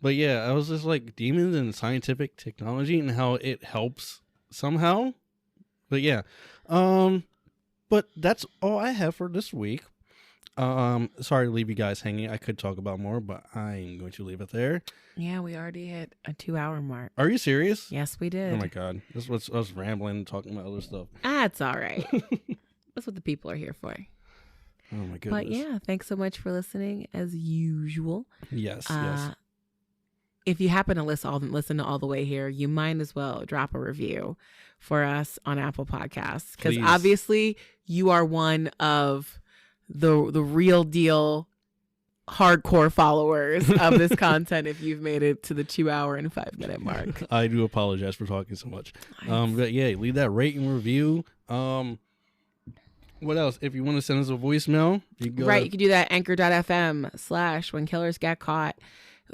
But yeah, I was just demons and scientific technology and how it helps somehow. But yeah, but that's all I have for this week. Sorry to leave you guys hanging. I could talk about more, but I'm going to leave it there. Yeah, we already hit a 2-hour mark. Are you serious? Yes, we did. Oh my God. This was us rambling, talking about other stuff. That's all right. That's what the people are here for. Oh my goodness. But yeah, thanks so much for listening as usual. Yes, yes. If you happen to listen to all the way here, you might as well drop a review for us on Apple Podcasts. Because obviously you are one of the real deal hardcore followers of this content if you've made it to the 2-hour and 5-minute mark. I do apologize for talking so much. But yeah, leave that rate and review. What else? If you want to send us a voicemail, you can do that anchor.fm/when killers get caught.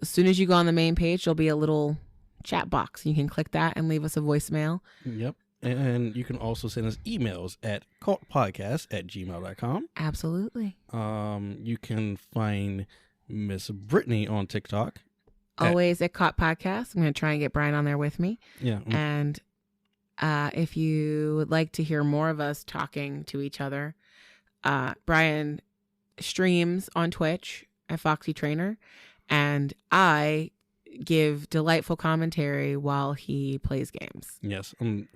As soon as you go on the main page, there'll be a little chat box. You can click that and leave us a voicemail. Yep. And you can also send us emails at cultpodcast@gmail.com. Absolutely. You can find Miss Brittany on TikTok. Always at Caught Podcast. I'm going to try and get Brian on there with me. Yeah. And if you would like to hear more of us talking to each other, Brian streams on Twitch at Foxy Trainer. And I give delightful commentary while he plays games. Yes, I'm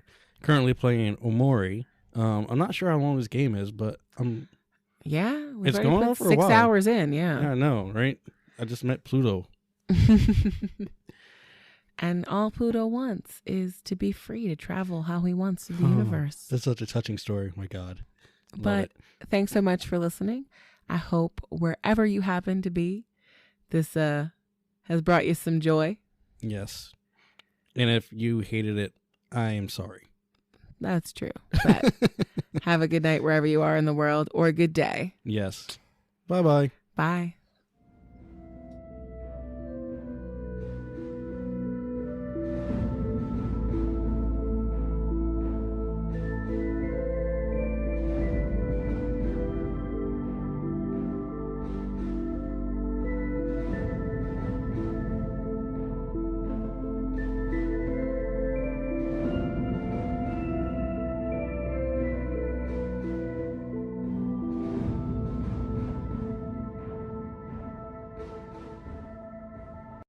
currently playing Omori. I'm not sure how long this game is, but it's going on for a while. 6 hours in. Yeah, I know, right? I just met Pluto. And all Pluto wants is to be free to travel how he wants through the universe. That's such a touching story. My God. But thanks so much for listening. I hope wherever you happen to be, this has brought you some joy. Yes. And if you hated it, I am sorry. That's true. But have a good night wherever you are in the world, or a good day. Yes. Bye-bye. Bye.